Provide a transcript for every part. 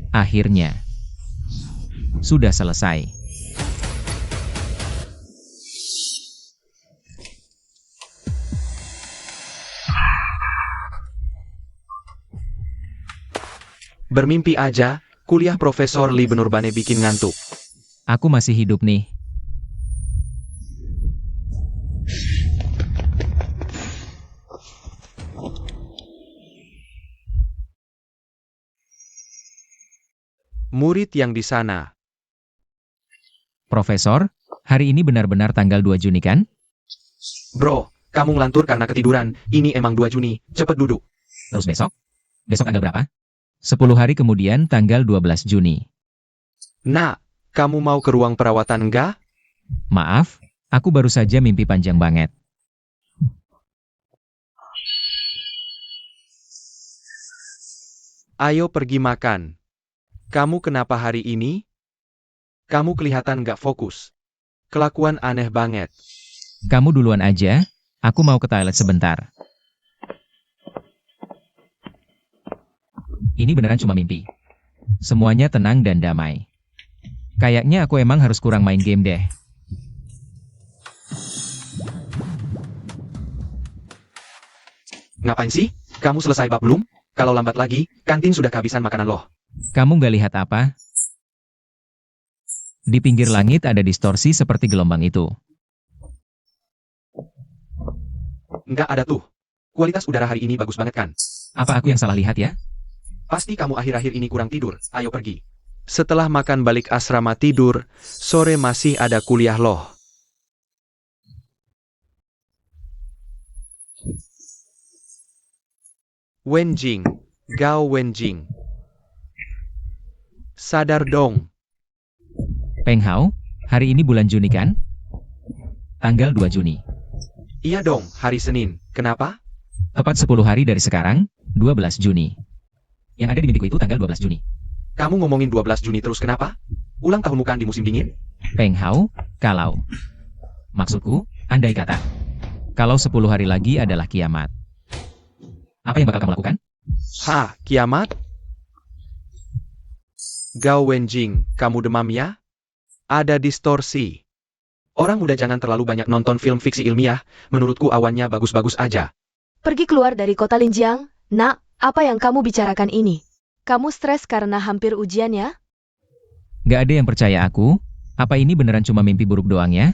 Akhirnya, sudah selesai. Bermimpi aja, kuliah Profesor Lee bener-bener bikin ngantuk. Aku masih hidup nih. Murid yang di sana. Profesor, hari ini benar-benar tanggal 2 Juni kan? Bro, kamu ngelantur karena ketiduran. Ini emang 2 Juni. Cepet duduk. Terus besok? Besok tanggal berapa? 10 hari kemudian tanggal 12 Juni. Nak, kamu mau ke ruang perawatan enggak? Maaf, aku baru saja mimpi panjang banget. Ayo pergi makan. Kamu kenapa hari ini? Kamu kelihatan nggak fokus. Kelakuan aneh banget. Kamu duluan aja, aku mau ke toilet sebentar. Ini beneran cuma mimpi. Semuanya tenang dan damai. Kayaknya aku emang harus kurang main game deh. Ngapain sih? Kamu selesai bab belum? Kalau lambat lagi, kantin sudah kehabisan makanan loh. Kamu nggak lihat apa? Di pinggir langit ada distorsi seperti gelombang itu. Nggak ada tuh. Kualitas udara hari ini bagus banget kan? Apa aku yang salah lihat ya? Pasti kamu akhir-akhir ini kurang tidur. Ayo pergi. Setelah makan balik asrama tidur, sore masih ada kuliah loh. Wenjing, Gao Wenjing. Sadar dong. Peng Hao, hari ini bulan Juni kan? Tanggal 2 Juni. Iya dong, hari Senin. Kenapa? Tepat 10 hari dari sekarang, 12 Juni. Yang ada di mimpiku itu tanggal 12 Juni. Kamu ngomongin 12 Juni terus kenapa? Ulang tahun bukan di musim dingin? Peng Hao, kalau. Maksudku, andai kata. Kalau 10 hari lagi adalah kiamat. Apa yang bakal kamu lakukan? Hah, kiamat? Gao Wenjing, kamu demam ya? Ada distorsi. Orang udah jangan terlalu banyak nonton film fiksi ilmiah, menurutku awannya bagus-bagus aja. Pergi keluar dari kota Linjiang. Nak, apa yang kamu bicarakan ini? Kamu stres karena hampir ujian ya? Gak ada yang percaya aku. Apa ini beneran cuma mimpi buruk doang ya?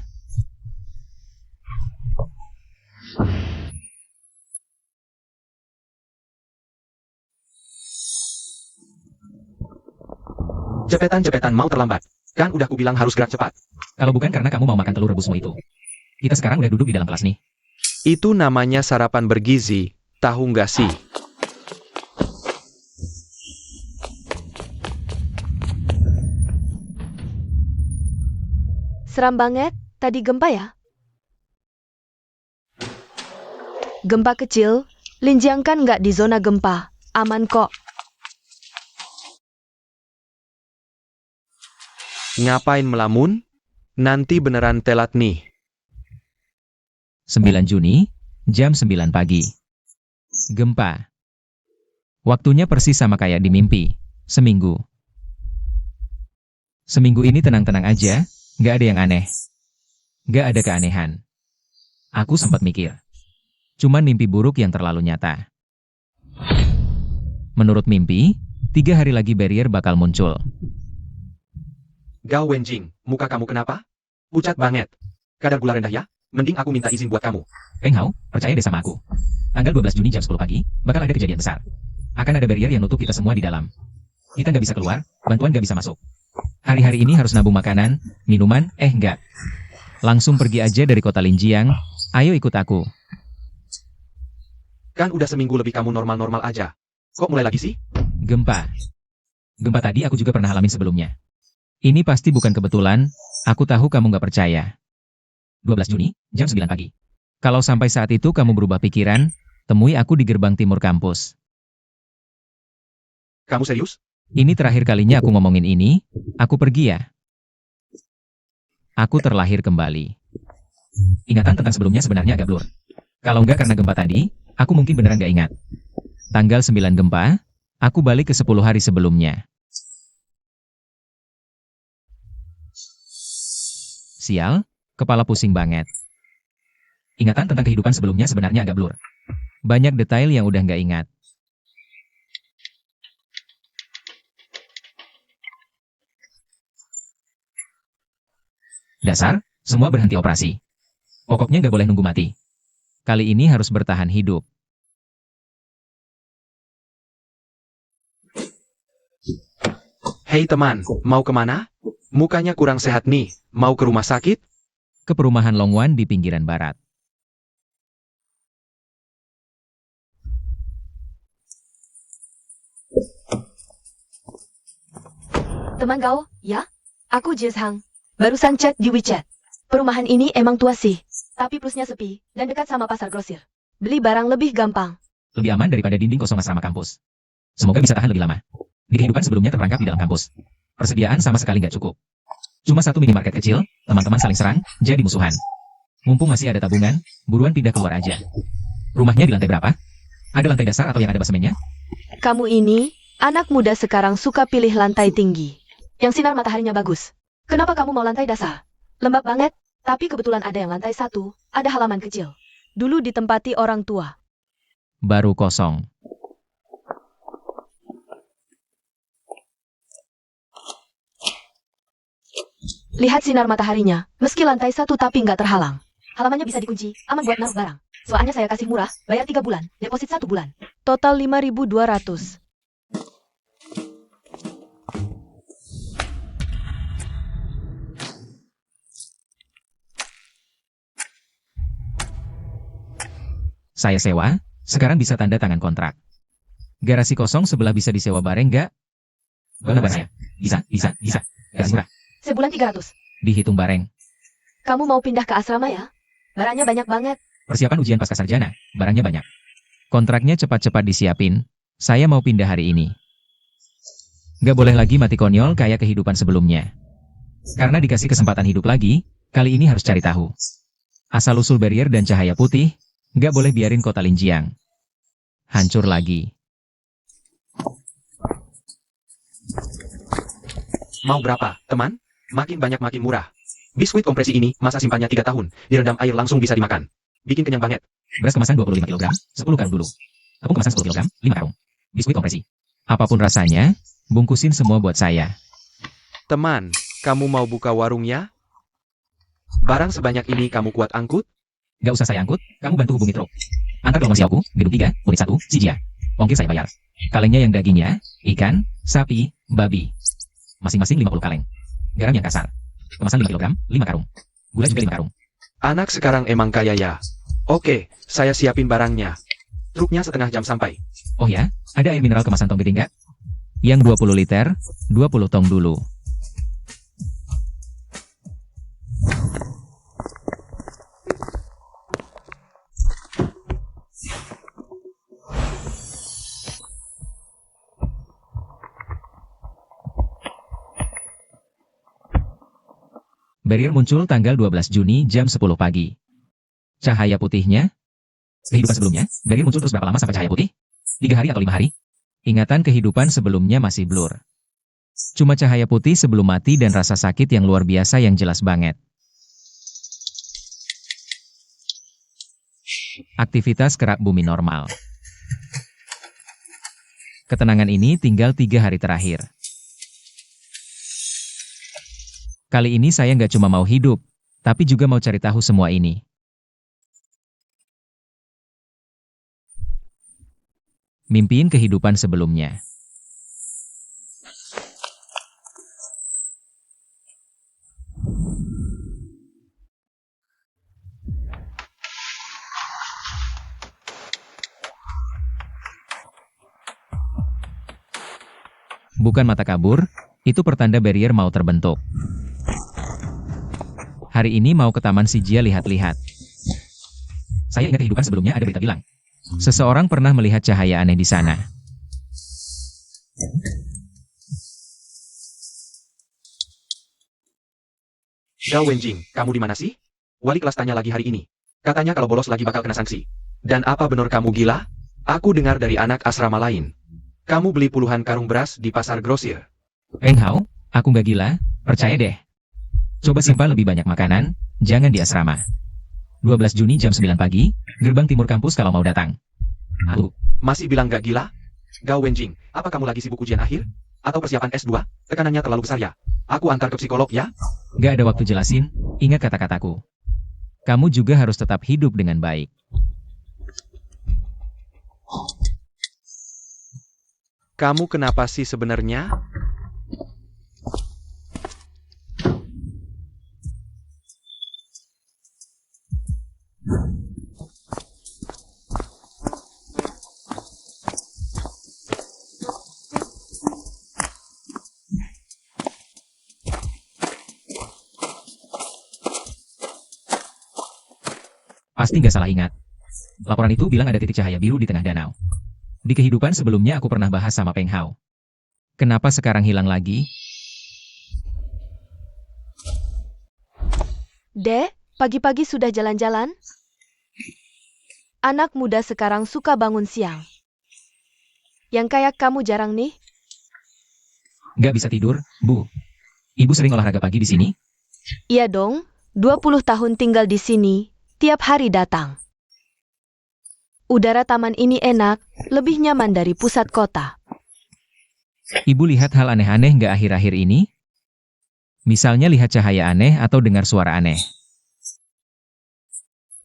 Cepetan-cepetan mau terlambat. Kan udah kubilang harus gerak cepat. Kalau bukan karena kamu mau makan telur rebusmu itu. Kita sekarang udah duduk di dalam kelas nih. Itu namanya sarapan bergizi, tahu nggak sih? Seram banget, tadi gempa ya? Gempa kecil, Linjiang kan nggak di zona gempa. Aman kok. Ngapain melamun? Nanti beneran telat nih. 9 Juni, jam 9 pagi. Gempa. Waktunya persis sama kayak di mimpi. Seminggu. Seminggu ini tenang-tenang aja, gak ada yang aneh. Gak ada keanehan. Aku sempat mikir. Cuman mimpi buruk yang terlalu nyata. Menurut mimpi, 3 hari lagi barrier bakal muncul. Gao Wenjing, muka kamu kenapa? Pucat banget. Kadar gula rendah ya? Mending aku minta izin buat kamu. Peng Hao, percaya deh sama aku. Tanggal 12 Juni jam 10 pagi, bakal ada kejadian besar. Akan ada barrier yang nutup kita semua di dalam. Kita nggak bisa keluar, bantuan nggak bisa masuk. Hari-hari ini harus nabung makanan, minuman, enggak. Langsung pergi aja dari kota Linjiang, ayo ikut aku. Kan udah seminggu lebih kamu normal-normal aja. Kok mulai lagi sih? Gempa. Gempa tadi aku juga pernah alamin sebelumnya. Ini pasti bukan kebetulan, aku tahu kamu nggak percaya. 12 Juni, jam 9 pagi. Kalau sampai saat itu kamu berubah pikiran, temui aku di gerbang timur kampus. Kamu serius? Ini terakhir kalinya aku ngomongin ini, aku pergi ya. Aku terlahir kembali. Ingatan tentang sebelumnya sebenarnya agak blur. Kalau nggak karena gempa tadi, aku mungkin beneran nggak ingat. Tanggal 9 gempa, aku balik ke 10 hari sebelumnya. Sial, kepala pusing banget. Ingatan tentang kehidupan sebelumnya sebenarnya agak blur. Banyak detail yang udah nggak ingat. Dasar, semua berhenti operasi. Pokoknya nggak boleh nunggu mati. Kali ini harus bertahan hidup. Hei teman, mau kemana? Mukanya kurang sehat nih, mau ke rumah sakit? Ke perumahan Longwan di pinggiran barat. Teman kau, ya? Aku Jeshang. Barusan chat di WeChat. Perumahan ini emang tua sih, tapi plusnya sepi dan dekat sama pasar grosir. Beli barang lebih gampang. Lebih aman daripada dinding kosong asrama kampus. Semoga bisa tahan lebih lama. Di kehidupan sebelumnya terperangkap di dalam kampus. Persediaan sama sekali nggak cukup. Cuma satu minimarket kecil, teman-teman saling serang, jadi musuhan. Mumpung masih ada tabungan, buruan pindah keluar aja. Rumahnya di lantai berapa? Ada lantai dasar atau yang ada basemennya? Kamu ini, anak muda sekarang suka pilih lantai tinggi. Yang sinar mataharinya bagus. Kenapa kamu mau lantai dasar? Lembab banget, tapi kebetulan ada yang lantai 1, ada halaman kecil. Dulu ditempati orang tua. Baru kosong. Lihat sinar mataharinya, meski lantai 1 tapi nggak terhalang. Halamannya bisa dikunci, aman buat naruh barang. Soalnya saya kasih murah, bayar 3 bulan, deposit 1 bulan. Total 5.200. Saya sewa, sekarang bisa tanda tangan kontrak. Garasi kosong sebelah bisa disewa bareng nggak? Berapa ya? Bisa. Garasi murah. Sebulan 300. Dihitung bareng. Kamu mau pindah ke asrama ya? Barangnya banyak banget. Persiapan ujian pasca sarjana, barangnya banyak. Kontraknya cepat-cepat disiapin. Saya mau pindah hari ini. Nggak boleh lagi mati konyol kayak kehidupan sebelumnya. Karena dikasih kesempatan hidup lagi, kali ini harus cari tahu. Asal-usul barrier dan cahaya putih, nggak boleh biarin kota Linjiang hancur lagi. Mau berapa, teman? Makin banyak makin murah. Biskuit kompresi ini, masa simpannya 3 tahun, direndam air langsung bisa dimakan. Bikin kenyang banget. Beras kemasan 25 kg, 10 karung dulu. Tepung kemasan 10 kg, 5 karung. Biskuit kompresi. Apapun rasanya, bungkusin semua buat saya. Teman, kamu mau buka warungnya? Barang sebanyak ini kamu kuat angkut? Nggak usah saya angkut, kamu bantu hubungi truk. Antar ke Lomang Siauku, gedung 3, unit 1, Sijia. Ongkir saya bayar. Kalengnya yang dagingnya, ikan, sapi, babi. Masing-masing 50 kaleng. Garam yang kasar. Kemasan 5 kg, 5 karung. Gula juga 5 karung. Anak sekarang emang kaya ya. Oke, saya siapin barangnya. Truknya setengah jam sampai. Oh ya, ada air mineral kemasan tong gede nggak? Yang 20 liter, 20 tong dulu. Barrier muncul tanggal 12 Juni jam 10 pagi. Cahaya putihnya? Kehidupan sebelumnya, barrier muncul terus berapa lama sampai cahaya putih? 3 hari atau 5 hari? Ingatan kehidupan sebelumnya masih blur. Cuma cahaya putih sebelum mati dan rasa sakit yang luar biasa yang jelas banget. Aktivitas kerak bumi normal. Ketenangan ini tinggal 3 hari terakhir. Kali ini saya nggak cuma mau hidup, tapi juga mau cari tahu semua ini. Mimpiin kehidupan sebelumnya. Bukan mata kabur, itu pertanda barrier mau terbentuk. Hari ini mau ke Taman Sijia lihat-lihat. Saya ingat kehidupan sebelumnya ada berita bilang. Seseorang pernah melihat cahaya aneh di sana. Zhao Wenjing, kamu di mana sih? Wali kelas tanya lagi hari ini. Katanya kalau bolos lagi bakal kena sanksi. Dan apa benar kamu gila? Aku dengar dari anak asrama lain. Kamu beli puluhan karung beras di pasar grosir. Eng Hao, aku nggak gila, percaya deh. Coba simpan lebih banyak makanan, jangan di asrama. 12 Juni jam 9 pagi, gerbang timur kampus kalau mau datang. Aku, Masih bilang gak gila? Gao Wenjing, apa kamu lagi sibuk ujian akhir? Atau persiapan S2? Tekanannya terlalu besar ya? Aku antar ke psikolog ya? gak ada waktu jelasin, ingat kata-kataku. Kamu juga harus tetap hidup dengan baik. Kamu kenapa sih sebenarnya? Pasti nggak salah ingat. Laporan itu bilang ada titik cahaya biru di tengah danau. Di kehidupan sebelumnya aku pernah bahas sama Peng Hao. Kenapa sekarang hilang lagi? Dek, pagi-pagi sudah jalan-jalan? Anak muda sekarang suka bangun siang. Yang kayak kamu jarang nih. Nggak bisa tidur, Bu. Ibu sering olahraga pagi di sini? Iya dong, 20 tahun tinggal di sini, tiap hari datang. Udara taman ini enak, lebih nyaman dari pusat kota. Ibu lihat hal aneh-aneh nggak akhir-akhir ini? Misalnya lihat cahaya aneh atau dengar suara aneh.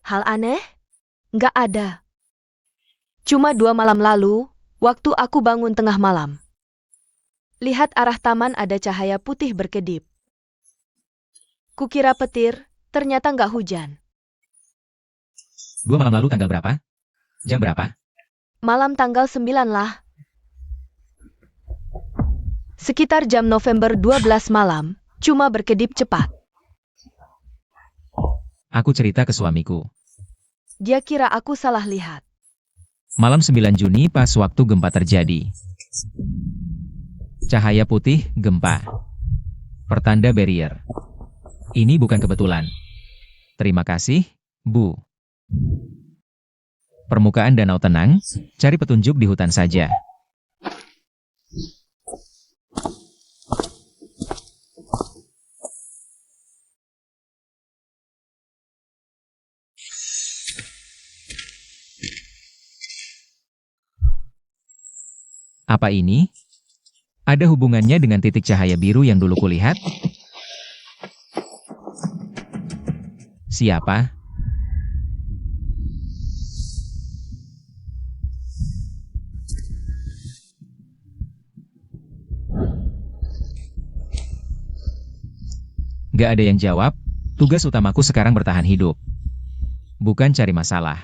Hal aneh? Nggak ada. Cuma 2 malam lalu, waktu aku bangun tengah malam. Lihat arah taman ada cahaya putih berkedip. Kukira petir, ternyata nggak hujan. 2 malam lalu tanggal berapa? Jam berapa? Malam tanggal 9 lah. Sekitar jam November 12 malam, cuma berkedip cepat. Aku cerita ke suamiku. Dia kira aku salah lihat. Malam 9 Juni pas waktu gempa terjadi. Cahaya putih, gempa. Pertanda barrier. Ini bukan kebetulan. Terima kasih, Bu. Permukaan danau tenang, cari petunjuk di hutan saja. Apa ini? Ada hubungannya dengan titik cahaya biru yang dulu kulihat? Siapa? Gak ada yang jawab, tugas utamaku sekarang bertahan hidup. Bukan cari masalah.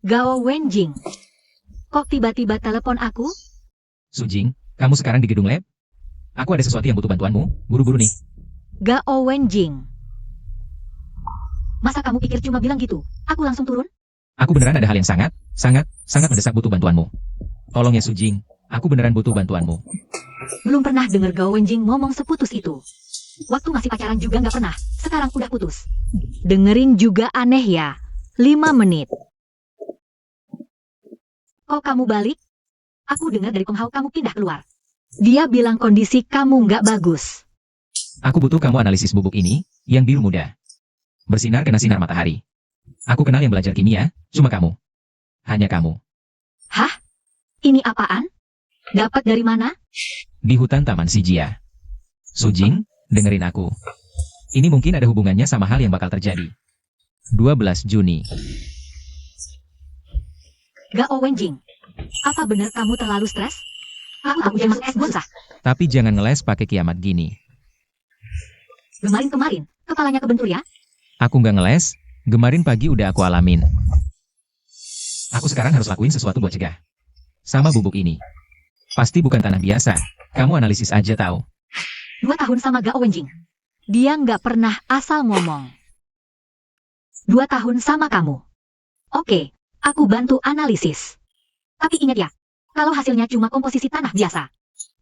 Gao Wenjing. Kok tiba-tiba telepon aku? Sujing, kamu sekarang di gedung lab? Aku ada sesuatu yang butuh bantuanmu, buru-buru nih. Gao Wenjing. Masa kamu pikir cuma bilang gitu? Aku langsung turun? Aku beneran ada hal yang sangat mendesak butuh bantuanmu. Tolong ya Sujing, aku beneran butuh bantuanmu. Belum pernah dengar Gao Wenjing ngomong seputus itu. Waktu masih pacaran juga nggak pernah, sekarang udah putus. Dengerin juga aneh ya. 5 menit. Kok kamu balik? Aku dengar dari Peng Hao kamu pindah keluar. Dia bilang kondisi kamu nggak bagus. Aku butuh kamu analisis bubuk ini, yang biru muda. Bersinar kena sinar matahari. Aku kenal yang belajar kimia, cuma kamu. Hanya kamu. Hah? Ini apaan? Dapat dari mana? Di hutan Taman Sijia. Sujing, dengerin aku. Ini mungkin ada hubungannya sama hal yang bakal terjadi. 12 Juni. Gao Wenjing. Apa benar kamu terlalu stres? Aku tahu yang masuk S2 sah. Tapi jangan ngeles pakai kiamat gini. Kemarin-kemarin, kepalanya kebentur ya? Aku nggak ngeles, kemarin pagi udah aku alamin. Aku sekarang harus lakuin sesuatu buat cegah. Sama bubuk ini. Pasti bukan tanah biasa. Kamu analisis aja tahu. 2 tahun sama Gao Wenjing. Dia nggak pernah asal ngomong. 2 tahun sama kamu. Oke, aku bantu analisis. Tapi ingat ya, kalau hasilnya cuma komposisi tanah biasa,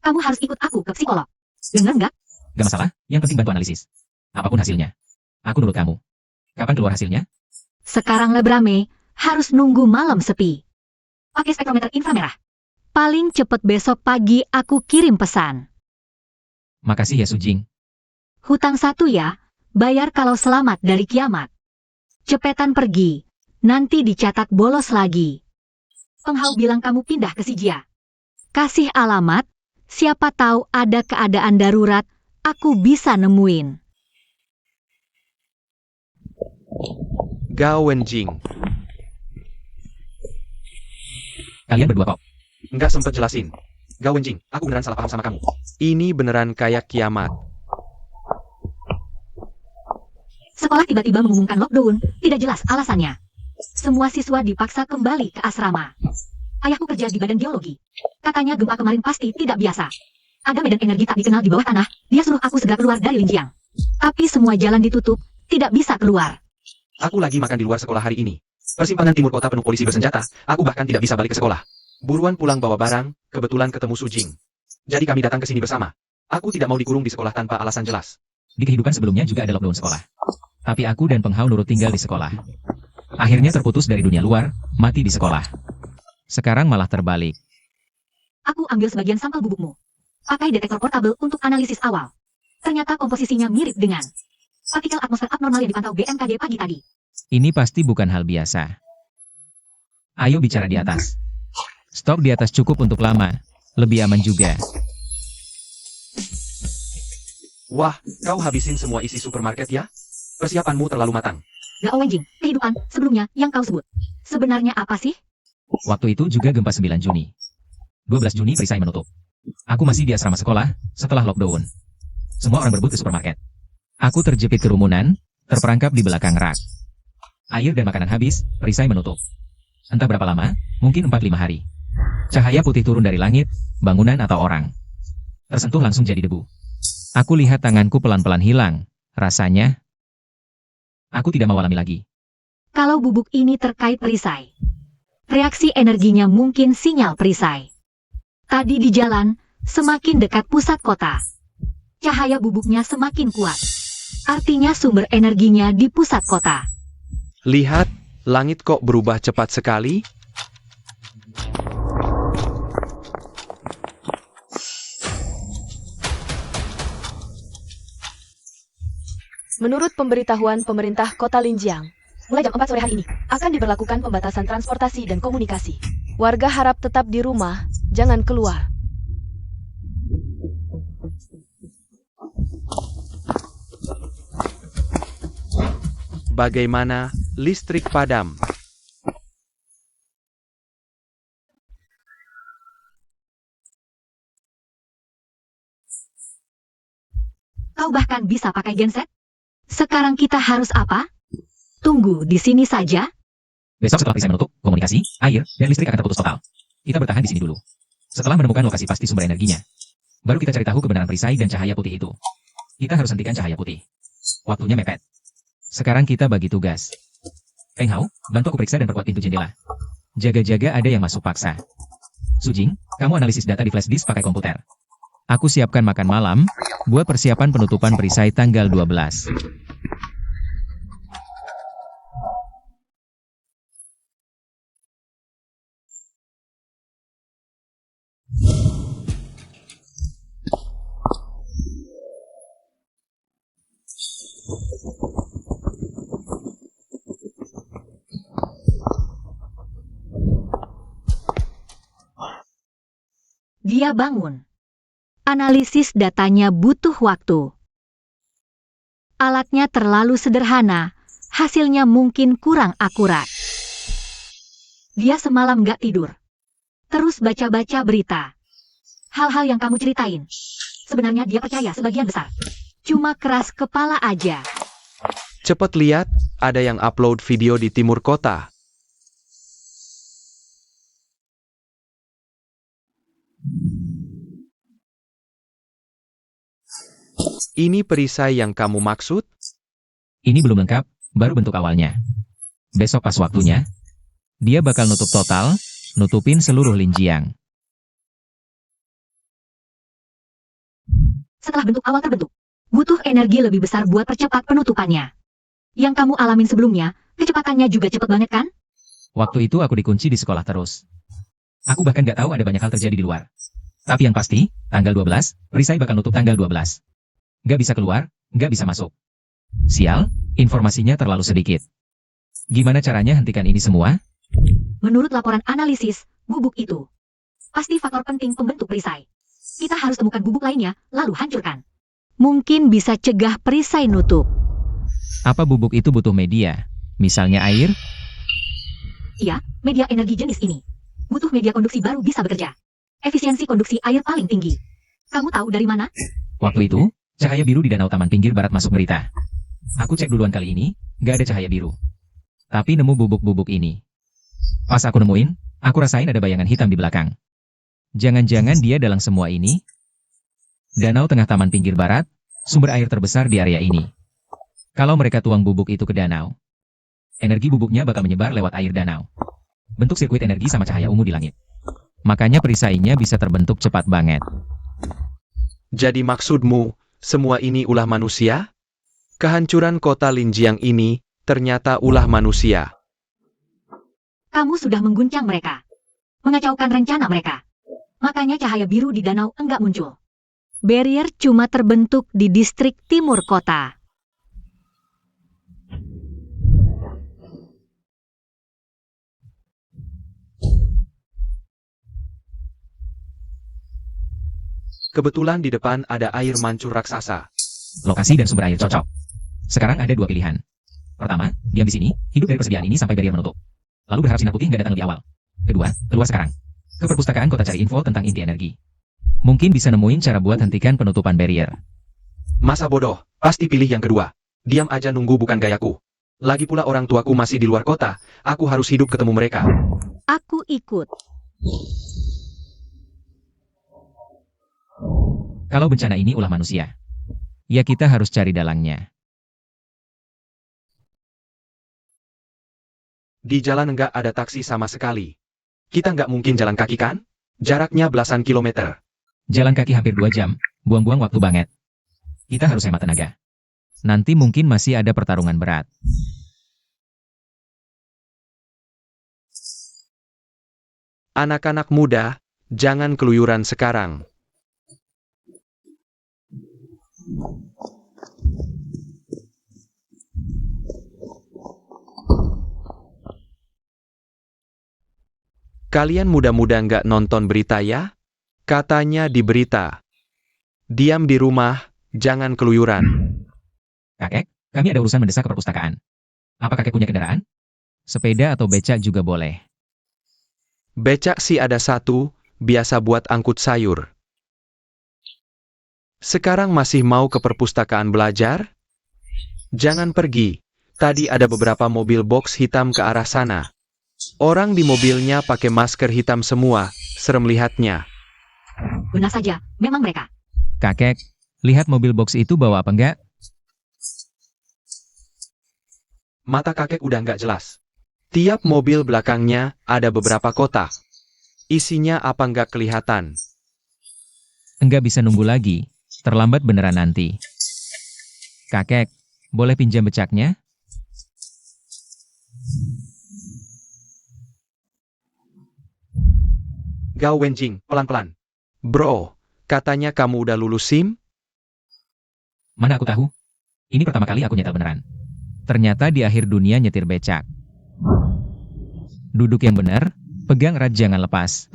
kamu harus ikut aku ke psikolog. Dengar nggak? Gak masalah, yang penting bantu analisis. Apapun hasilnya. Aku nurut kamu. Kapan keluar hasilnya? Sekarang lab rame, harus nunggu malam sepi. Pakai spektrometer inframerah. Paling cepet besok pagi aku kirim pesan. Makasih ya Sujing. Hutang 1 ya, bayar kalau selamat dari kiamat. Cepetan pergi, nanti dicatat bolos lagi. Penghau bilang kamu pindah ke Sijia. Kasih alamat, siapa tahu ada keadaan darurat, aku bisa nemuin. Gao Wenjing. Kalian berdua kok. Nggak sempet jelasin. Gao Wenjing, aku beneran salah paham sama kamu. Ini beneran kayak kiamat. Sekolah tiba-tiba mengumumkan lockdown, tidak jelas alasannya. Semua siswa dipaksa kembali ke asrama. Ayahku kerja di badan geologi. Katanya gempa kemarin pasti tidak biasa. Ada medan energi tak dikenal di bawah tanah, dia suruh aku segera keluar dari Linjiang. Tapi semua jalan ditutup, tidak bisa keluar. Aku lagi makan di luar sekolah hari ini. Persimpangan timur kota penuh polisi bersenjata, aku bahkan tidak bisa balik ke sekolah. Buruan pulang bawa barang, kebetulan ketemu Sujing. Jadi kami datang ke sini bersama. Aku tidak mau dikurung di sekolah tanpa alasan jelas. Di kehidupan sebelumnya juga ada lockdown sekolah. Tapi aku dan Penghau nurut tinggal di sekolah. Akhirnya terputus dari dunia luar, mati di sekolah. Sekarang malah terbalik. Aku ambil sebagian sampel bubukmu. Pakai detektor portable untuk analisis awal. Ternyata komposisinya mirip dengan partikel atmosfer abnormal yang dipantau BMKG pagi tadi. Ini pasti bukan hal biasa. Ayo bicara di atas. Stok di atas cukup untuk lama. Lebih aman juga. Wah, kau habisin semua isi supermarket ya? Persiapanmu terlalu matang. Gao Wenjing, kehidupan sebelumnya yang kau sebut. Sebenarnya apa sih? Waktu itu juga gempa 9 Juni. 12 Juni perisai menutup. Aku masih di asrama sekolah setelah lockdown. Semua orang berebut ke supermarket. Aku terjepit kerumunan, terperangkap di belakang rak. Air dan makanan habis, perisai menutup. Entah berapa lama, mungkin 4-5 hari. Cahaya putih turun dari langit, bangunan atau orang. Tersentuh langsung jadi debu. Aku lihat tanganku pelan-pelan hilang. Rasanya, aku tidak mau alami lagi. Kalau bubuk ini terkait perisai. Reaksi energinya mungkin sinyal perisai. Tadi di jalan, semakin dekat pusat kota. Cahaya bubuknya semakin kuat. Artinya sumber energinya di pusat kota. Lihat, langit kok berubah cepat sekali? Menurut pemberitahuan pemerintah kota Linjiang, mulai jam 4 sore hari ini, akan diberlakukan pembatasan transportasi dan komunikasi. Warga harap tetap di rumah, jangan keluar. Bagaimana listrik padam? Kau bahkan bisa pakai genset? Sekarang kita harus apa? Tunggu di sini saja. Besok setelah perisai menutup, komunikasi, air, dan listrik akan terputus total. Kita bertahan di sini dulu. Setelah menemukan lokasi pasti sumber energinya, baru kita cari tahu kebenaran perisai dan cahaya putih itu. Kita harus hentikan cahaya putih. Waktunya mepet. Sekarang kita bagi tugas. Penghau, bantu aku periksa dan perkuat pintu jendela. Jaga-jaga ada yang masuk paksa. Sujing, kamu analisis data di flash disk pakai komputer. Aku siapkan makan malam, buat persiapan penutupan perisai tanggal 12. Dia bangun. Analisis datanya butuh waktu. Alatnya terlalu sederhana, hasilnya mungkin kurang akurat. Dia semalam gak tidur. Terus baca-baca berita. Hal-hal yang kamu ceritain. Sebenarnya dia percaya sebagian besar. Cuma keras kepala aja. Cepet lihat, ada yang upload video di timur kota. Ini perisai yang kamu maksud? Ini belum lengkap, baru bentuk awalnya. Besok pas waktunya, dia bakal nutup total, nutupin seluruh Linjiang. Setelah bentuk awal terbentuk, butuh energi lebih besar buat percepat penutupannya. Yang kamu alamin sebelumnya, kecepatannya juga cepet banget kan? Waktu itu aku dikunci di sekolah terus. Aku bahkan gak tahu ada banyak hal terjadi di luar. Tapi yang pasti, tanggal 12, perisai bakal nutup tanggal 12. Gak bisa keluar, gak bisa masuk. Sial, informasinya terlalu sedikit. Gimana caranya hentikan ini semua? Menurut laporan analisis, bubuk itu pasti faktor penting pembentuk perisai. Kita harus temukan bubuk lainnya, lalu hancurkan. Mungkin bisa cegah perisai nutup. Apa bubuk itu butuh media? Misalnya air? Iya, media energi jenis ini. Butuh media konduksi baru bisa bekerja. Efisiensi konduksi air paling tinggi. Kamu tahu dari mana? Waktu itu, cahaya biru di danau taman pinggir barat masuk berita. Aku cek duluan kali ini, gak ada cahaya biru. Tapi nemu bubuk-bubuk ini. Pas aku nemuin, aku rasain ada bayangan hitam di belakang. Jangan-jangan dia dalam semua ini? Danau tengah taman pinggir barat, sumber air terbesar di area ini. Kalau mereka tuang bubuk itu ke danau, energi bubuknya bakal menyebar lewat air danau. Bentuk sirkuit energi sama cahaya ungu di langit. Makanya perisainya bisa terbentuk cepat banget. Jadi maksudmu, semua ini ulah manusia? Kehancuran kota Linjiang ini ternyata ulah manusia. Kamu sudah mengguncang mereka. Mengacaukan rencana mereka. Makanya cahaya biru di danau enggak muncul. Barrier cuma terbentuk di distrik timur kota. Kebetulan di depan ada air mancur raksasa. Lokasi dan sumber air cocok. Sekarang ada dua pilihan. Pertama, diam di sini, hidup dari persediaan ini sampai barrier menutup. Lalu berharap sinar putih nggak datang lebih awal. Kedua, keluar sekarang. Ke perpustakaan kota cari info tentang inti energi. Mungkin bisa nemuin cara buat hentikan penutupan barrier. Masa bodoh, pasti pilih yang kedua. Diam aja nunggu bukan gayaku. Lagi pula orang tuaku masih di luar kota, aku harus hidup ketemu mereka. Aku ikut. Kalau bencana ini ulah manusia, ya kita harus cari dalangnya. Di jalan nggak ada taksi sama sekali. Kita nggak mungkin jalan kaki kan? Jaraknya belasan kilometer. Jalan kaki hampir 2 jam, buang-buang waktu banget. Kita harus hemat tenaga. Nanti mungkin masih ada pertarungan berat. Anak-anak muda, jangan keluyuran sekarang. Kalian muda-muda nggak nonton berita ya? Katanya di berita. Diam di rumah, jangan keluyuran. Kakek, kami ada urusan mendesak ke perpustakaan. Apa kakek punya kendaraan? Sepeda atau becak juga boleh. Becak sih ada satu, biasa buat angkut sayur. Sekarang masih mau ke perpustakaan belajar? Jangan pergi. Tadi ada beberapa mobil box hitam ke arah sana. Orang di mobilnya pakai masker hitam semua, serem lihatnya. Benar saja, memang mereka. Kakek, lihat mobil box itu bawa apa enggak? Mata kakek udah nggak jelas. Tiap mobil belakangnya ada beberapa kotak. Isinya apa nggak kelihatan. Enggak bisa nunggu lagi, terlambat beneran nanti. Kakek, boleh pinjam becaknya? Gao Wenjing, pelan-pelan. Bro, katanya kamu udah lulus SIM? Mana aku tahu? Ini pertama kali aku nyetel beneran. Ternyata di akhir dunia nyetir becak. Duduk yang benar, pegang erat jangan lepas.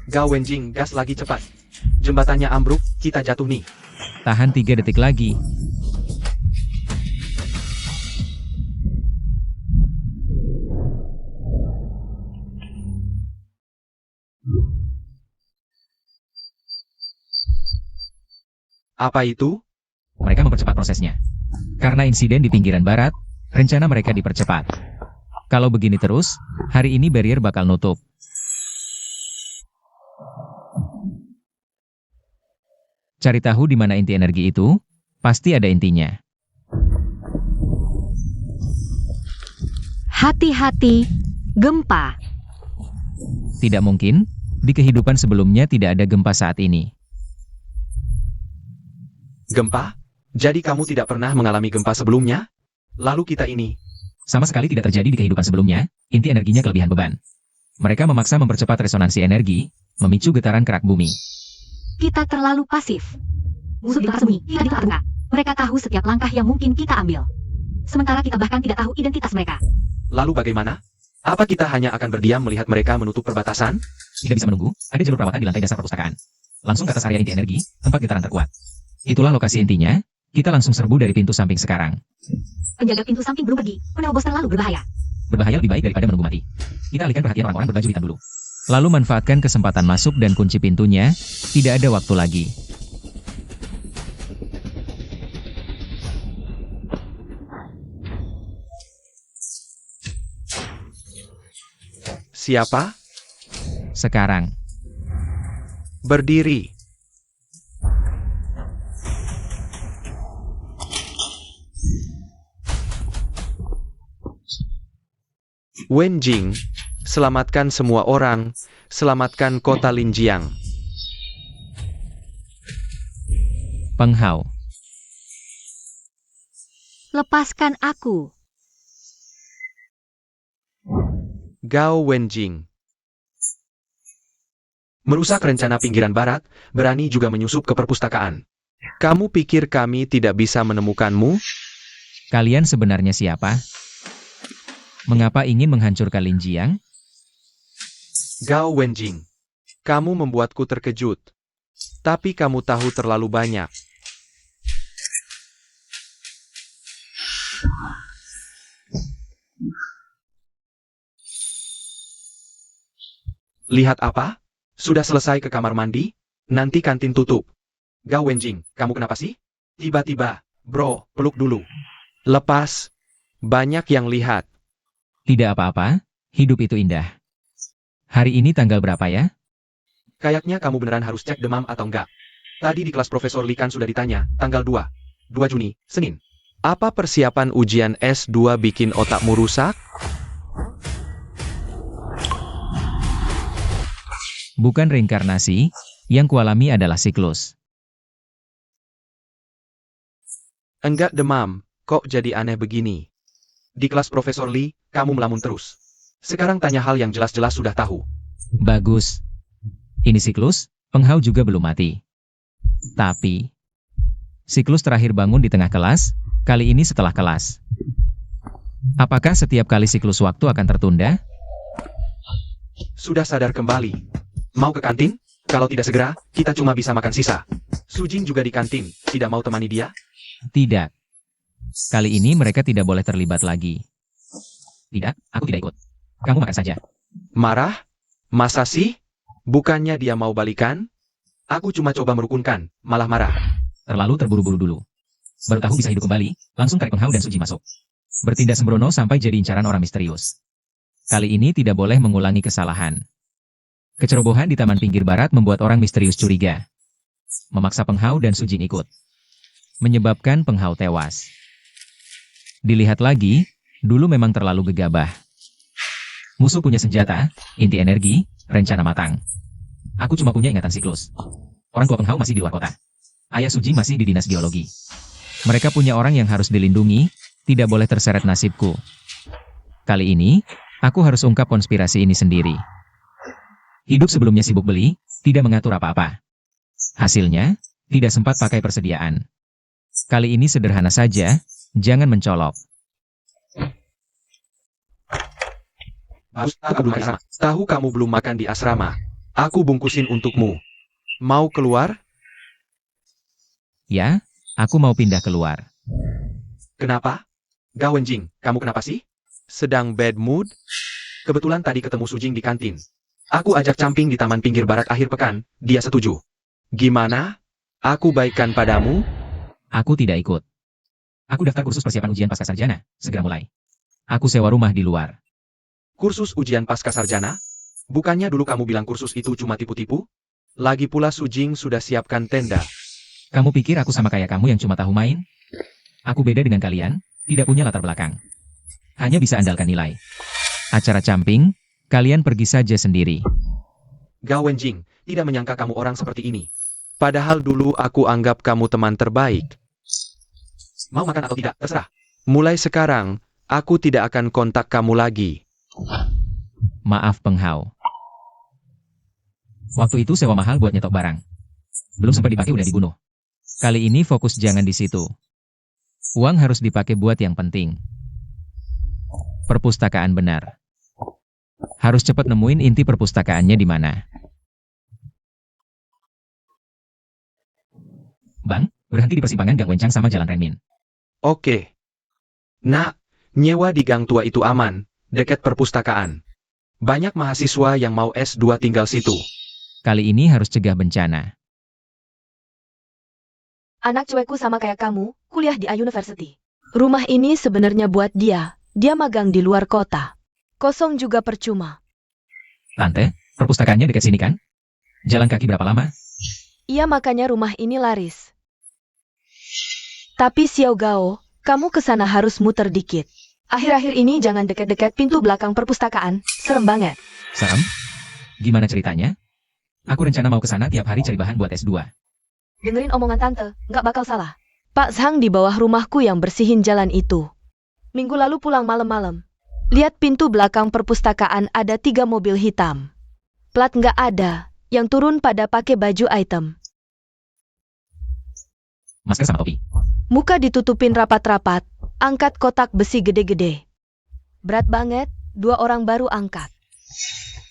Gao Wenjing, gas lagi cepat. Jembatannya ambruk, kita jatuh nih. Tahan 3 detik lagi. Apa itu? Mereka mempercepat prosesnya. Karena insiden di pinggiran barat, rencana mereka dipercepat. Kalau begini terus, hari ini barrier bakal nutup. Cari tahu di mana inti energi itu, pasti ada intinya. Hati-hati, gempa. Tidak mungkin, di kehidupan sebelumnya tidak ada gempa saat ini. Gempa? Jadi kamu tidak pernah mengalami gempa sebelumnya? Lalu kita ini, Sama sekali tidak terjadi di kehidupan sebelumnya, inti energinya kelebihan beban. Mereka memaksa mempercepat resonansi energi, memicu getaran kerak bumi. Kita terlalu pasif. Musuh di tempat sembunyi, kita di tengah-tengah. Mereka tahu setiap langkah yang mungkin kita ambil. Sementara kita bahkan tidak tahu identitas mereka. lalu bagaimana? Apa kita hanya akan berdiam melihat mereka menutup perbatasan? Tidak bisa menunggu, ada jalur perawatan di lantai dasar perpustakaan. Langsung ke atas area inti energi, tempat getaran terkuat. Itulah lokasi intinya, kita langsung serbu dari pintu samping sekarang. Penjaga pintu samping belum pergi. Penerobos terlalu berbahaya. Berbahaya lebih baik daripada menunggu mati. Kita alihkan perhatian orang-orang berbaju hitam dulu. Lalu manfaatkan kesempatan masuk dan kunci pintunya, tidak ada waktu lagi. Siapa? Sekarang, Berdiri. Wenjing, selamatkan semua orang, selamatkan kota Linjiang. Penghau, Lepaskan aku. Gao Wenjing. Merusak rencana pinggiran barat, berani juga menyusup ke perpustakaan. Kamu pikir kami tidak bisa menemukanmu? kalian sebenarnya siapa? Mengapa ingin menghancurkan Linjiang? Gao Wenjing. Kamu membuatku terkejut. Tapi kamu tahu terlalu banyak. Lihat apa? Sudah selesai ke kamar mandi? Nanti kantin tutup. Gao Wenjing, kamu kenapa sih? Tiba-tiba, bro, peluk dulu. Lepas. Banyak yang lihat. Tidak apa-apa, hidup itu indah. Hari ini tanggal berapa ya? Kayaknya kamu beneran harus cek demam atau enggak. Tadi di kelas Profesor Lee kan sudah ditanya, tanggal 2 Juni, Senin. Apa persiapan ujian S2 bikin otakmu rusak? Bukan reinkarnasi, yang kualami adalah siklus. Enggak demam, kok jadi aneh begini? Di kelas Profesor Lee, kamu melamun terus. Sekarang tanya hal yang jelas-jelas sudah tahu. Bagus. Ini siklus, penghau juga belum mati. Tapi, siklus terakhir bangun di tengah kelas, kali ini setelah kelas. Apakah setiap kali siklus waktu akan tertunda? Sudah sadar kembali. Mau ke kantin? Kalau tidak segera, kita cuma bisa makan sisa. Sujing juga di kantin, tidak mau temani dia? Tidak. Kali ini mereka tidak boleh terlibat lagi. Tidak, aku tidak ikut. Kamu makan saja. Marah? Masa sih? Bukannya dia mau balikan? Aku cuma coba merukunkan, malah marah. Terlalu terburu-buru dulu. Baru tahu bisa hidup kembali, langsung tarik penghau dan Suji masuk. Bertindak sembrono sampai jadi incaran orang misterius. Kali ini tidak boleh mengulangi kesalahan. Kecerobohan di taman pinggir barat membuat orang misterius curiga. Memaksa penghau dan Sujing ikut. Menyebabkan penghau tewas. Dilihat lagi, dulu memang terlalu gegabah. Musuh punya senjata, inti energi, rencana matang. Aku cuma punya ingatan siklus. Orang tua penghau masih di luar kota. Ayah Sujing masih di dinas geologi. Mereka punya orang yang harus dilindungi, tidak boleh terseret nasibku. Kali ini, aku harus ungkap konspirasi ini sendiri. Hidup sebelumnya sibuk beli, tidak mengatur apa-apa. Hasilnya, tidak sempat pakai persediaan. Kali ini sederhana saja, jangan mencolok. Tahu kamu belum makan di asrama. Aku bungkusin untukmu. Mau keluar? Ya, aku mau pindah keluar. Kenapa? Gao Wenjing, kamu kenapa sih? Sedang bad mood? Kebetulan tadi ketemu Sujing di kantin. Aku ajak camping di taman pinggir barat akhir pekan, dia setuju. Gimana? Aku baikkan padamu? Aku tidak ikut. Aku daftar kursus persiapan ujian pasca sarjana, segera mulai. Aku sewa rumah di luar. Kursus ujian pasca sarjana? Bukannya dulu kamu bilang kursus itu cuma tipu-tipu? Lagi pula Sujing sudah siapkan tenda. Kamu pikir aku sama kayak kamu yang cuma tahu main? Aku beda dengan kalian, tidak punya latar belakang. Hanya bisa andalkan nilai. Acara camping, kalian pergi saja sendiri. Gao Wenjing, tidak menyangka kamu orang seperti ini. Padahal dulu aku anggap kamu teman terbaik. Mau makan atau tidak, terserah. Mulai sekarang, aku tidak akan kontak kamu lagi. Maaf Peng Hao. Waktu itu sewa mahal buat nyetok barang. Belum sempat dipakai udah dibunuh. Kali ini fokus jangan di situ. Uang harus dipakai buat yang penting. Perpustakaan benar. Harus cepat nemuin inti perpustakaannya di mana. Bang, berhenti di persimpangan Gang Wencang sama Jalan Renmin. Oke. Nak, nyewa di gang tua itu aman, dekat perpustakaan. Banyak mahasiswa yang mau S2 tinggal situ. Kali ini harus cegah bencana. Anak cuekku sama kayak kamu, kuliah di A University. Rumah ini sebenarnya buat dia. Dia magang di luar kota. Kosong juga percuma. Tante, perpustakaannya dekat sini kan? Jalan kaki berapa lama? Iya makanya rumah ini laris. Tapi Xiao Gao, kamu kesana harus muter dikit. Akhir-akhir ini jangan dekat-dekat pintu belakang perpustakaan, serem banget. Serem? Gimana ceritanya? Aku rencana mau kesana tiap hari cari bahan buat S2. Dengerin omongan tante, nggak bakal salah. Pak Zhang di bawah rumahku yang bersihin jalan itu. Minggu lalu pulang malam-malam. Lihat pintu belakang perpustakaan ada 3 mobil hitam. Plat nggak ada, yang turun pada pakai baju item. Masker sama topi. Muka ditutupin rapat-rapat, angkat kotak besi gede-gede. Berat banget, 2 orang baru angkat.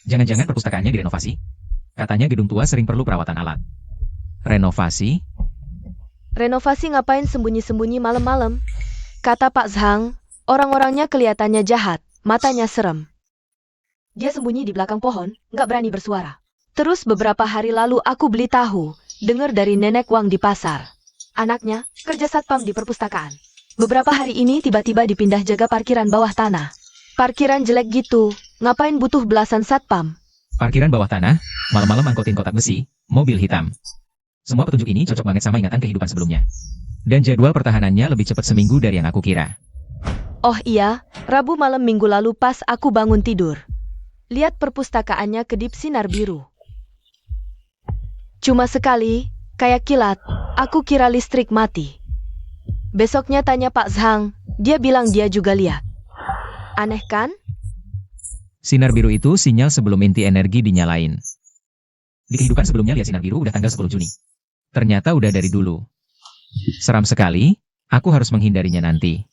Jangan-jangan perpustakaannya direnovasi? Katanya gedung tua sering perlu perawatan alat. Renovasi? Renovasi ngapain sembunyi-sembunyi malam-malam? Kata Pak Zhang, orang-orangnya kelihatannya jahat, matanya serem. Dia sembunyi di belakang pohon, nggak berani bersuara. Terus beberapa hari lalu aku beli tahu, dengar dari nenek Wang di pasar. Anaknya, kerja satpam di perpustakaan. Beberapa hari ini tiba-tiba dipindah jaga parkiran bawah tanah. Parkiran jelek gitu, ngapain butuh belasan satpam? Parkiran bawah tanah, malam-malam angkotin kotak besi, mobil hitam. Semua petunjuk ini cocok banget sama ingatan kehidupan sebelumnya. Dan jadwal pertahanannya lebih cepat seminggu dari yang aku kira. Oh iya, Rabu malam minggu lalu pas aku bangun tidur. Lihat perpustakaannya kedip sinar biru. Cuma sekali, kayak kilat, aku kira listrik mati. Besoknya tanya Pak Zhang, dia bilang dia juga lihat. Aneh kan? Sinar biru itu sinyal sebelum inti energi dinyalain. Di kehidupan sebelumnya lihat sinar biru udah tanggal 10 Juni. Ternyata udah dari dulu. Seram sekali, aku harus menghindarinya nanti.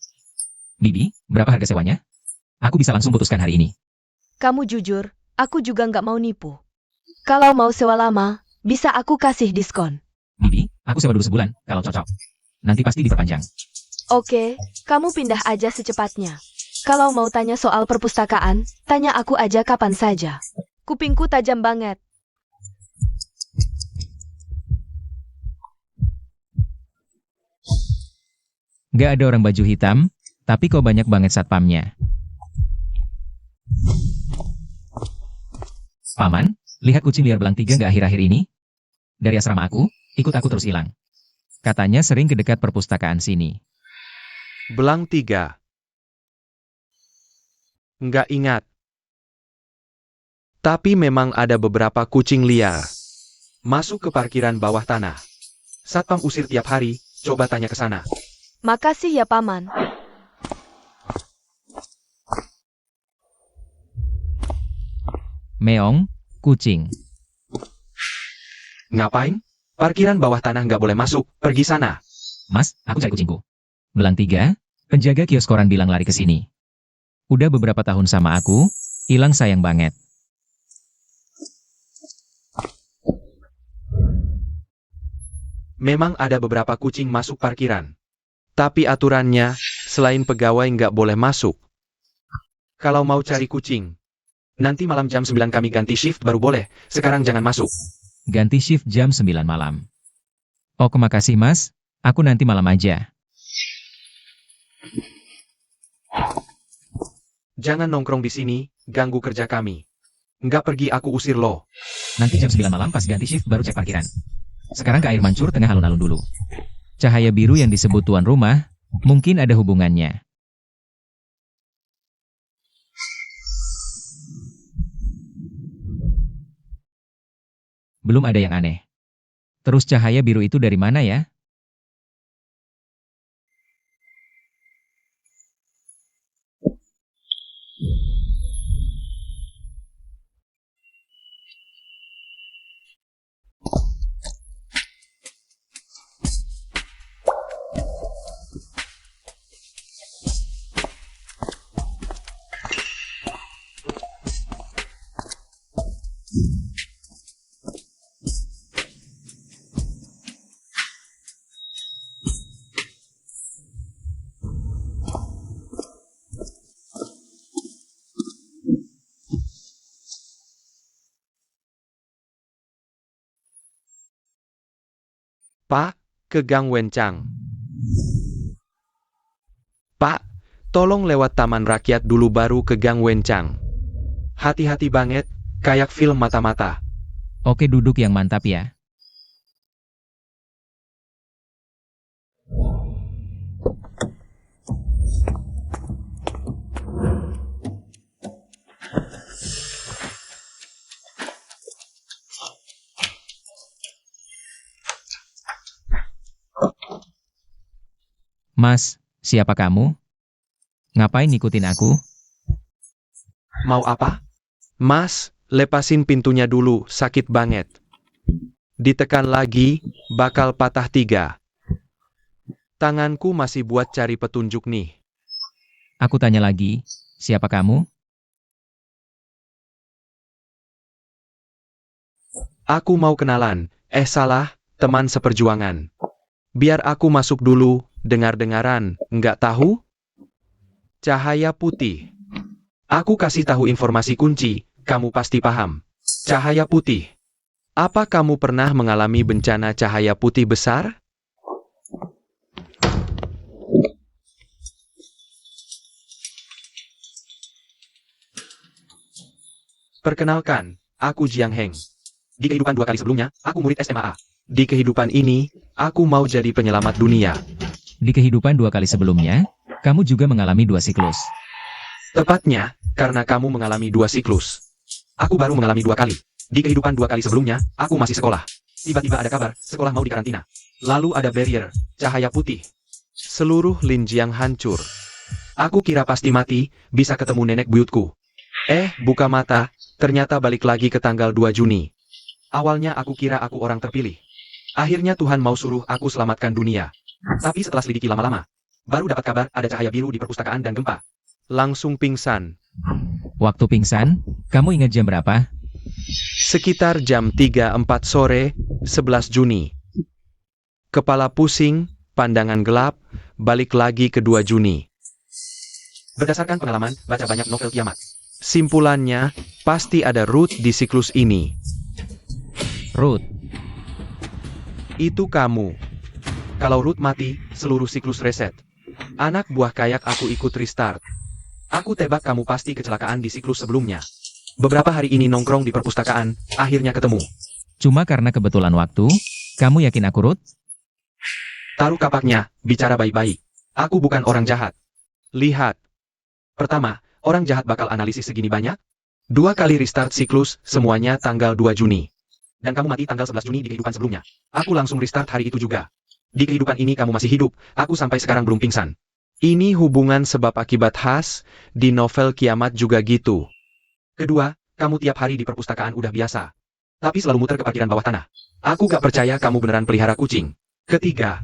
Bibi, berapa harga sewanya? Aku bisa langsung putuskan hari ini. Kamu jujur, aku juga nggak mau nipu. Kalau mau sewa lama, bisa aku kasih diskon. Bibi, aku sewa dulu sebulan, kalau cocok. Nanti pasti diperpanjang. Oke, kamu pindah aja secepatnya. Kalau mau tanya soal perpustakaan, tanya aku aja kapan saja. Kupingku tajam banget. Gak ada orang baju hitam, tapi kok banyak banget satpamnya. Paman, lihat kucing liar belang 3 gak akhir-akhir ini? Dari asrama aku, ikut aku terus hilang. Katanya sering ke dekat perpustakaan sini. Belang 3. Nggak ingat. Tapi memang ada beberapa kucing liar. Masuk ke parkiran bawah tanah. Satpam usir tiap hari, coba tanya ke sana. Makasih ya Paman. Meong, kucing. Ngapain? Parkiran bawah tanah nggak boleh masuk, pergi sana. Mas, aku cari kucingku. Belang 3, penjaga kios koran bilang lari ke sini. Udah beberapa tahun sama aku, hilang sayang banget. Memang ada beberapa kucing masuk parkiran. Tapi aturannya, selain pegawai nggak boleh masuk. Kalau mau cari kucing, nanti malam jam 9 kami ganti shift baru boleh, sekarang jangan masuk. Ganti shift jam 9 malam. Oh, makasih mas, aku nanti malam aja. Jangan nongkrong di sini, ganggu kerja kami. Nggak pergi aku usir lo. Nanti jam 9 malam pas ganti shift baru cek parkiran. Sekarang ke air mancur tengah alun-alun dulu. Cahaya biru yang disebut tuan rumah, mungkin ada hubungannya. belum ada yang aneh. Terus cahaya biru itu dari mana ya? Pak, ke Gang Wencang. Pak, tolong lewat Taman Rakyat dulu baru ke Gang Wencang. Hati-hati banget, kayak film mata-mata. Oke, duduk yang mantap ya. Mas, siapa kamu? Ngapain ngikutin aku? Mau apa? Mas, lepasin pintunya dulu, sakit banget. Ditekan lagi, bakal patah 3. Tanganku masih buat cari petunjuk nih. Aku tanya lagi, siapa kamu? Aku mau kenalan. Salah, teman seperjuangan. Biar aku masuk dulu, dengar-dengaran, nggak tahu? Cahaya putih. Aku kasih tahu informasi kunci, kamu pasti paham. Cahaya putih. Apa kamu pernah mengalami bencana cahaya putih besar? Perkenalkan, aku Jiang Heng. Di kehidupan 2 kali sebelumnya, aku murid SMA. Di kehidupan ini, aku mau jadi penyelamat dunia. Di kehidupan 2 kali sebelumnya, kamu juga mengalami 2 siklus. Tepatnya, karena kamu mengalami 2 siklus. Aku baru mengalami 2 kali. Di kehidupan 2 kali sebelumnya, aku masih sekolah. Tiba-tiba ada kabar, sekolah mau dikarantina. Lalu ada barrier, cahaya putih. Seluruh Linjiang hancur. Aku kira pasti mati, bisa ketemu nenek buyutku. Buka mata, ternyata balik lagi ke tanggal 2 Juni. Awalnya aku kira aku orang terpilih. Akhirnya Tuhan mau suruh aku selamatkan dunia. Tapi setelah selidiki lama-lama, baru dapat kabar ada cahaya biru di perpustakaan dan gempa. Langsung pingsan. Waktu pingsan, kamu ingat jam berapa? Sekitar jam 3-4 sore, 11 Juni. Kepala pusing, pandangan gelap, balik lagi ke 2 Juni. Berdasarkan pengalaman, baca banyak novel kiamat. Simpulannya, pasti ada root di siklus ini. Ruth, Itu kamu. Kalau Ruth mati, seluruh siklus reset. Anak buah kayak aku ikut restart. Aku tebak kamu pasti kecelakaan di siklus sebelumnya. Beberapa hari ini nongkrong di perpustakaan, akhirnya ketemu. cuma karena kebetulan waktu, kamu yakin aku Ruth? Taruh kapaknya, bicara baik-baik. Aku bukan orang jahat. Lihat. Pertama, orang jahat bakal analisis segini banyak? 2 kali restart siklus, semuanya tanggal 2 Juni. Dan kamu mati tanggal 11 Juni di kehidupan sebelumnya. Aku langsung restart hari itu juga. Di kehidupan ini kamu masih hidup, aku sampai sekarang belum pingsan. Ini hubungan sebab akibat khas, di novel kiamat juga gitu. Kedua, kamu tiap hari di perpustakaan udah biasa. Tapi selalu muter ke parkiran bawah tanah. Aku gak percaya kamu beneran pelihara kucing. Ketiga,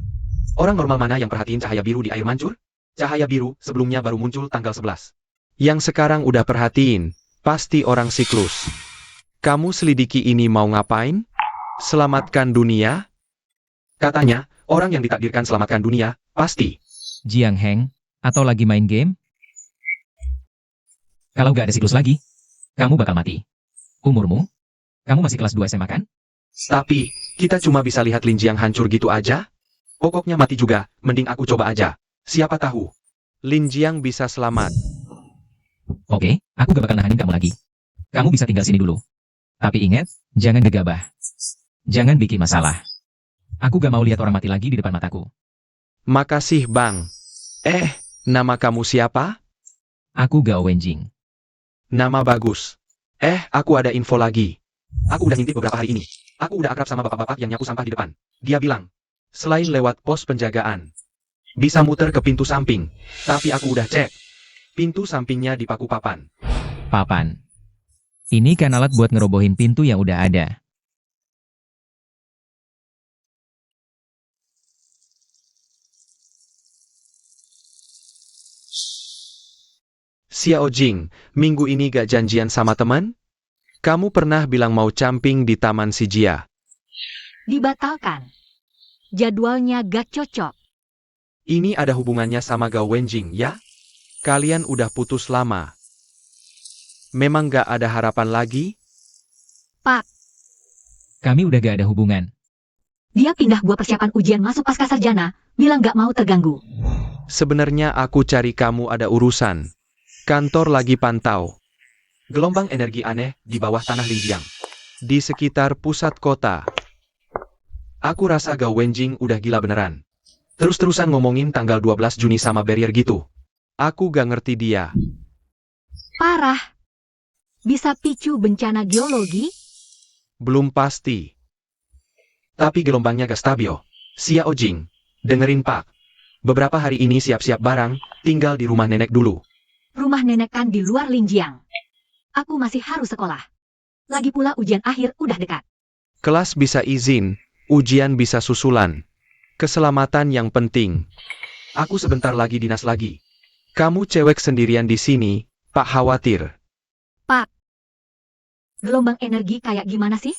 orang normal mana yang perhatiin cahaya biru di air mancur? Cahaya biru sebelumnya baru muncul tanggal 11. Yang sekarang udah perhatiin, pasti orang siklus. Kamu selidiki ini mau ngapain? Selamatkan dunia? Katanya, orang yang ditakdirkan selamatkan dunia, pasti. Jiang Heng, atau lagi main game? Kalau gak ada siklus lagi, kamu bakal mati. Umurmu? Kamu masih kelas 2 SMA kan? Tapi, kita cuma bisa lihat Linjiang hancur gitu aja? Pokoknya mati juga, mending aku coba aja. Siapa tahu. Linjiang bisa selamat. Oke, aku gak bakal nahanin kamu lagi. Kamu bisa tinggal sini dulu. Tapi ingat, jangan gegabah. Jangan bikin masalah. Aku gak mau lihat orang mati lagi di depan mataku. Makasih bang. Nama kamu siapa? Aku Gao Wenjing. Nama bagus. Aku ada info lagi. Aku udah ngintip beberapa hari ini. Aku udah akrab sama bapak-bapak yang nyapu sampah di depan. Dia bilang, selain lewat pos penjagaan, bisa muter ke pintu samping. Tapi aku udah cek. Pintu sampingnya dipaku papan. Papan. Ini kan alat buat ngerobohin pintu yang udah ada. Xiao Jing, minggu ini gak janjian sama teman? Kamu pernah bilang mau camping di Taman Sijia. Dibatalkan. Jadwalnya gak cocok. Ini ada hubungannya sama Gao Wenjing, ya? Kalian udah putus lama. Memang gak ada harapan lagi? Pak, Kami udah gak ada hubungan. dia pindah gua persiapan ujian masuk pasca sarjana, bilang gak mau terganggu. Sebenarnya aku cari kamu ada urusan. Kantor lagi pantau. Gelombang energi aneh di bawah tanah Linjiang. Di sekitar pusat kota. Aku rasa Gao Wenjing udah gila beneran. Terus-terusan ngomongin tanggal 12 Juni sama barrier gitu. Aku gak ngerti dia. Parah. Bisa picu bencana geologi? Belum pasti. Tapi gelombangnya gak stabil. Xiao Jing, dengerin Pak. Beberapa hari ini siap-siap barang, tinggal di rumah nenek dulu. Rumah nenek kan di luar Linjiang. Aku masih harus sekolah. Lagi pula ujian akhir udah dekat. Kelas bisa izin, ujian bisa susulan. Keselamatan yang penting. Aku sebentar lagi dinas lagi. Kamu cewek sendirian di sini, Pak khawatir. Gelombang energi kayak gimana sih?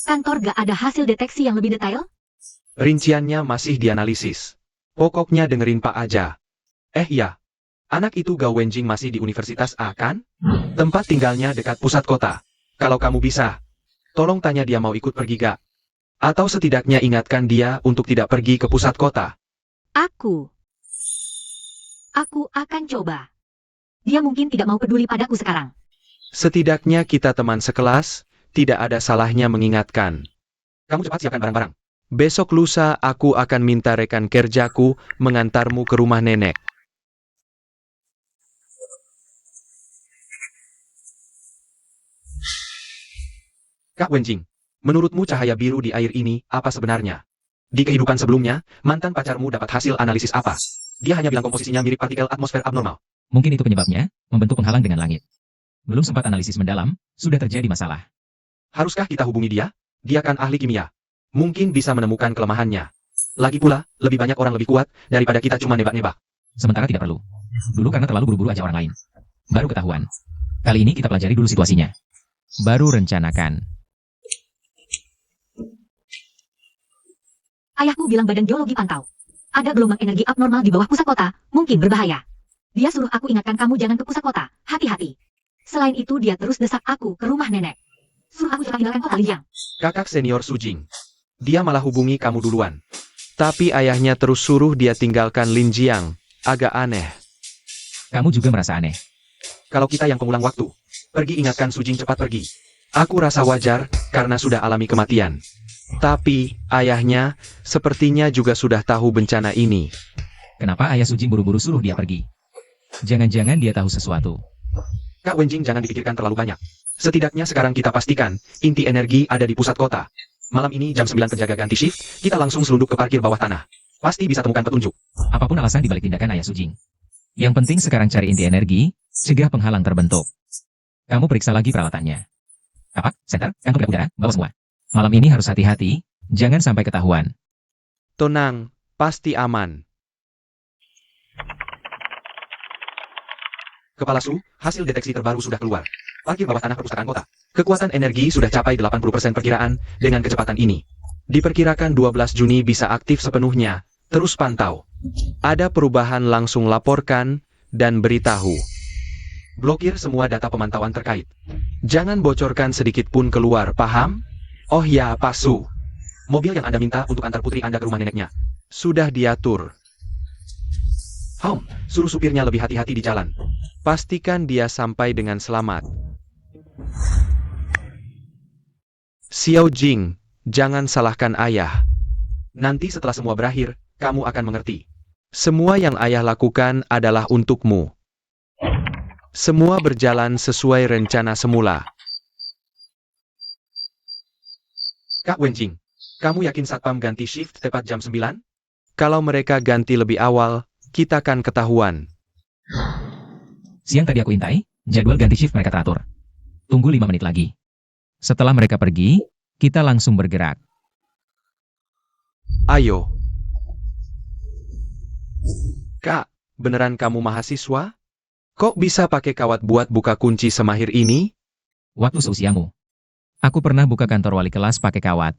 Kantor gak ada hasil deteksi yang lebih detail? Rinciannya masih dianalisis. Pokoknya dengerin Pak aja. Iya. Anak itu Gao Wenjing masih di Universitas A kan? Tempat tinggalnya dekat pusat kota. Kalau kamu bisa, tolong tanya dia mau ikut pergi gak? Atau setidaknya ingatkan dia untuk tidak pergi ke pusat kota. Aku akan coba. Dia mungkin tidak mau peduli padaku sekarang. Setidaknya kita teman sekelas, tidak ada salahnya mengingatkan. Kamu cepat siapkan barang-barang. Besok lusa aku akan minta rekan kerjaku mengantarmu ke rumah nenek. Kak Wenjing, menurutmu cahaya biru di air ini apa sebenarnya? Di kehidupan sebelumnya, mantan pacarmu dapat hasil analisis apa? Dia hanya bilang komposisinya mirip partikel atmosfer abnormal. Mungkin itu penyebabnya, membentuk penghalang dengan langit. Belum sempat analisis mendalam, sudah terjadi masalah. Haruskah kita hubungi dia? Dia kan ahli kimia. Mungkin bisa menemukan kelemahannya. Lagi pula, lebih banyak orang lebih kuat daripada kita cuma nebak-nebak. Sementara tidak perlu. Dulu karena terlalu buru-buru aja orang lain. Baru ketahuan. Kali ini kita pelajari dulu situasinya. Baru rencanakan. Ayahku bilang badan geologi pantau. Ada gelombang energi abnormal di bawah pusat kota, mungkin berbahaya. Dia suruh aku ingatkan kamu jangan ke pusat kota, hati-hati. Selain itu dia terus desak aku ke rumah nenek. Suruh aku cepat tinggalkan kota Linjiang. Kakak senior Sujing. Dia malah hubungi kamu duluan. Tapi ayahnya terus suruh dia tinggalkan Linjiang. Agak aneh. Kamu juga merasa aneh. Kalau kita yang pengulang waktu, pergi ingatkan Sujing cepat pergi. Aku rasa wajar, karena sudah alami kematian. Tapi, ayahnya, sepertinya juga sudah tahu bencana ini. Kenapa ayah Sujing buru-buru suruh dia pergi? Jangan-jangan dia tahu sesuatu. Kak Wenjing jangan dipikirkan terlalu banyak. Setidaknya sekarang kita pastikan, inti energi ada di pusat kota. Malam ini jam 9 penjaga ganti shift, kita langsung selunduk ke parkir bawah tanah. Pasti bisa temukan petunjuk. Apapun alasan dibalik tindakan ayah Sujing. Yang penting sekarang cari inti energi, cegah penghalang terbentuk. Kamu periksa lagi peralatannya. Apa? Center? Kantor udara? Bawa semua. Malam ini harus hati-hati, jangan sampai ketahuan. Tenang, pasti aman. Kepala Su, hasil deteksi terbaru sudah keluar. Parkir bawah tanah perpustakaan kota. Kekuatan energi sudah capai 80% perkiraan dengan kecepatan ini. Diperkirakan 12 Juni bisa aktif sepenuhnya. Terus pantau. Ada perubahan langsung laporkan dan beritahu. Blokir semua data pemantauan terkait. Jangan bocorkan sedikit pun keluar, paham? Oh ya, Pak Su. Mobil yang Anda minta untuk antar putri Anda ke rumah neneknya. Sudah diatur. Suruh supirnya lebih hati-hati di jalan. Pastikan dia sampai dengan selamat. Xiao Jing, jangan salahkan ayah. Nanti setelah semua berakhir, kamu akan mengerti. Semua yang ayah lakukan adalah untukmu. Semua berjalan sesuai rencana semula. Kak Wenjing, kamu yakin Satpam ganti shift tepat jam 9? Kalau mereka ganti lebih awal, kita kan ketahuan. Siang tadi aku intai, jadwal ganti shift mereka teratur. Tunggu 5 menit lagi. Setelah mereka pergi, kita langsung bergerak. Ayo. Kak, beneran kamu mahasiswa? Kok bisa pakai kawat buat buka kunci semahir ini? Waktu seusiamu. Aku pernah buka kantor wali kelas pakai kawat.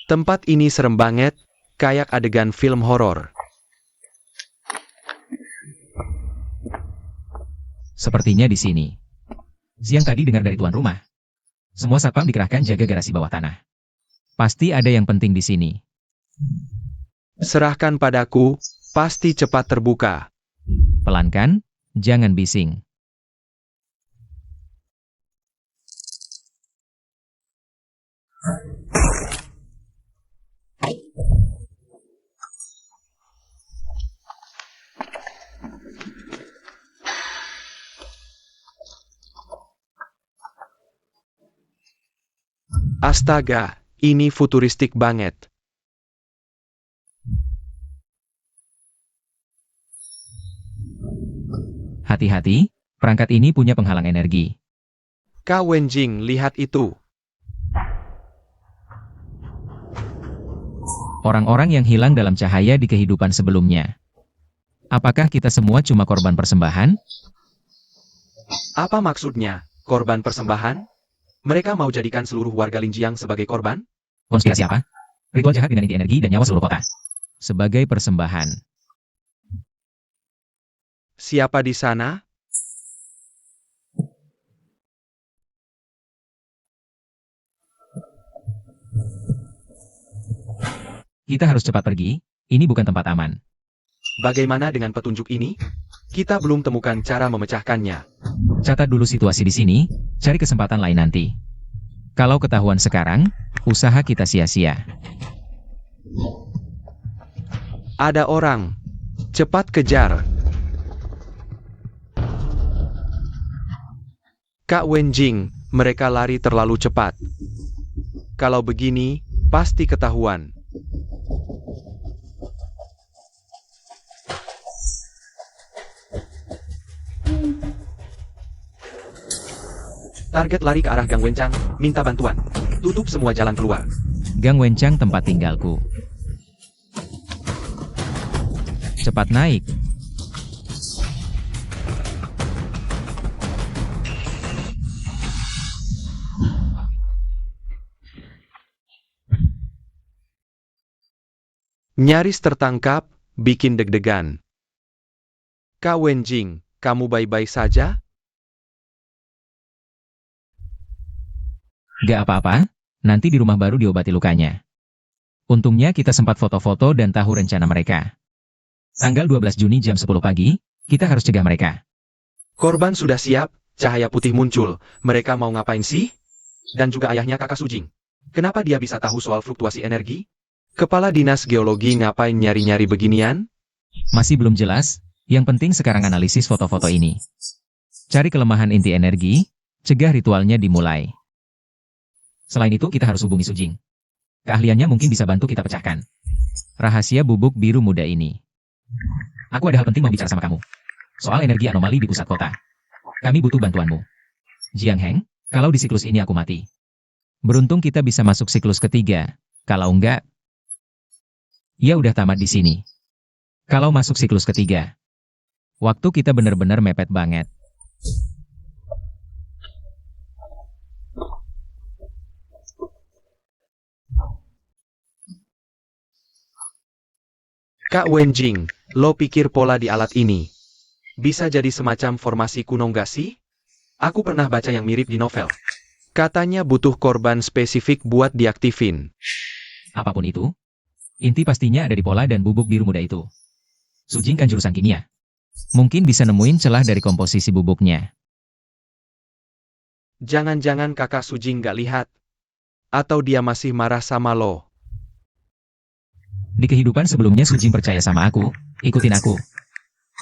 Tempat ini serem banget, kayak adegan film horor. Sepertinya di sini. Siang tadi dengar dari tuan rumah. Semua satpam dikerahkan jaga garasi bawah tanah. Pasti ada yang penting di sini. Serahkan padaku, pasti cepat terbuka. Pelan kan? Jangan bising. Astaga, ini futuristik banget. Hati-hati, perangkat ini punya penghalang energi. Kak Wenjing, lihat itu. Orang-orang yang hilang dalam cahaya di kehidupan sebelumnya. Apakah kita semua cuma korban persembahan? Apa maksudnya, korban persembahan? Mereka mau jadikan seluruh warga Linjiang sebagai korban? Konspirasi apa? Ritual jahat dengan inti energi dan nyawa seluruh kota. Sebagai persembahan. Siapa di sana? Kita harus cepat pergi, ini bukan tempat aman. Bagaimana dengan petunjuk ini? Kita belum temukan cara memecahkannya. Catat dulu situasi di sini, cari kesempatan lain nanti. Kalau ketahuan sekarang, usaha kita sia-sia. Ada orang. Cepat kejar. Kak Wenjing, mereka lari terlalu cepat. Kalau begini, pasti ketahuan. Target lari ke arah Gang Wencang, minta bantuan. Tutup semua jalan keluar. Gang Wencang tempat tinggalku. Cepat naik. Nyaris tertangkap, bikin deg-degan. Kak Wenjing, kamu baik-baik saja? Gak apa-apa, nanti di rumah baru diobati lukanya. Untungnya kita sempat foto-foto dan tahu rencana mereka. Tanggal 12 Juni jam 10 pagi, kita harus cegah mereka. Korban sudah siap, cahaya putih muncul. Mereka mau ngapain sih? Dan juga ayahnya kakak Sujing. Kenapa dia bisa tahu soal fluktuasi energi? Kepala Dinas Geologi ngapain nyari-nyari beginian? Masih belum jelas, yang penting sekarang analisis foto-foto ini. Cari kelemahan inti energi, cegah ritualnya dimulai. Selain itu kita harus hubungi Sujing. Keahliannya mungkin bisa bantu kita pecahkan rahasia bubuk biru muda ini. Aku ada hal penting mau bicara sama kamu. Soal energi anomali di pusat kota. Kami butuh bantuanmu. Jiang Heng, kalau di siklus ini aku mati. Beruntung kita bisa masuk siklus ketiga. Kalau enggak, ya udah tamat di sini. Kalau masuk siklus ketiga, waktu kita benar-benar mepet banget. Kak Wenjing, lo pikir pola di alat ini bisa jadi semacam formasi kuno nggak sih? Aku pernah baca yang mirip di novel. Katanya butuh korban spesifik buat diaktifin. Apapun itu, inti pastinya ada di pola dan bubuk biru muda itu. Sujing kan jurusan kimia. Mungkin bisa nemuin celah dari komposisi bubuknya. Jangan-jangan kakak Sujing nggak lihat. Atau dia masih marah sama lo. Di kehidupan sebelumnya Sujing percaya sama aku, ikutin aku.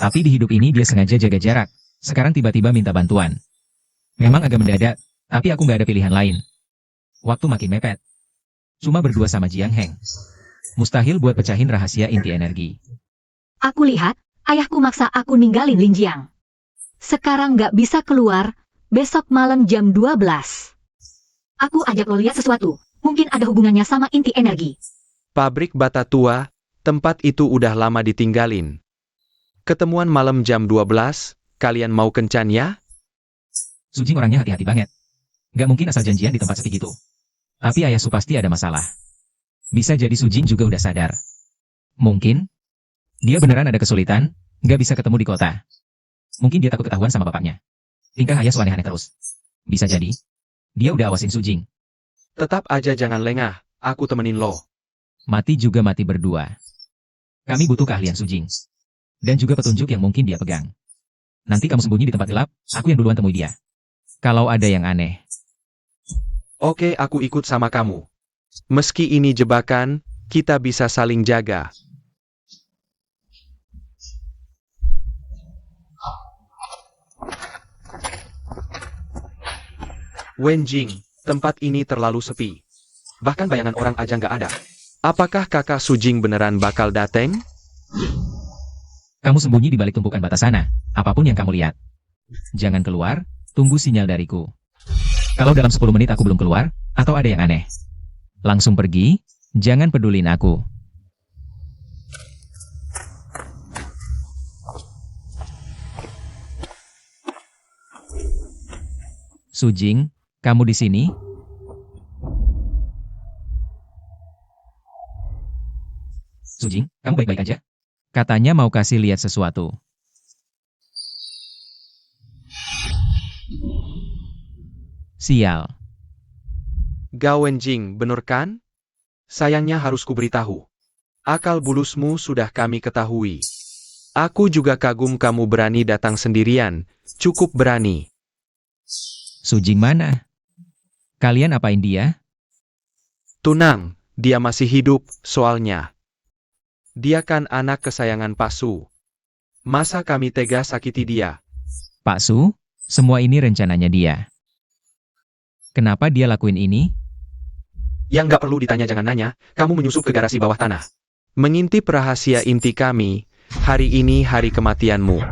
Tapi di hidup ini dia sengaja jaga jarak. Sekarang tiba-tiba minta bantuan. Memang agak mendadak, tapi aku nggak ada pilihan lain. Waktu makin mepet. Cuma berdua sama Jiang Heng. Mustahil buat pecahin rahasia inti energi. Aku lihat, ayahku maksa aku ninggalin Lin Jiang. Sekarang nggak bisa keluar, besok malam jam 12. Aku ajak lo lihat sesuatu, mungkin ada hubungannya sama inti energi. Pabrik bata tua, tempat itu udah lama ditinggalin. Ketemuan malam jam 12, kalian mau kencan ya? Su Jing orangnya hati-hati banget. Nggak mungkin asal janjian di tempat sepi gitu. Tapi ayah Su pasti ada masalah. Bisa jadi Su Jing juga udah sadar. Mungkin dia beneran ada kesulitan, nggak bisa ketemu di kota. Mungkin dia takut ketahuan sama bapaknya. Tingkah ayah Su aneh-aneh terus. Bisa jadi dia udah awasin Su Jing. Tetap aja jangan lengah, aku temenin lo. Mati juga mati berdua. Kami butuh keahlian Su Jing. Dan juga petunjuk yang mungkin dia pegang. Nanti kamu sembunyi di tempat gelap, aku yang duluan temui dia. Kalau ada yang aneh. Oke, aku ikut sama kamu. Meski ini jebakan, kita bisa saling jaga. Wenjing, tempat ini terlalu sepi. Bahkan bayangan orang aja nggak ada. Apakah kakak Su Jing beneran bakal dateng? Kamu sembunyi di balik tumpukan bata sana, apapun yang kamu lihat. Jangan keluar, tunggu sinyal dariku. Kalau dalam 10 menit aku belum keluar, atau ada yang aneh, langsung pergi, jangan pedulin aku. Su Jing, kamu di sini? Su Jing, kamu baik-baik aja? Katanya mau kasih lihat sesuatu. Sial. Gao Wenjing, bener kan? Sayangnya harus kuberitahu. Akal bulusmu sudah kami ketahui. Aku juga kagum kamu berani datang sendirian, cukup berani. Su Jing mana? Kalian apain dia? Tunang, dia masih hidup, soalnya. Dia kan anak kesayangan Pak Su. Masa kami tega sakiti dia? Pak Su, semua ini rencananya dia. Kenapa dia lakuin ini? Yang nggak perlu ditanya jangan nanya, kamu menyusup ke garasi bawah tanah. Mengintip rahasia inti kami, hari ini hari kematianmu.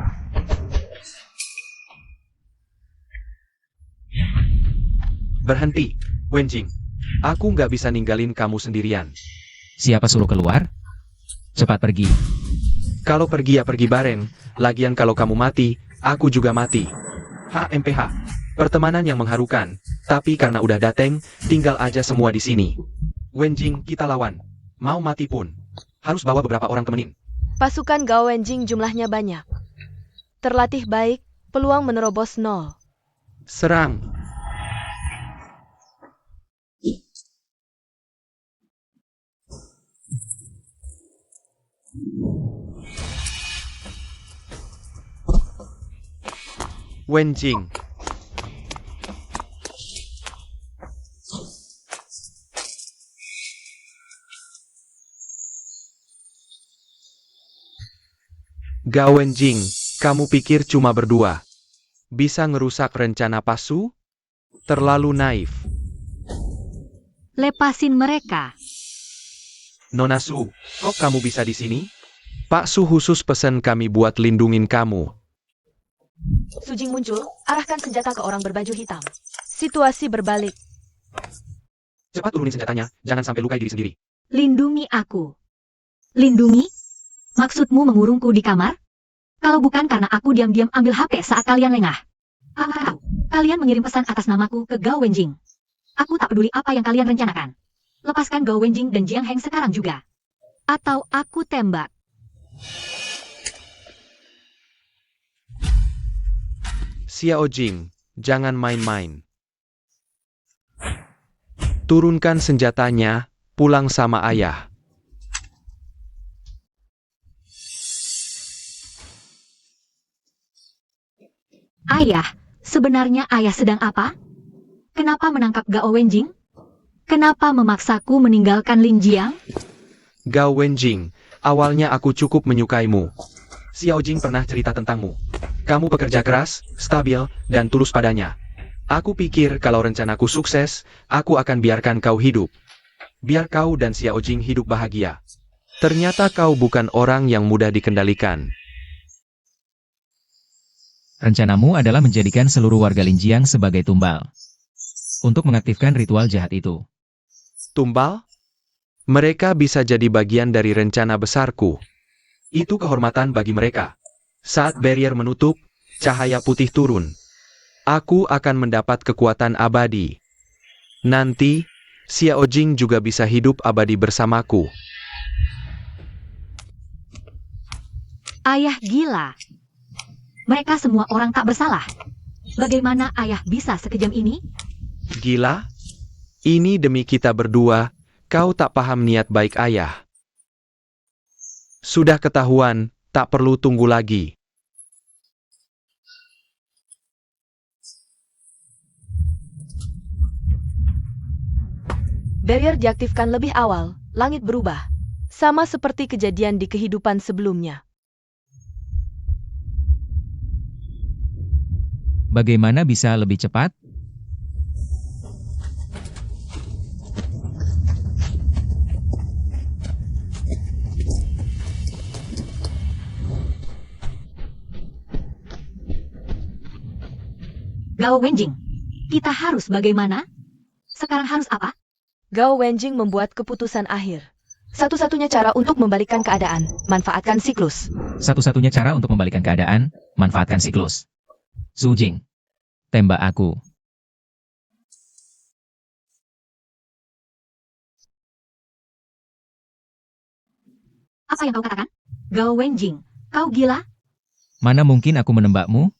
Berhenti, Wenjing. Aku nggak bisa ninggalin kamu sendirian. Siapa suruh keluar? Cepat pergi. Kalau pergi ya pergi bareng, lagian kalau kamu mati, aku juga mati. HMPH. Pertemanan yang mengharukan, tapi karena udah dateng, tinggal aja semua di sini. Wenjing, kita lawan. Mau mati pun. Harus bawa beberapa orang temenin. Pasukan Gao Wenjing jumlahnya banyak. Terlatih baik, peluang menerobos 0. Serang. Wenjing. Gao Wenjing, kamu pikir cuma berdua bisa ngerusak rencana Pak Su? Terlalu naif. Lepasin mereka. Nona Su, kok kamu bisa di sini? Pak Su khusus pesan kami buat lindungin kamu. Su Jing muncul, arahkan senjata ke orang berbaju hitam. Situasi berbalik. Cepat turunin senjatanya, jangan sampai lukai diri sendiri. Lindungi aku. Lindungi? Maksudmu mengurungku di kamar? Kalau bukan karena aku diam-diam ambil HP saat kalian lengah. Atau kalian mengirim pesan atas namaku ke Gao Wenjing. Aku tak peduli apa yang kalian rencanakan. Lepaskan Gao Wenjing dan Jiang Heng sekarang juga. Atau aku tembak. Xiao Jing, jangan main-main. Turunkan senjatanya, pulang sama ayah. Ayah, sebenarnya ayah sedang apa? Kenapa menangkap Gao Wenjing? Kenapa memaksaku meninggalkan Lin Jiang? Gao Wenjing, awalnya aku cukup menyukaimu. Xiao Jing pernah cerita tentangmu. Kamu pekerja keras, stabil, dan tulus padanya. Aku pikir kalau rencanaku sukses, aku akan biarkan kau hidup. Biar kau dan Xiao Jing hidup bahagia. Ternyata kau bukan orang yang mudah dikendalikan. Rencanamu adalah menjadikan seluruh warga Linjiang sebagai tumbal. Untuk mengaktifkan ritual jahat itu. Tumbal? Mereka bisa jadi bagian dari rencana besarku. Itu kehormatan bagi mereka. Saat barrier menutup, cahaya putih turun. Aku akan mendapat kekuatan abadi. Nanti, Xiao Jing juga bisa hidup abadi bersamaku. Ayah gila. Mereka semua orang tak bersalah. Bagaimana ayah bisa sekejam ini? Gila? Ini demi kita berdua, kau tak paham niat baik ayah. Sudah ketahuan, tak perlu tunggu lagi. Barrier diaktifkan lebih awal, langit berubah. Sama seperti kejadian di kehidupan sebelumnya. Bagaimana bisa lebih cepat? Gao Wenjing, kita harus bagaimana? Sekarang harus apa? Gao Wenjing membuat keputusan akhir. Satu-satunya cara untuk membalikkan keadaan, manfaatkan siklus. Satu-satunya cara untuk membalikkan keadaan, manfaatkan siklus. Su Jing, tembak aku. Apa yang kau katakan? Gao Wenjing, kau gila? Mana mungkin aku menembakmu?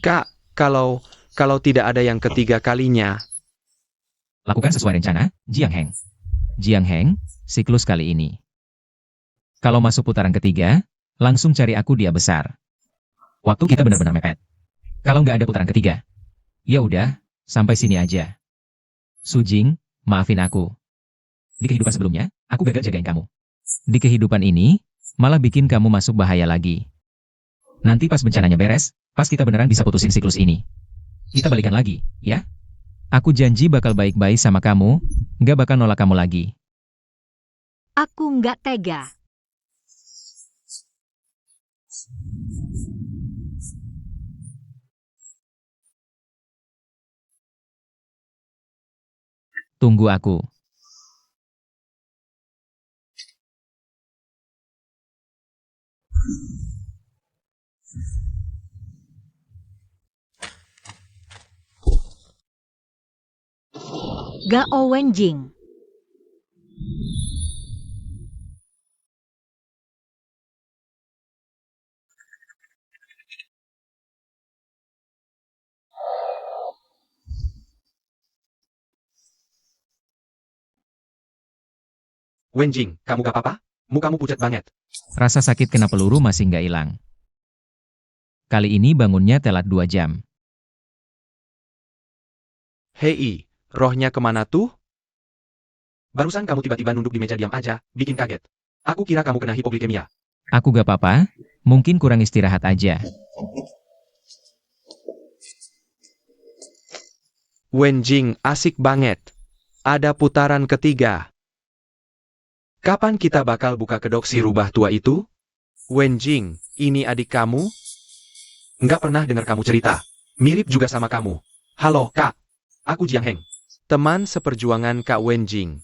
Kak, kalau tidak ada yang ketiga kalinya, Lakukan sesuai rencana, Jiang Heng. Jiang Heng, siklus kali ini. Kalau masuk putaran ketiga, langsung cari aku dia besar. Waktu kita benar-benar mepet. Kalau nggak ada putaran ketiga, ya udah, sampai sini aja. Su Jing, maafin aku. Di kehidupan sebelumnya, aku gagal jagain kamu. Di kehidupan ini, malah bikin kamu masuk bahaya lagi. Nanti pas bencananya beres, pas kita beneran bisa putusin siklus ini. Kita balikan lagi, ya? Aku janji bakal baik-baik sama kamu, nggak bakal nolak kamu lagi. Aku nggak tega. Tunggu aku. Gao Wenjing. Wenjing, kamu gak apa-apa? Mukamu pucat banget. Rasa sakit kena peluru masih nggak hilang. Kali ini bangunnya telat 2 jam. Hei, rohnya kemana tuh? Barusan kamu tiba-tiba nunduk di meja diam aja, bikin kaget. Aku kira kamu kena hipoglikemia. Aku gak apa-apa, mungkin kurang istirahat aja. Wenjing, asik banget. Ada putaran ketiga. Kapan kita bakal buka kedok si rubah tua itu? Wenjing, ini adik kamu? Nggak pernah dengar kamu cerita. Mirip juga sama kamu. Halo, Kak. Aku Jiang Heng. Teman seperjuangan Kak Wenjing.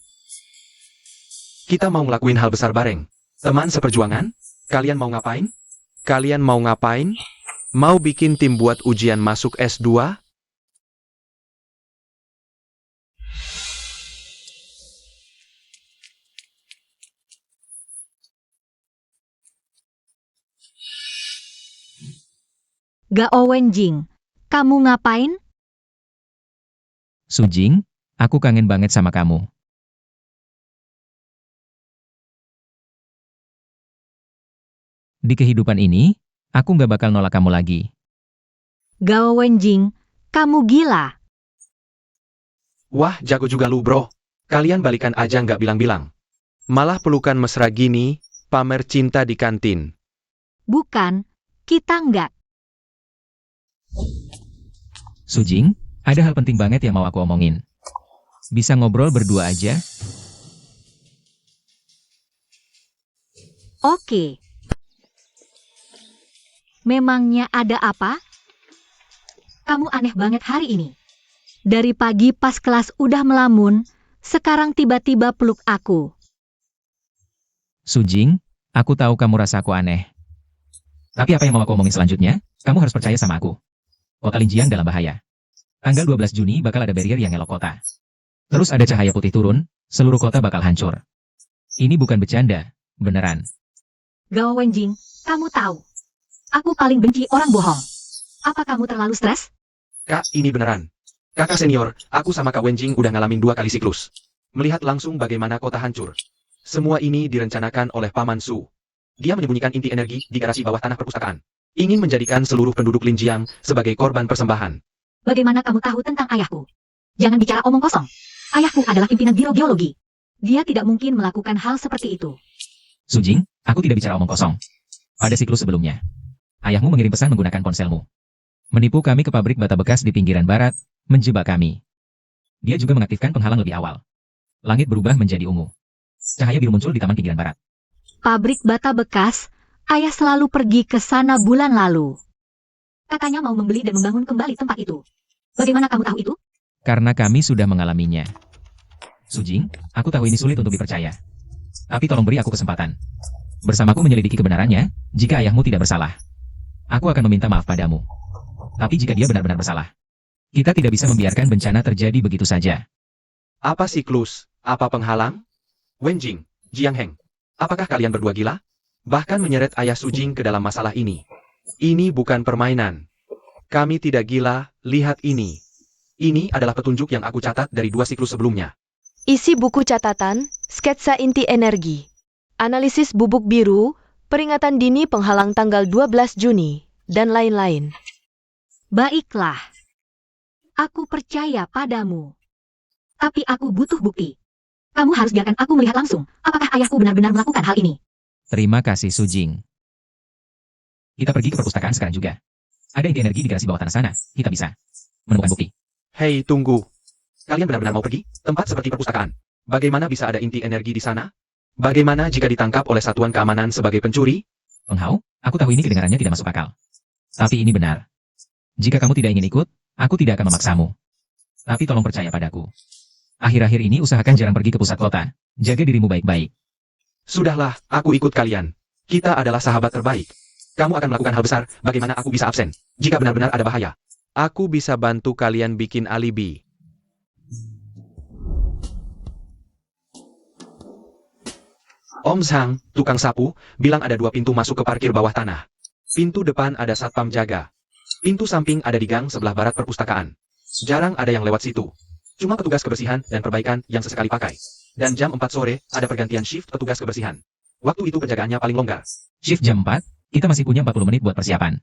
Kita mau ngelakuin hal besar bareng. Teman seperjuangan? Kalian mau ngapain? Kalian mau ngapain? Mau bikin tim buat ujian masuk S2? Gao Wenjing, kamu ngapain? Su Jing, aku kangen banget sama kamu. Di kehidupan ini, aku nggak bakal nolak kamu lagi. Gao Wenjing, kamu gila. Wah, jago juga lu, bro. Kalian balikan aja nggak bilang-bilang. Malah pelukan mesra gini, pamer cinta di kantin. Bukan, kita nggak. Sujing, ada hal penting banget yang mau aku omongin. Bisa ngobrol berdua aja? Oke. Memangnya ada apa? Kamu aneh banget hari ini. Dari pagi pas kelas udah melamun, sekarang tiba-tiba peluk aku. Sujing, aku tahu kamu rasa aku aneh. Tapi apa yang mau aku omongin selanjutnya? Kamu harus percaya sama aku. Kota Linjiang dalam bahaya. Tanggal 12 Juni bakal ada barrier yang ngelok kota. Terus ada cahaya putih turun, seluruh kota bakal hancur. Ini bukan bercanda, beneran. Gao Wenjing, kamu tahu. Aku paling benci orang bohong. Apa kamu terlalu stres? Kak, ini beneran. Kakak senior, aku sama Kak Wenjing udah ngalamin 2 kali siklus. Melihat langsung bagaimana kota hancur. Semua ini direncanakan oleh Paman Su. Dia menyembunyikan inti energi di garasi bawah tanah perpustakaan. Ingin menjadikan seluruh penduduk Linjiang sebagai korban persembahan. Bagaimana kamu tahu tentang ayahku? Jangan bicara omong kosong. Ayahku adalah pimpinan biro geologi. Dia tidak mungkin melakukan hal seperti itu. Sujing, aku tidak bicara omong kosong. Pada siklus sebelumnya, ayahmu mengirim pesan menggunakan ponselmu. Menipu kami ke pabrik bata bekas di pinggiran barat, menjebak kami. Dia juga mengaktifkan penghalang lebih awal. Langit berubah menjadi ungu. Cahaya biru muncul di taman pinggiran barat. Pabrik bata bekas, ayah selalu pergi ke sana bulan lalu. Katanya mau membeli dan membangun kembali tempat itu. Bagaimana kamu tahu itu? Karena kami sudah mengalaminya. Sujing, aku tahu ini sulit untuk dipercaya. Tapi tolong beri aku kesempatan. Bersamaku menyelidiki kebenarannya, jika ayahmu tidak bersalah. Aku akan meminta maaf padamu. Tapi jika dia benar-benar bersalah, kita tidak bisa membiarkan bencana terjadi begitu saja. Apa siklus? Apa penghalang? Wenjing, Jiang Heng, apakah kalian berdua gila? Bahkan menyeret ayah Sujing ke dalam masalah ini. Ini bukan permainan. Kami tidak gila, lihat ini. Ini adalah petunjuk yang aku catat dari 2 siklus sebelumnya. Isi buku catatan, sketsa inti energi. Analisis bubuk biru, peringatan dini penghalang tanggal 12 Juni, dan lain-lain. Baiklah. Aku percaya padamu. Tapi aku butuh bukti. Kamu harus biarkan aku melihat langsung, apakah ayahku benar-benar melakukan hal ini. Terima kasih Sujing. Kita pergi ke perpustakaan sekarang juga. Ada inti energi di garasi bawah tanah sana, kita bisa menemukan bukti. Hei, tunggu. Kalian benar-benar mau pergi? Tempat seperti perpustakaan. Bagaimana bisa ada inti energi di sana? Bagaimana jika ditangkap oleh satuan keamanan sebagai pencuri? Penghau, aku tahu ini kedengarannya tidak masuk akal. Tapi ini benar. Jika kamu tidak ingin ikut, aku tidak akan memaksamu. Tapi tolong percaya padaku. Akhir-akhir ini usahakan jarang pergi ke pusat kota. Jaga dirimu baik-baik. Sudahlah, aku ikut kalian. Kita adalah sahabat terbaik. Kamu akan melakukan hal besar, bagaimana aku bisa absen? Jika benar-benar ada bahaya. Aku bisa bantu kalian bikin alibi. Om Zhang, tukang sapu, bilang ada 2 pintu masuk ke parkir bawah tanah. Pintu depan ada satpam jaga. Pintu samping ada di gang sebelah barat perpustakaan. Jarang ada yang lewat situ. Cuma petugas kebersihan dan perbaikan yang sesekali pakai. Dan jam 4 sore, ada pergantian shift petugas kebersihan. Waktu itu penjagaannya paling longgar. Shift jam 4, kita masih punya 40 menit buat persiapan.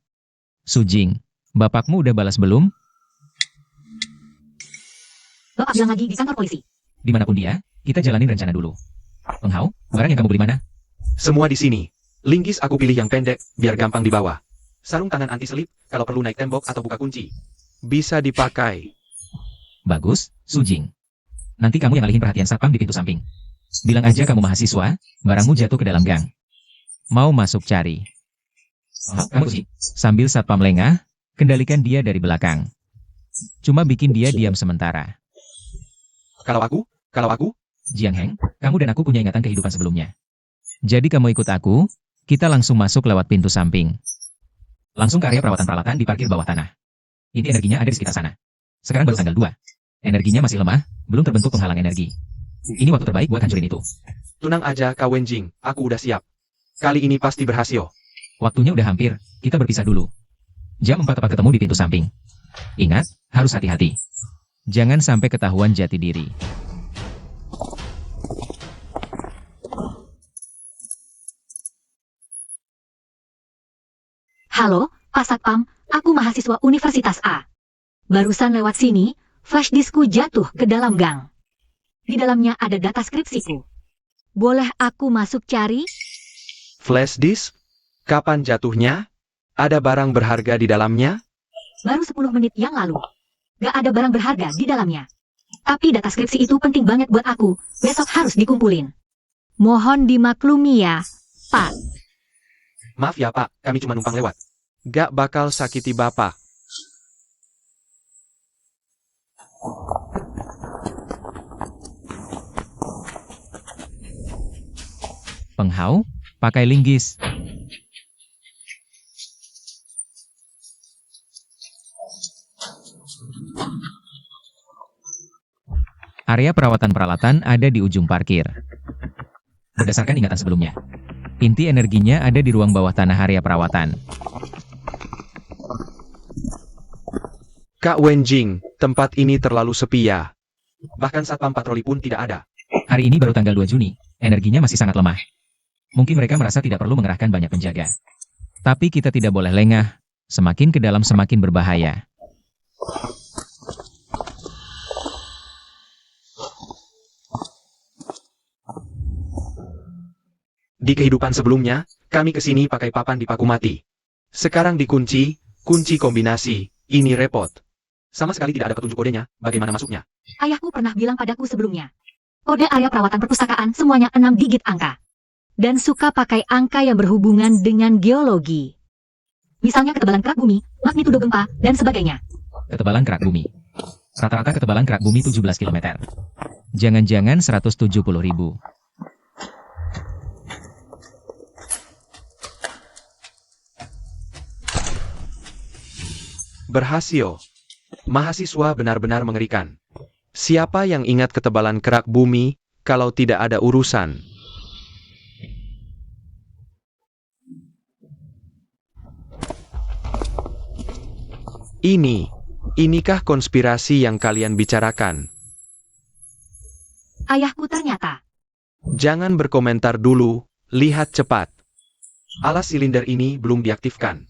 Sujing, bapakmu udah balas belum? Bapak bilang lagi di kantor polisi. Dimanapun dia, kita jalanin rencana dulu. Penghau, barang yang kamu beli mana? Semua di sini. Linggis aku pilih yang pendek, biar gampang dibawa. Sarung tangan anti selip, kalau perlu naik tembok atau buka kunci. Bisa dipakai. Bagus, Sujing. Nanti kamu yang alihin perhatian satpam di pintu samping. Bilang aja kamu mahasiswa, barangmu jatuh ke dalam gang. Mau masuk cari. Kamu sih. Sambil satpam lengah, kendalikan dia dari belakang. Cuma bikin dia diam sementara. Kalau aku, Jiang Heng, kamu dan aku punya ingatan kehidupan sebelumnya. Jadi kamu ikut aku, kita langsung masuk lewat pintu samping. Langsung ke area perawatan peralatan di parkir bawah tanah. Inti energinya ada di sekitar sana. Sekarang baru tanggal 2. Energinya masih lemah, belum terbentuk penghalang energi. Ini waktu terbaik buat hancurin itu. tenang aja Kak Wenjing, aku udah siap. Kali ini pasti berhasil. Waktunya udah hampir, kita berpisah dulu. Jam 4 tepat ketemu di pintu samping. Ingat, harus hati-hati. Jangan sampai ketahuan jati diri. Halo, Pak Satpam, aku mahasiswa Universitas A. Barusan lewat sini, flash diskku jatuh ke dalam gang. Di dalamnya ada data skripsiku. Boleh aku masuk cari? Flash disk? Kapan jatuhnya? Ada barang berharga di dalamnya? Baru 10 menit yang lalu. Gak ada barang berharga di dalamnya. Tapi data skripsi itu penting banget buat aku. Besok harus dikumpulin. Mohon dimaklumi ya, Pak. Maaf ya Pak, kami cuma numpang lewat. Gak bakal sakiti Bapak. Penghau, pakai linggis. Area perawatan peralatan ada di ujung parkir. Berdasarkan ingatan sebelumnya, inti energinya ada di ruang bawah tanah area perawatan. Kak Wenjing, tempat ini terlalu sepi ya. Bahkan satpam patroli pun tidak ada. Hari ini baru tanggal 2 Juni, energinya masih sangat lemah. Mungkin mereka merasa tidak perlu mengerahkan banyak penjaga. Tapi kita tidak boleh lengah, semakin ke dalam semakin berbahaya. Di kehidupan sebelumnya, kami kesini pakai papan dipaku mati. Sekarang dikunci, kunci kombinasi, ini repot. Sama sekali tidak ada petunjuk kodenya, bagaimana masuknya. Ayahku pernah bilang padaku sebelumnya. Kode area perawatan perpustakaan semuanya 6 digit angka. Dan suka pakai angka yang berhubungan dengan geologi. Misalnya ketebalan kerak bumi, magnitudo gempa, dan sebagainya. Ketebalan kerak bumi. Rata-rata ketebalan kerak bumi 17 km. Jangan-jangan 170.000. Berhasil. Mahasiswa benar-benar mengerikan. Siapa yang ingat ketebalan kerak bumi, kalau tidak ada urusan? Inikah konspirasi yang kalian bicarakan? Ayahku ternyata. Jangan berkomentar dulu, lihat cepat. Alas silinder ini belum diaktifkan.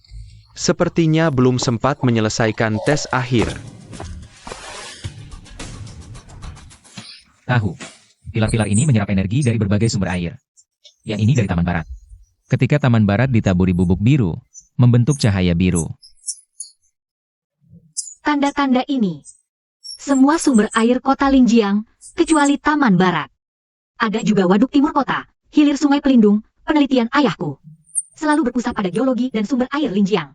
Sepertinya belum sempat menyelesaikan tes akhir. Tahu, pilar-pilar ini menyerap energi dari berbagai sumber air. Yang ini dari Taman Barat. Ketika Taman Barat ditaburi bubuk biru, membentuk cahaya biru. Tanda-tanda ini. Semua sumber air kota Linjiang, kecuali Taman Barat. Ada juga waduk timur kota, hilir sungai pelindung, penelitian ayahku. Selalu berpusat pada geologi dan sumber air Linjiang.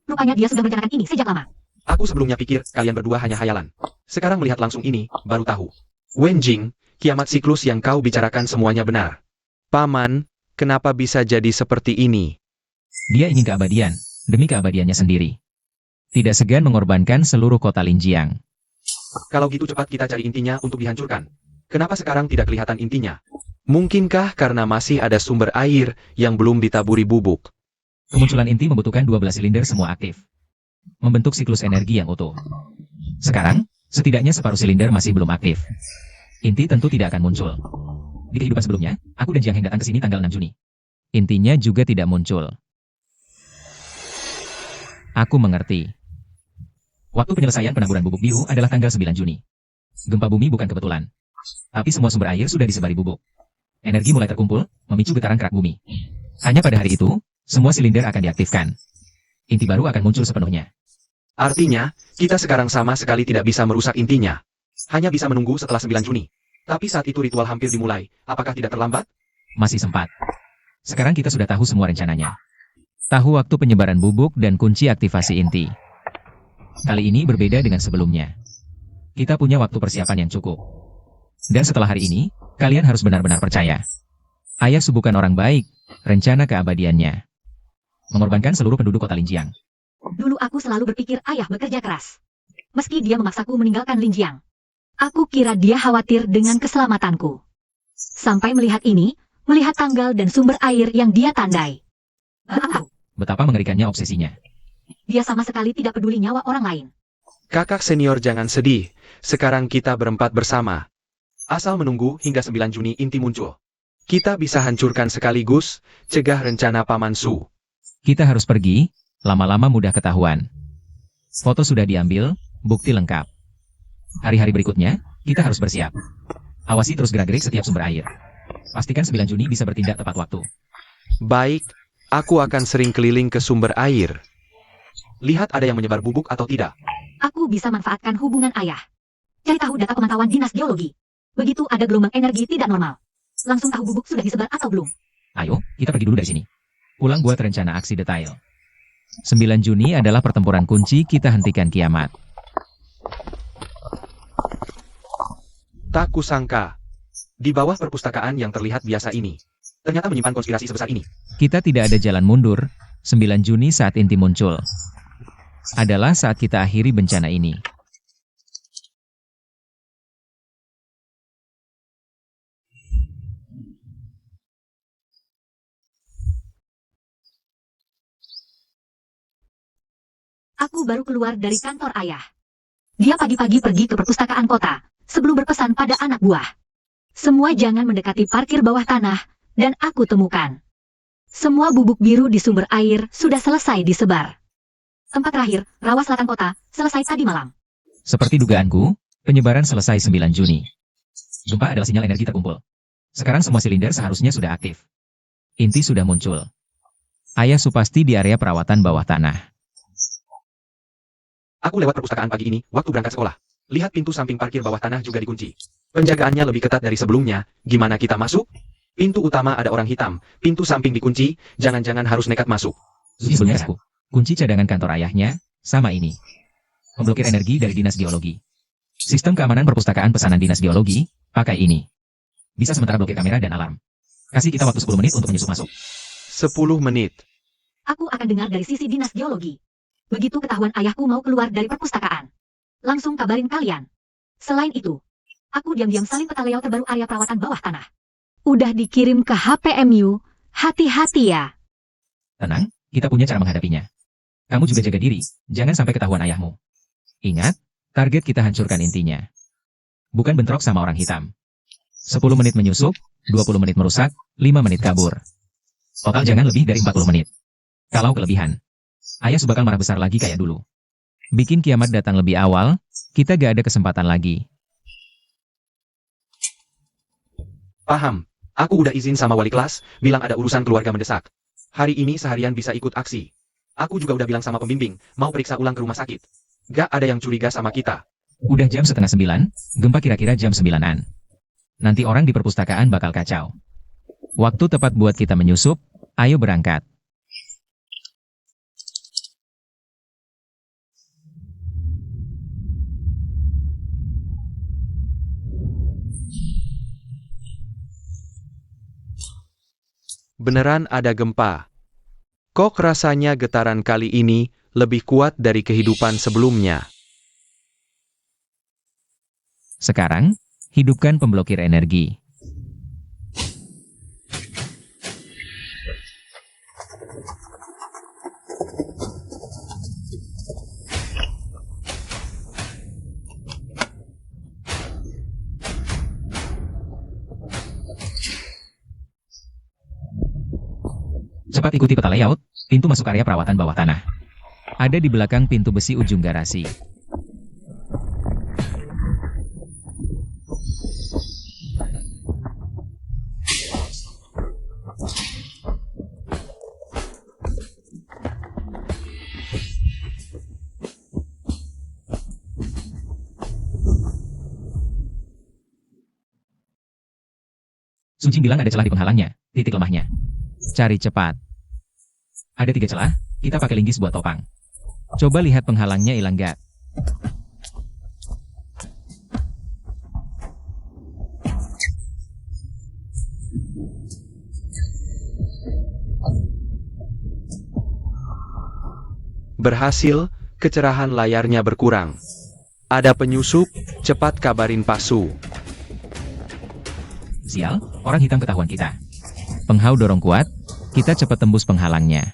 Rupanya dia sudah merencanakan ini sejak lama. Aku sebelumnya pikir kalian berdua hanya hayalan. Sekarang melihat langsung ini, baru tahu. Wenjing, kiamat siklus yang kau bicarakan semuanya benar. Paman, kenapa bisa jadi seperti ini? Dia ingin keabadian, demi keabadiannya sendiri. Tidak segan mengorbankan seluruh kota Linjiang. Kalau gitu cepat kita cari intinya untuk dihancurkan. Kenapa sekarang tidak kelihatan intinya? Mungkinkah karena masih ada sumber air yang belum ditaburi bubuk? Kemunculan inti membutuhkan 12 silinder semua aktif. Membentuk siklus energi yang utuh. Sekarang, setidaknya separuh silinder masih belum aktif. Inti tentu tidak akan muncul. Di kehidupan sebelumnya, aku dan Jiang Heng datang ke sini tanggal 6 Juni. Intinya juga tidak muncul. Aku mengerti. Waktu penyelesaian penamburan bubuk biru adalah tanggal 9 Juni. Gempa bumi bukan kebetulan. Tapi semua sumber air sudah disebari bubuk. Energi mulai terkumpul, memicu getaran kerak bumi. Hanya pada hari itu, semua silinder akan diaktifkan. Inti baru akan muncul sepenuhnya. Artinya, kita sekarang sama sekali tidak bisa merusak intinya. Hanya bisa menunggu setelah 9 Juni. Tapi saat itu ritual hampir dimulai, apakah tidak terlambat? Masih sempat. Sekarang kita sudah tahu semua rencananya. Tahu waktu penyebaran bubuk dan kunci aktivasi inti. Kali ini berbeda dengan sebelumnya. Kita punya waktu persiapan yang cukup. Dan setelah hari ini, kalian harus benar-benar percaya. Ayah Su bukan orang baik, rencana keabadiannya. Mengorbankan seluruh penduduk kota Linjiang. Dulu aku selalu berpikir ayah bekerja keras. Meski dia memaksaku meninggalkan Linjiang. Aku kira dia khawatir dengan keselamatanku. Sampai melihat ini, melihat tanggal dan sumber air yang dia tandai. Betapa mengerikannya obsesinya. Dia sama sekali tidak peduli nyawa orang lain. Kakak senior jangan sedih, sekarang kita berempat bersama. Asal menunggu hingga 9 Juni inti muncul. Kita bisa hancurkan sekaligus, cegah rencana Paman Su. Kita harus pergi, lama-lama mudah ketahuan. Foto sudah diambil, bukti lengkap. Hari-hari berikutnya, kita harus bersiap. Awasi terus gerak-gerik setiap sumber air. Pastikan 9 Juni bisa bertindak tepat waktu. Baik, Aku akan sering keliling ke sumber air. Lihat ada yang menyebar bubuk atau tidak. Aku bisa manfaatkan hubungan ayah. Cari tahu data pemantauan dinas geologi. Begitu ada gelombang energi tidak normal. Langsung tahu bubuk sudah disebar atau belum. Ayo, kita pergi dulu dari sini. Pulang buat rencana aksi detail. 9 Juni adalah pertempuran kunci, kita hentikan kiamat. Tak kusangka. Di bawah perpustakaan yang terlihat biasa ini, ternyata menyimpan konspirasi sebesar ini. Kita tidak ada jalan mundur. 9 Juni saat inti muncul. Adalah saat kita akhiri bencana ini. Aku baru keluar dari kantor ayah. Dia pagi-pagi pergi ke perpustakaan kota, sebelum berpesan pada anak buah. Semua jangan mendekati parkir bawah tanah, dan aku temukan. Semua bubuk biru di sumber air sudah selesai disebar. Tempat terakhir, rawa selatan kota, selesai tadi malam. Seperti dugaanku, penyebaran selesai 9 Juni. Gempa adalah sinyal energi terkumpul. Sekarang semua silinder seharusnya sudah aktif. Inti sudah muncul. Ayah Supasti di area perawatan bawah tanah. Aku lewat perpustakaan pagi ini, waktu berangkat sekolah. Lihat pintu samping parkir bawah tanah juga dikunci. Penjagaannya lebih ketat dari sebelumnya. Gimana kita masuk? Pintu utama ada orang hitam, pintu samping dikunci, jangan-jangan harus nekat masuk. Sebelumnya, kunci cadangan kantor ayahnya, sama ini. Memblokir energi dari Dinas Geologi. Sistem keamanan perpustakaan pesanan Dinas Geologi, pakai ini. Bisa sementara blokir kamera dan alarm. Kasih kita waktu 10 menit untuk menyusup masuk. 10 menit. Aku akan dengar dari sisi dinas geologi. Begitu ketahuan ayahku mau keluar dari perpustakaan. Langsung kabarin kalian. Selain itu, aku diam-diam salin peta layout terbaru area perawatan bawah tanah. Udah dikirim ke HPMU, hati-hati ya. Tenang, kita punya cara menghadapinya. Kamu juga jaga diri, jangan sampai ketahuan ayahmu. Ingat, target kita hancurkan intinya. Bukan bentrok sama orang hitam. 10 menit menyusup, 20 menit merusak, 5 menit kabur. Total jangan lebih dari 40 menit. Kalau kelebihan, ayah bakal marah besar lagi kayak dulu. Bikin kiamat datang lebih awal, kita gak ada kesempatan lagi. Paham. Aku udah izin sama wali kelas, bilang ada urusan keluarga mendesak. Hari ini seharian bisa ikut aksi. Aku juga udah bilang sama pembimbing, mau periksa ulang ke rumah sakit. Gak ada yang curiga sama kita. Udah jam setengah 9, gempa kira-kira jam 9-an. Nanti orang di perpustakaan bakal kacau. Waktu tepat buat kita menyusup, ayo berangkat. Beneran ada gempa. Kok rasanya getaran kali ini lebih kuat dari kehidupan sebelumnya? Sekarang, hidupkan pemblokir energi. Cepat ikuti peta layout, pintu masuk area perawatan bawah tanah. Ada di belakang pintu besi ujung garasi. Sunjing bilang ada celah di penghalangnya, titik lemahnya. Cari cepat. Ada 3 celah, kita pakai linggis buat topang. Coba lihat penghalangnya hilang gak? Berhasil, kecerahan layarnya berkurang. Ada penyusup, cepat kabarin Pak Su. Sial, orang hitam ketahuan kita. Penghau dorong kuat, kita cepat tembus penghalangnya.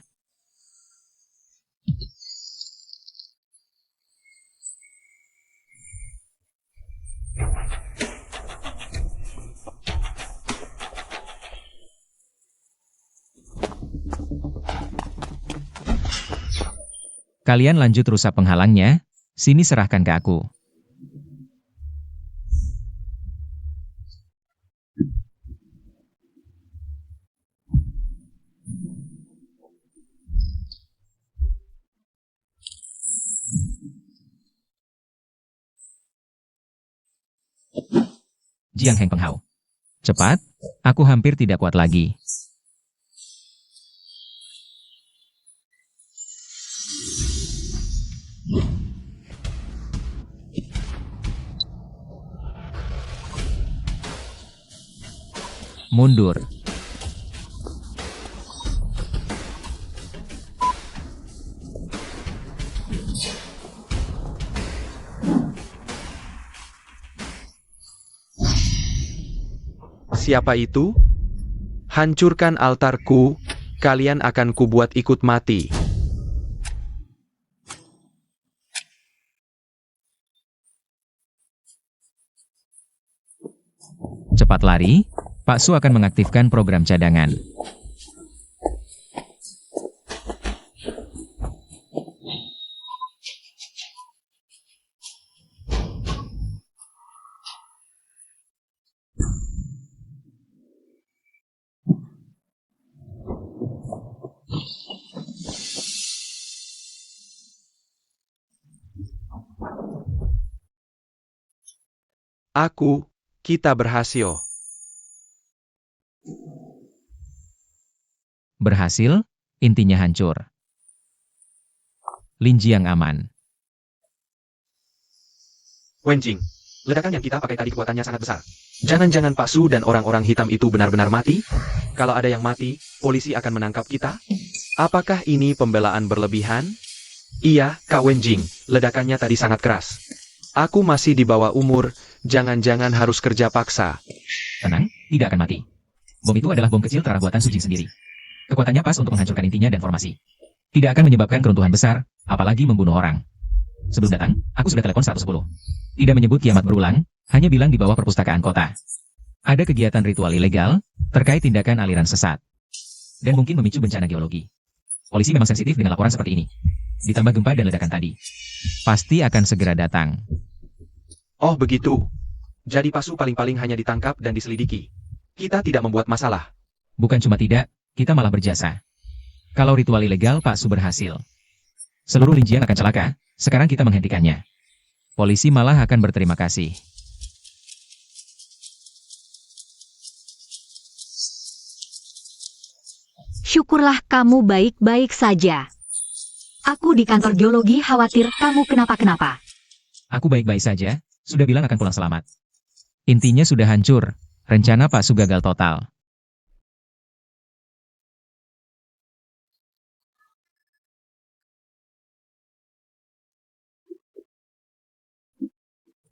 Kalian lanjut rusak penghalangnya, sini serahkan ke aku. Jiang Heng Penghao. Cepat, aku hampir tidak kuat lagi. Mundur. Siapa itu? Hancurkan altarku, kalian akan kubuat ikut mati. Cepat lari, Pak Su akan mengaktifkan program cadangan. Kita berhasil. Berhasil, intinya hancur. Lin Jiang aman. Wenjing, ledakan yang kita pakai tadi kekuatannya sangat besar. Jangan-jangan Pak Su dan orang-orang hitam itu benar-benar mati? Kalau ada yang mati, polisi akan menangkap kita? Apakah ini pembelaan berlebihan? Iya, Kak Wenjing, ledakannya tadi sangat keras. Aku masih di bawah umur, jangan-jangan harus kerja paksa. Tenang, tidak akan mati. Bom itu adalah bom kecil terarah buatan Su Jing sendiri. Kekuatannya pas untuk menghancurkan intinya dan formasi. Tidak akan menyebabkan keruntuhan besar, apalagi membunuh orang. Sebelum datang, aku sudah telepon 110. Tidak menyebut kiamat berulang, hanya bilang di bawah perpustakaan kota. Ada kegiatan ritual ilegal, terkait tindakan aliran sesat. Dan mungkin memicu bencana geologi. Polisi memang sensitif dengan laporan seperti ini. Ditambah gempa dan ledakan tadi. Pasti akan segera datang. Oh begitu. Jadi Pak Su paling-paling hanya ditangkap dan diselidiki. Kita tidak membuat masalah. Bukan cuma tidak, kita malah berjasa. Kalau ritual ilegal Pak Su berhasil. Seluruh Lin Jiang akan celaka, sekarang kita menghentikannya. Polisi malah akan berterima kasih. Syukurlah kamu baik-baik saja. Aku di kantor geologi khawatir kamu kenapa-kenapa. Aku baik-baik saja, sudah bilang akan pulang selamat. Intinya sudah hancur, rencana Pak Su gagal total.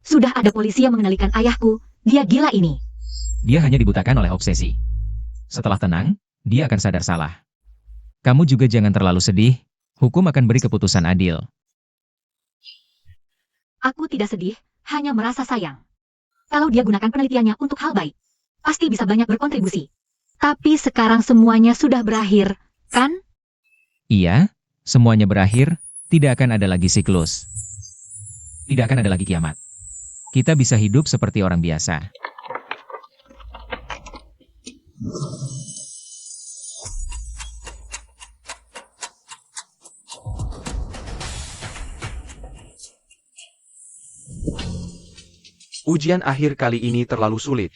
Sudah ada polisi yang mengenalikan ayahku, dia gila ini. Dia hanya dibutakan oleh obsesi. Setelah tenang, dia akan sadar salah. Kamu juga jangan terlalu sedih, hukum akan beri keputusan adil. Aku tidak sedih, hanya merasa sayang. Kalau dia gunakan penelitiannya untuk hal baik, pasti bisa banyak berkontribusi. Tapi sekarang semuanya sudah berakhir, kan? Iya, semuanya berakhir, tidak akan ada lagi siklus. Tidak akan ada lagi kiamat. Kita bisa hidup seperti orang biasa. Ujian akhir kali ini terlalu sulit.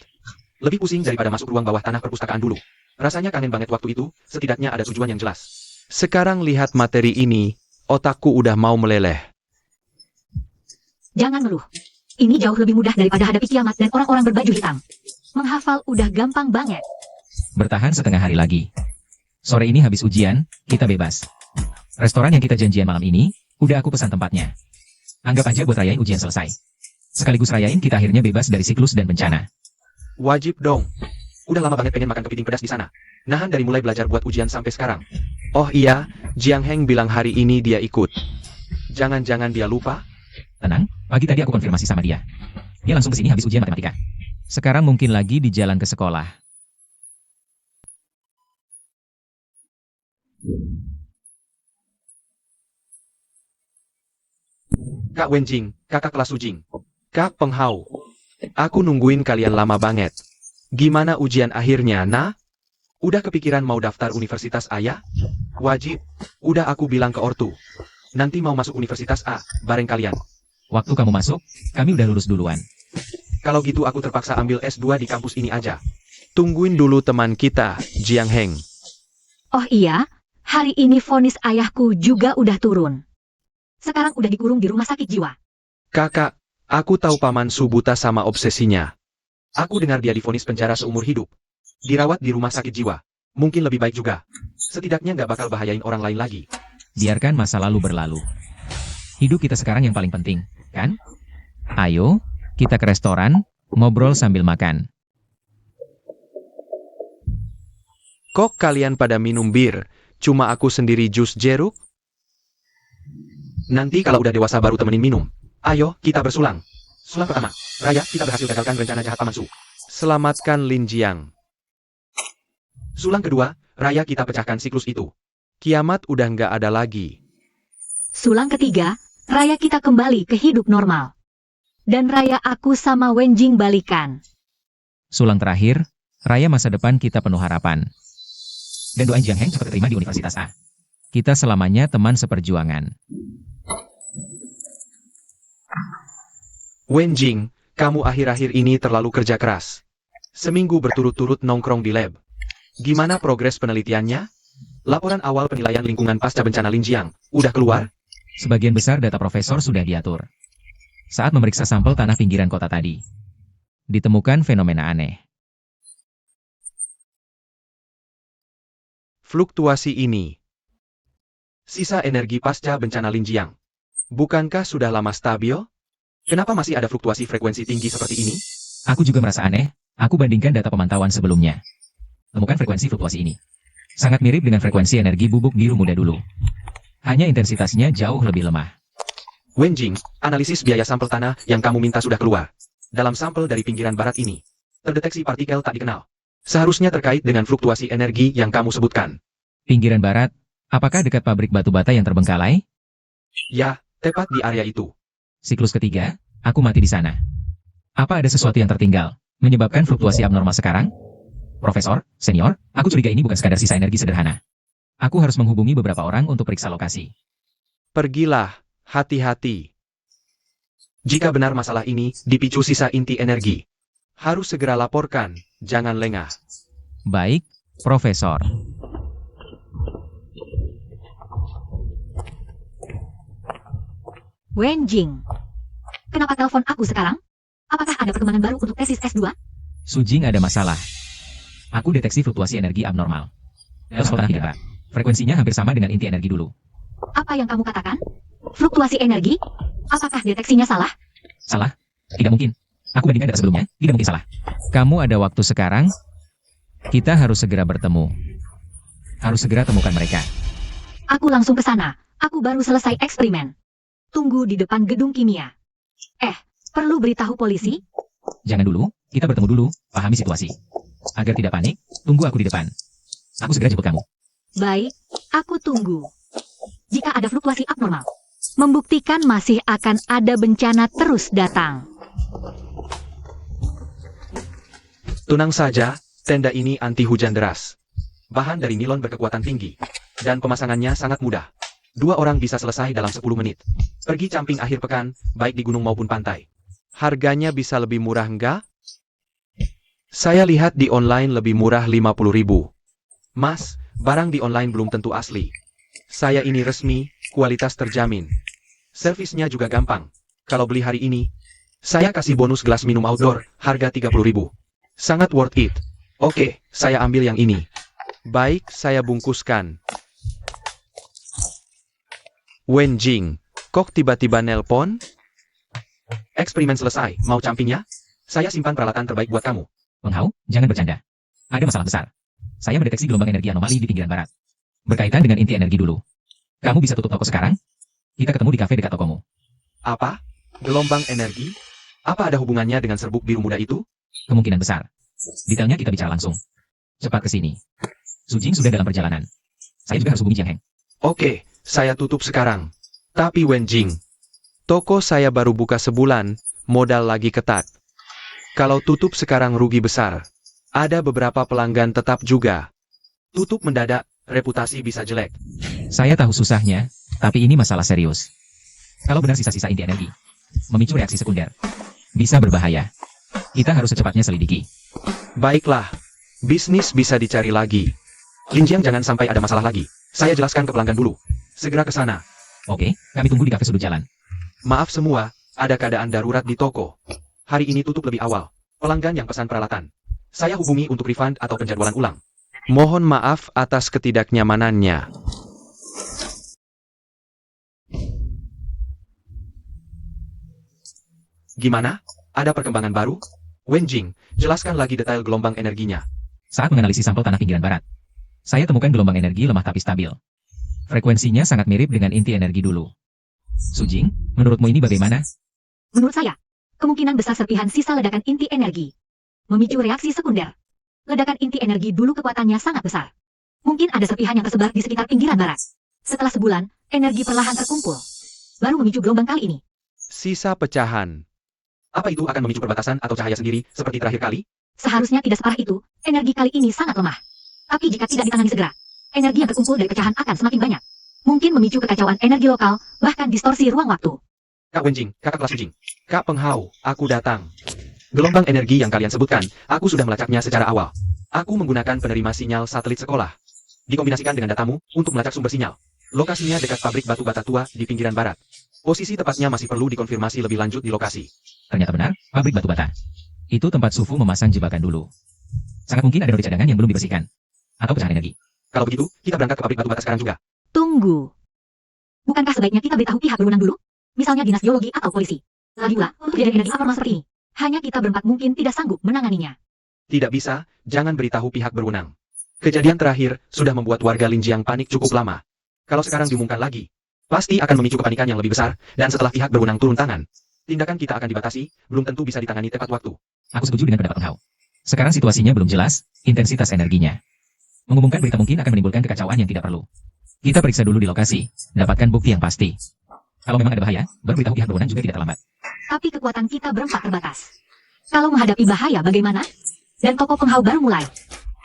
Lebih pusing daripada masuk ruang bawah tanah perpustakaan dulu. Rasanya kangen banget waktu itu, setidaknya ada tujuan yang jelas. Sekarang lihat materi ini, otakku udah mau meleleh. Jangan ngeluh. Ini jauh lebih mudah daripada hadapi kiamat dan orang-orang berbaju hitam. Menghafal udah gampang banget. Bertahan setengah hari lagi. Sore ini habis ujian, kita bebas. Restoran yang kita janjian malam ini, udah aku pesan tempatnya. Anggap aja buat rayain ujian selesai. Sekaligus rayain kita akhirnya bebas dari siklus dan bencana. Wajib dong. Udah lama banget pengen makan kepiting pedas di sana. Nahan dari mulai belajar buat ujian sampai sekarang. Oh iya, Jiang Heng bilang hari ini dia ikut. Jangan-jangan dia lupa? Tenang, pagi tadi aku konfirmasi sama dia. Dia langsung ke sini habis ujian matematika. Sekarang mungkin lagi di jalan ke sekolah. Kak Wenjing, kakak kelas Sujing. Kak Penghao. Aku nungguin kalian lama banget. Gimana ujian akhirnya, nah? Udah kepikiran mau daftar universitas ayah? Wajib. Udah aku bilang ke ortu. Nanti mau masuk universitas A, bareng kalian. Waktu kamu masuk, kami udah lulus duluan. Kalau gitu aku terpaksa ambil S2 di kampus ini aja. Tungguin dulu teman kita, Jiang Heng. Oh iya, hari ini vonis ayahku juga udah turun. Sekarang udah dikurung di rumah sakit jiwa. Kakak, aku tahu Paman Su buta sama obsesinya. Aku dengar dia divonis penjara seumur hidup. Dirawat di rumah sakit jiwa. Mungkin lebih baik juga. Setidaknya nggak bakal bahayain orang lain lagi. Biarkan masa lalu berlalu. Hidup kita sekarang yang paling penting, kan? Ayo, kita ke restoran, ngobrol sambil makan. Kok kalian pada minum bir? Cuma aku sendiri jus jeruk? Nanti kalau udah dewasa baru temenin minum. Ayo, kita bersulang. Sulang pertama. Raya, kita berhasil gagalkan rencana jahat Paman Su. Selamatkan Lin Jiang. Sulang kedua, Raya, kita pecahkan siklus itu. Kiamat udah nggak ada lagi. Sulang ketiga, raya kita kembali ke hidup normal. Dan raya aku sama Wenjing balikan. Sulang terakhir, raya masa depan kita penuh harapan. Dan doain Jiang Heng cepat diterima di Universitas A. Kita selamanya teman seperjuangan. Wenjing, kamu akhir-akhir ini terlalu kerja keras. Seminggu berturut-turut nongkrong di lab. Gimana progres penelitiannya? Laporan awal penilaian lingkungan pasca bencana Lin Jiang udah keluar? Sebagian besar data profesor sudah diatur. Saat memeriksa sampel tanah pinggiran kota tadi, ditemukan fenomena aneh. Fluktuasi ini. Sisa energi pasca bencana Lin Jiang. Bukankah sudah lama stabil? Kenapa masih ada fluktuasi frekuensi tinggi seperti ini? Aku juga merasa aneh, aku bandingkan data pemantauan sebelumnya. Temukan frekuensi fluktuasi ini. Sangat mirip dengan frekuensi energi bubuk biru muda dulu. Hanya intensitasnya jauh lebih lemah. Wenjing, analisis biaya sampel tanah yang kamu minta sudah keluar. Dalam sampel dari pinggiran barat ini, terdeteksi partikel tak dikenal. Seharusnya terkait dengan fluktuasi energi yang kamu sebutkan. Pinggiran barat, apakah dekat pabrik batu bata yang terbengkalai? Ya, tepat di area itu. Siklus ketiga, aku mati di sana. Apa ada sesuatu yang tertinggal, menyebabkan fluktuasi abnormal sekarang? Profesor, senior, aku curiga ini bukan sekadar sisa energi sederhana. Aku harus menghubungi beberapa orang untuk periksa lokasi. Pergilah, hati-hati. Jika benar masalah ini dipicu sisa inti energi, harus segera laporkan, jangan lengah. Baik, Profesor. Wenjing, kenapa telepon aku sekarang? Apakah ada perkembangan baru untuk tesis S2? Sujing ada masalah. Aku deteksi fluktuasi energi abnormal. Sampel tanah pinggiran barat. Frekuensinya hampir sama dengan inti energi dulu. Apa yang kamu katakan? Fluktuasi energi? Apakah deteksinya salah? Salah? Tidak mungkin. Aku bandingkan data sebelumnya, tidak mungkin salah. Kamu ada waktu sekarang? Kita harus segera bertemu. Harus segera temukan mereka. Aku langsung ke sana. Aku baru selesai eksperimen. Tunggu di depan gedung kimia. Perlu beritahu polisi? Jangan dulu, kita bertemu dulu, pahami situasi. Agar tidak panik, tunggu aku di depan. Aku segera jemput kamu. Baik, aku tunggu. Jika ada fluktuasi abnormal, membuktikan masih akan ada bencana terus datang. Tenang saja, tenda ini anti hujan deras. Bahan dari nilon berkekuatan tinggi. Dan pemasangannya sangat mudah. 2 orang bisa selesai dalam 10 menit. Pergi camping akhir pekan, baik di gunung maupun pantai. Harganya bisa lebih murah enggak? Saya lihat di online lebih murah 50.000. Mas, barang di online belum tentu asli. Saya ini resmi, kualitas terjamin. Servisnya juga gampang. Kalau beli hari ini, saya kasih bonus gelas minum outdoor, harga 30.000. Sangat worth it. Oke, saya ambil yang ini. Baik, saya bungkuskan. Wenjing, kok tiba-tiba nelpon? Eksperimen selesai, mau campingnya? Saya simpan peralatan terbaik buat kamu. Penghau, jangan bercanda. Ada masalah besar. Saya mendeteksi gelombang energi anomali di pinggiran barat. Berkaitan dengan inti energi dulu. Kamu bisa tutup toko sekarang? Kita ketemu di kafe dekat tokomu. Apa? Gelombang energi? Apa ada hubungannya dengan serbuk biru muda itu? Kemungkinan besar. Detailnya kita bicara langsung. Cepat ke sini. Sujing sudah dalam perjalanan. Saya juga harus hubungi Jiang Heng. Oke, saya tutup sekarang. Tapi Wenjing, toko saya baru buka sebulan, modal lagi ketat. Kalau tutup sekarang rugi besar. Ada beberapa pelanggan tetap juga. Tutup mendadak, reputasi bisa jelek. Saya tahu susahnya, tapi ini masalah serius. Kalau benar sisa-sisa inti energi, memicu reaksi sekunder, bisa berbahaya. Kita harus secepatnya selidiki. Baiklah, bisnis bisa dicari lagi. Linjiang jangan sampai ada masalah lagi. Saya jelaskan ke pelanggan dulu. Segera ke sana. Oke, kami tunggu di kafe sudut jalan. Maaf semua, ada keadaan darurat di toko. Hari ini tutup lebih awal. Pelanggan yang pesan peralatan. Saya hubungi untuk refund atau penjadwalan ulang. Mohon maaf atas ketidaknyamanannya. Gimana? Ada perkembangan baru? Wenjing, jelaskan lagi detail gelombang energinya. Saat menganalisis sampel tanah pinggiran barat, saya temukan gelombang energi lemah tapi stabil. Frekuensinya sangat mirip dengan inti energi dulu. Sujing, menurutmu ini bagaimana? Menurut saya, kemungkinan besar serpihan sisa ledakan inti energi memicu reaksi sekunder. Ledakan inti energi dulu kekuatannya sangat besar. Mungkin ada serpihan yang tersebar di sekitar pinggiran barat. Setelah sebulan, energi perlahan terkumpul. Baru memicu gelombang kali ini. Sisa pecahan. Apa itu akan memicu perbatasan atau cahaya sendiri seperti terakhir kali? Seharusnya tidak separah itu, energi kali ini sangat lemah. Tapi jika tidak ditangani segera, energi yang terkumpul dari pecahan akan semakin banyak. Mungkin memicu kekacauan energi lokal, bahkan distorsi ruang waktu. Kak Wenjing, kakak kelas Sujing. Kak Penghau, aku datang. Gelombang energi yang kalian sebutkan, aku sudah melacaknya secara awal. Aku menggunakan penerima sinyal satelit sekolah. Dikombinasikan dengan datamu untuk melacak sumber sinyal. Lokasinya dekat pabrik batu bata tua di pinggiran barat. Posisi tepatnya masih perlu dikonfirmasi lebih lanjut di lokasi. Ternyata benar, pabrik batu bata. Itu tempat Sufu memasang jebakan dulu. Sangat mungkin ada roti cadangan yang belum dibersihkan. Atau pecahan energi. Kalau begitu, kita berangkat ke pabrik batu bata sekarang juga. Tunggu. Bukankah sebaiknya kita beritahu pihak berwenang dulu? Misalnya dinas geologi atau polisi. Lagi pula, untuk kejadian energi abnormal seperti ini, hanya kita berempat mungkin tidak sanggup menanganinya. Tidak bisa, jangan beritahu pihak berwenang. Kejadian terakhir sudah membuat warga Linjiang panik cukup lama. Kalau sekarang diumumkan lagi, pasti akan memicu kepanikan yang lebih besar, dan setelah pihak berwenang turun tangan, tindakan kita akan dibatasi, belum tentu bisa ditangani tepat waktu. Aku setuju dengan pendapat Penghau. Sekarang situasinya belum jelas, intensitas energinya. Mengumumkan berita mungkin akan menimbulkan kekacauan yang tidak perlu. Kita periksa dulu di lokasi, dapatkan bukti yang pasti. Kalau memang ada bahaya, baru beritahu pihak berwenang juga tidak terlambat. Tapi kekuatan kita berempat terbatas. Kalau menghadapi bahaya bagaimana? Dan toko Penghau baru mulai.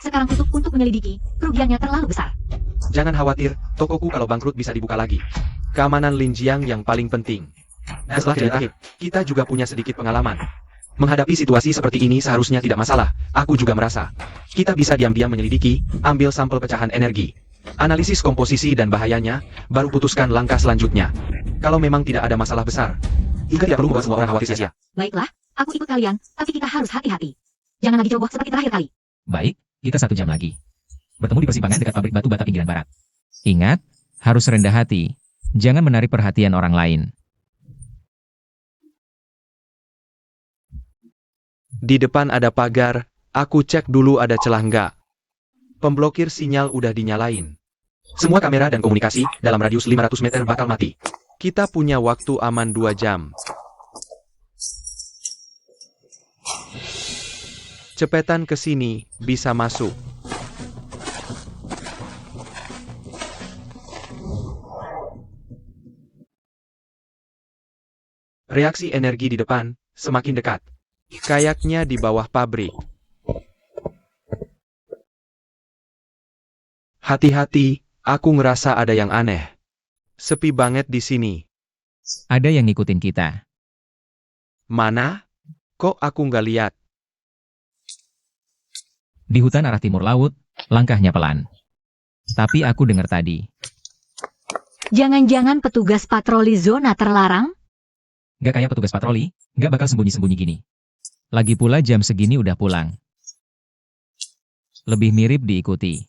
Sekarang tutup untuk menyelidiki, kerugiannya terlalu besar. Jangan khawatir, tokoku kalau bangkrut bisa dibuka lagi. Keamanan Linjiang yang paling penting. Dan setelah kejadian terakhir, kita juga punya sedikit pengalaman. Menghadapi situasi seperti ini seharusnya tidak masalah. Aku juga merasa. Kita bisa diam-diam menyelidiki, ambil sampel pecahan energi. Analisis komposisi dan bahayanya, baru putuskan langkah selanjutnya. Kalau memang tidak ada masalah besar, kita tidak perlu membuat semua orang khawatir sia-sia. Baiklah, aku ikut kalian, tapi kita harus hati-hati. Jangan lagi ceroboh seperti terakhir kali. Baik, kita 1 jam lagi. Bertemu di persimpangan dekat pabrik batu bata pinggiran barat. Ingat, harus rendah hati. Jangan menarik perhatian orang lain. Di depan ada pagar, aku cek dulu ada celah nggak. Pemblokir sinyal udah dinyalain. Semua kamera dan komunikasi dalam radius 500 meter bakal mati. Kita punya waktu aman 2 jam. Cepetan ke sini, bisa masuk. Reaksi energi di depan, semakin dekat. Kayaknya di bawah pabrik. Hati-hati, aku ngerasa ada yang aneh. Sepi banget di sini. Ada yang ngikutin kita. Mana? Kok aku nggak lihat? Di hutan arah timur laut, langkahnya pelan. Tapi aku dengar tadi. Jangan-jangan petugas patroli zona terlarang? Gak kayak petugas patroli, gak bakal sembunyi-sembunyi gini. Lagi pula jam segini udah pulang. Lebih mirip diikuti.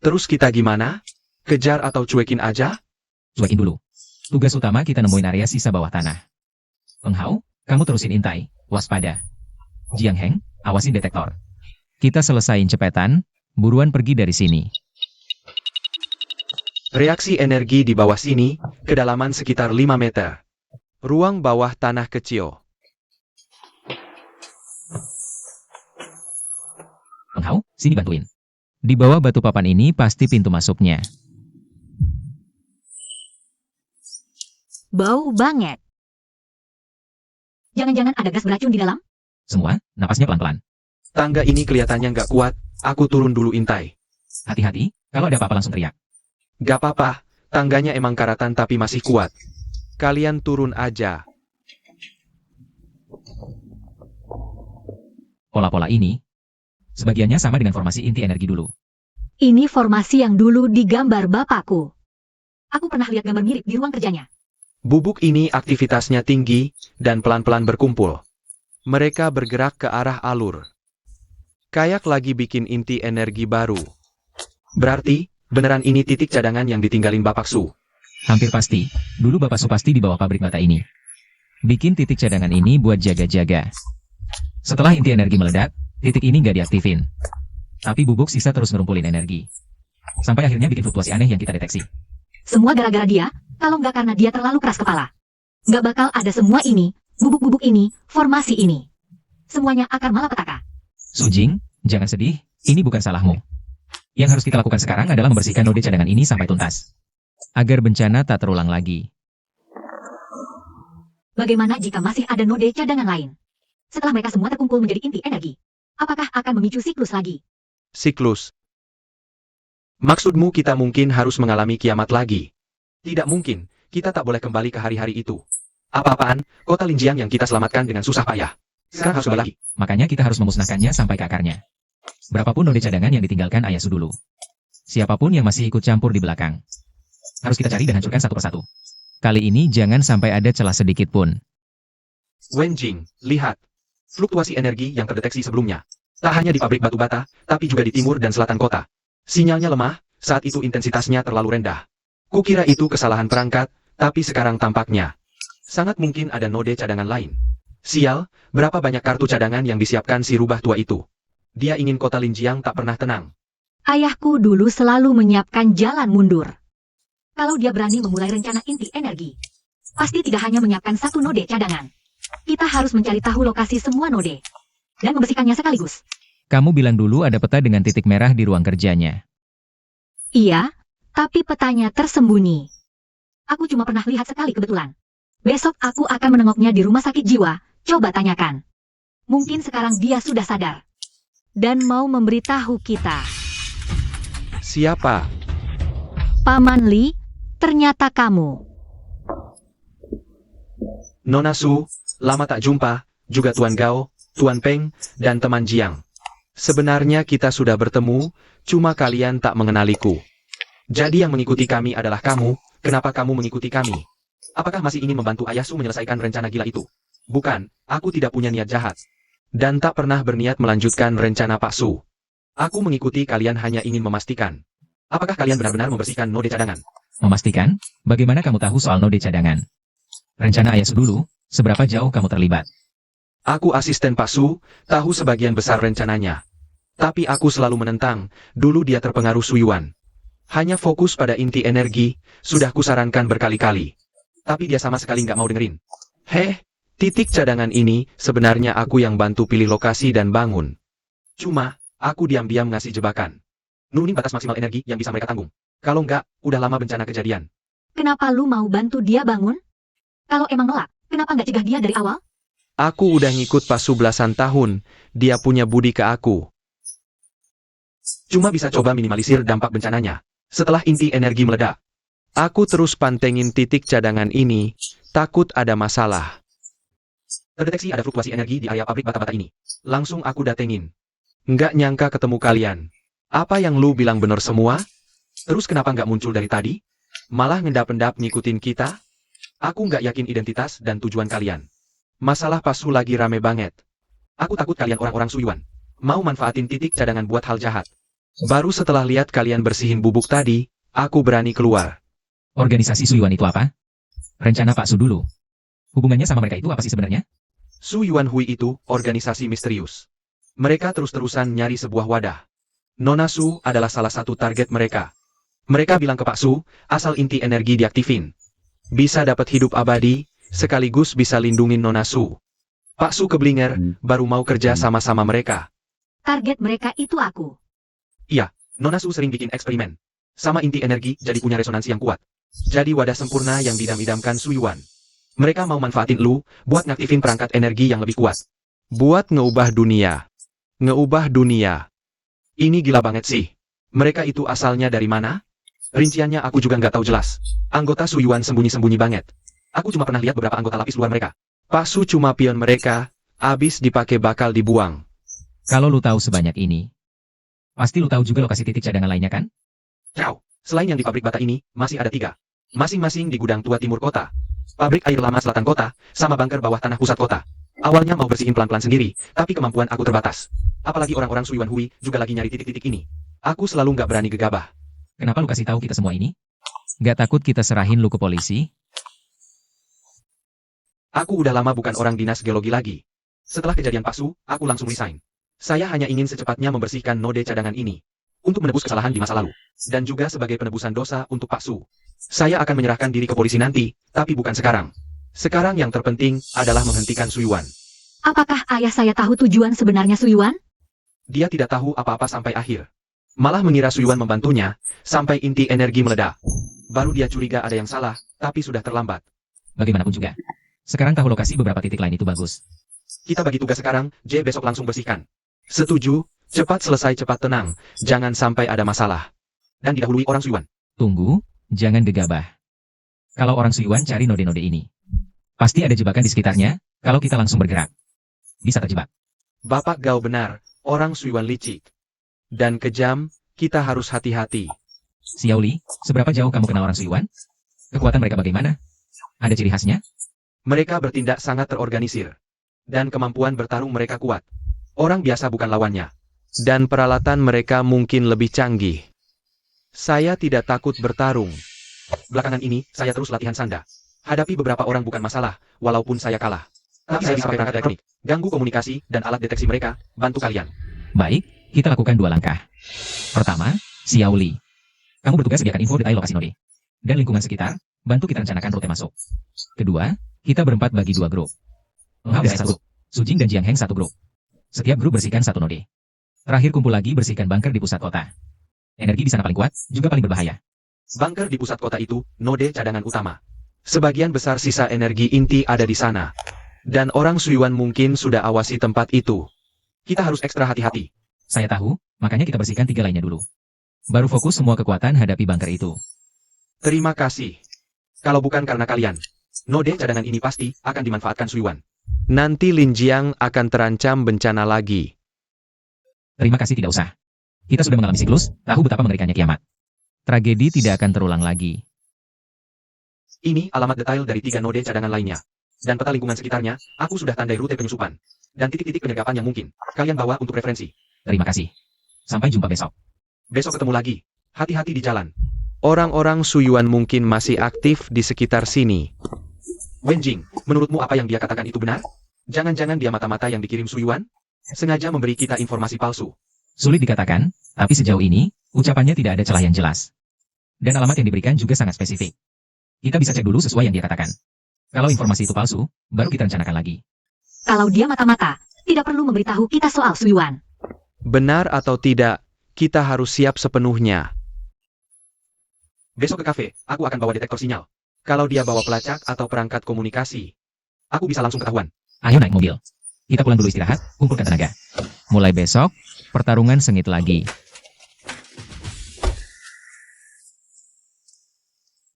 Terus kita gimana? Kejar atau cuekin aja? Cuekin dulu. Tugas utama kita nemuin area sisa bawah tanah. Penghau, kamu terusin intai, waspada. Jiang Heng, awasin detektor. Kita selesain cepetan, buruan pergi dari sini. Reaksi energi di bawah sini, kedalaman sekitar 5 meter. Ruang bawah tanah kecil. Penghau, sini bantuin. Di bawah batu papan ini pasti pintu masuknya. Bau banget. Jangan-jangan ada gas beracun di dalam? Semua, napasnya pelan-pelan. Tangga ini kelihatannya nggak kuat, aku turun dulu intai. Hati-hati, kalau ada apa-apa langsung teriak. Gak apa-apa, tangganya emang karatan tapi masih kuat. Kalian turun aja. Pola-pola ini, sebagiannya sama dengan formasi inti energi dulu. Ini formasi yang dulu digambar bapakku. Aku pernah lihat gambar mirip di ruang kerjanya. Bubuk ini aktivitasnya tinggi dan pelan-pelan berkumpul. Mereka bergerak ke arah alur. Kayak lagi bikin inti energi baru. Berarti, beneran ini titik cadangan yang ditinggalin Bapak Su. Hampir pasti, dulu Bapak Su pasti di bawah pabrik bata ini. Bikin titik cadangan ini buat jaga-jaga. Setelah inti energi meledak, titik ini nggak diaktifin. Tapi bubuk sisa terus ngerumpulin energi. Sampai akhirnya bikin fluktuasi aneh yang kita deteksi. Semua gara-gara dia, kalau nggak karena dia terlalu keras kepala. Nggak bakal ada semua ini, bubuk-bubuk ini, formasi ini. Semuanya akan malapetaka. Su Jing, jangan sedih, ini bukan salahmu. Yang harus kita lakukan sekarang adalah membersihkan node cadangan ini sampai tuntas. Agar bencana tak terulang lagi. Bagaimana jika masih ada node cadangan lain? Setelah mereka semua terkumpul menjadi inti energi, apakah akan memicu siklus lagi? Siklus. Maksudmu kita mungkin harus mengalami kiamat lagi? Tidak mungkin, kita tak boleh kembali ke hari-hari itu. Apa-apaan, kota Linjiang yang kita selamatkan dengan susah payah. Sekarang harus kembali lagi. Makanya kita harus memusnahkannya sampai ke akarnya. Berapapun node cadangan yang ditinggalkan Ayah Su dulu. Siapapun yang masih ikut campur di belakang. Harus kita cari dan hancurkan satu persatu. Kali ini jangan sampai ada celah sedikit pun. Wen Jing, lihat. Fluktuasi energi yang terdeteksi sebelumnya. Tak hanya di pabrik batu bata, tapi juga di timur dan selatan kota. Sinyalnya lemah, saat itu intensitasnya terlalu rendah. Kukira itu kesalahan perangkat, tapi sekarang tampaknya. Sangat mungkin ada node cadangan lain. Sial, berapa banyak kartu cadangan yang disiapkan si rubah tua itu. Dia ingin kota Linjiang tak pernah tenang. Ayahku dulu selalu menyiapkan jalan mundur. Kalau dia berani memulai rencana inti energi, pasti tidak hanya menyiapkan satu node cadangan. Kita harus mencari tahu lokasi semua node, dan membersihkannya sekaligus. Kamu bilang dulu ada peta dengan titik merah di ruang kerjanya. Iya, tapi petanya tersembunyi. Aku cuma pernah lihat sekali kebetulan. Besok aku akan menengoknya di rumah sakit jiwa, coba tanyakan. Mungkin sekarang dia sudah sadar. Dan mau memberitahu kita. Siapa? Paman Li, ternyata kamu. Nona Su, lama tak jumpa, juga Tuan Gao, Tuan Peng, dan teman Jiang. Sebenarnya kita sudah bertemu, cuma kalian tak mengenaliku. Jadi yang mengikuti kami adalah kamu, kenapa kamu mengikuti kami? Apakah masih ingin membantu Ayah Su menyelesaikan rencana gila itu? Bukan, aku tidak punya niat jahat. Dan tak pernah berniat melanjutkan rencana Pak Su. Aku mengikuti kalian hanya ingin memastikan. Apakah kalian benar-benar membersihkan node cadangan? Memastikan? Bagaimana kamu tahu soal node cadangan? Rencana Ayah Su dulu, seberapa jauh kamu terlibat? Aku asisten Pak Su, tahu sebagian besar rencananya. Tapi aku selalu menentang, dulu dia terpengaruh Su Yuan. Hanya fokus pada inti energi, sudah kusarankan berkali-kali. Tapi dia sama sekali nggak mau dengerin. Titik cadangan ini, sebenarnya aku yang bantu pilih lokasi dan bangun. Cuma, aku diam-diam ngasih jebakan. Nurunin batas maksimal energi yang bisa mereka tanggung. Kalau nggak, udah lama bencana kejadian. Kenapa lu mau bantu dia bangun? Kalau emang nolak, kenapa nggak cegah dia dari awal? Aku udah ngikut Pak Su belasan tahun, dia punya budi ke aku. Cuma bisa coba minimalisir dampak bencananya. Setelah inti energi meledak. Aku terus pantengin titik cadangan ini, takut ada masalah. Terdeteksi ada fluktuasi energi di area pabrik bata-bata ini. Langsung aku datengin. Nggak nyangka ketemu kalian. Apa yang lu bilang bener semua? Terus kenapa nggak muncul dari tadi? Malah ngendap-endap ngikutin kita? Aku nggak yakin identitas dan tujuan kalian. Masalah Pak Su lagi rame banget. Aku takut kalian orang-orang Su Yuan mau manfaatin titik cadangan buat hal jahat. Baru setelah lihat kalian bersihin bubuk tadi, aku berani keluar. Organisasi Su Yuan itu apa? Rencana Pak Su dulu. Hubungannya sama mereka itu apa sih sebenarnya? Su Yuan Hui itu organisasi misterius. Mereka terus-terusan nyari sebuah wadah. Nona Su adalah salah satu target mereka. Mereka bilang ke Pak Su, asal inti energi diaktifin. Bisa dapat hidup abadi, sekaligus bisa lindungin Nona Su. Pak Su keblinger, baru mau kerja sama-sama mereka. Target mereka itu aku. Iya, Nona Su sering bikin eksperimen. Sama inti energi jadi punya resonansi yang kuat. Jadi wadah sempurna yang didam-idamkan Su Yuan. Mereka mau manfaatin lu, buat ngaktifin perangkat energi yang lebih kuat. Buat ngeubah dunia. Ngeubah dunia. Ini gila banget sih. Mereka itu asalnya dari mana? Rinciannya aku juga nggak tahu jelas. Anggota Su Yuan sembunyi-sembunyi banget. Aku cuma pernah lihat beberapa anggota lapis luar mereka. Pak Su cuma pion mereka, abis dipakai bakal dibuang. Kalau lu tahu sebanyak ini, pasti lu tahu juga lokasi titik cadangan lainnya kan? Ciao. Selain yang di pabrik bata ini, masih ada 3. Masing-masing di gudang tua timur kota, pabrik air lama selatan kota, sama bunker bawah tanah pusat kota. Awalnya mau bersihin pelan-pelan sendiri, tapi kemampuan aku terbatas. Apalagi orang-orang Suiwan Hui juga lagi nyari titik-titik ini. Aku selalu nggak berani gegabah. Kenapa lu kasih tahu kita semua ini? Gak takut kita serahin lu ke polisi? Aku udah lama bukan orang dinas geologi lagi. Setelah kejadian Paksu, aku langsung resign. Saya hanya ingin secepatnya membersihkan node cadangan ini. Untuk menebus kesalahan di masa lalu. Dan juga sebagai penebusan dosa untuk Paksu. Saya akan menyerahkan diri ke polisi nanti, tapi bukan sekarang. Sekarang yang terpenting adalah menghentikan Suiwan. Apakah ayah saya tahu tujuan sebenarnya Suiwan? Dia tidak tahu apa-apa sampai akhir. Malah mengira Suiwan membantunya, sampai inti energi meledak. Baru dia curiga ada yang salah, tapi sudah terlambat. Bagaimanapun juga. Sekarang tahu lokasi beberapa titik lain itu bagus. Kita bagi tugas sekarang, J besok langsung bersihkan. Setuju, cepat selesai cepat tenang, jangan sampai ada masalah. Dan didahului orang Suiwan. Tunggu, jangan gegabah. Kalau orang Suiwan cari node-node ini. Pasti ada jebakan di sekitarnya, kalau kita langsung bergerak. Bisa terjebak. Bapak Gao benar, orang Suiwan licik. Dan kejam, kita harus hati-hati. Xiaoli, seberapa jauh kamu kenal orang Suiwan? Kekuatan mereka bagaimana? Ada ciri khasnya? Mereka bertindak sangat terorganisir. Dan kemampuan bertarung mereka kuat. Orang biasa bukan lawannya. Dan peralatan mereka mungkin lebih canggih. Saya tidak takut bertarung. Belakangan ini, saya terus latihan sanda. Hadapi beberapa orang bukan masalah, walaupun saya kalah. Tapi saya bisa pakai perangkat elektronik, ganggu komunikasi, dan alat deteksi mereka, bantu kalian. Baik, kita lakukan 2 langkah. Pertama, Xiaoli. Kamu bertugas sediakan info detail lokasi node. Dan lingkungan sekitar, bantu kita rencanakan rute masuk. Kedua, kita berempat bagi 2 grup. Hao dan 1 grup. Sujing dan Jiang Heng 1 grup. Setiap grup bersihkan 1 node. Terakhir kumpul lagi bersihkan bunker di pusat kota. Energi di sana paling kuat, juga paling berbahaya. Bunker di pusat kota itu, node cadangan utama. Sebagian besar sisa energi inti ada di sana. Dan orang Suiwan mungkin sudah awasi tempat itu. Kita harus ekstra hati-hati. Saya tahu, makanya kita bersihkan 3 lainnya dulu. Baru fokus semua kekuatan hadapi bunker itu. Terima kasih. Kalau bukan karena kalian, node cadangan ini pasti akan dimanfaatkan Suiwan. Nanti Lin Jiang akan terancam bencana lagi. Terima kasih tidak usah. Kita sudah mengalami siklus, tahu betapa mengerikannya kiamat. Tragedi tidak akan terulang lagi. Ini alamat detail dari 3 node cadangan lainnya. Dan peta lingkungan sekitarnya, aku sudah tandai rute penyusupan. Dan titik-titik penyergapan yang mungkin. Kalian bawa untuk referensi. Terima kasih. Sampai jumpa besok. Besok ketemu lagi. Hati-hati di jalan. Orang-orang Suiwan mungkin masih aktif di sekitar sini. Wenjing, menurutmu apa yang dia katakan itu benar? Jangan-jangan dia mata-mata yang dikirim Suiwan? Sengaja memberi kita informasi palsu. Sulit dikatakan, tapi sejauh ini, ucapannya tidak ada celah yang jelas. Dan alamat yang diberikan juga sangat spesifik. Kita bisa cek dulu sesuai yang dia katakan. Kalau informasi itu palsu, baru kita rencanakan lagi. Kalau dia mata-mata, tidak perlu memberitahu kita soal Suiwan. Benar atau tidak, kita harus siap sepenuhnya. Besok ke kafe, aku akan bawa detektor sinyal. Kalau dia bawa pelacak atau perangkat komunikasi, aku bisa langsung ketahuan. Ayo naik mobil. Kita pulang dulu istirahat, kumpulkan tenaga. Mulai besok, pertarungan sengit lagi.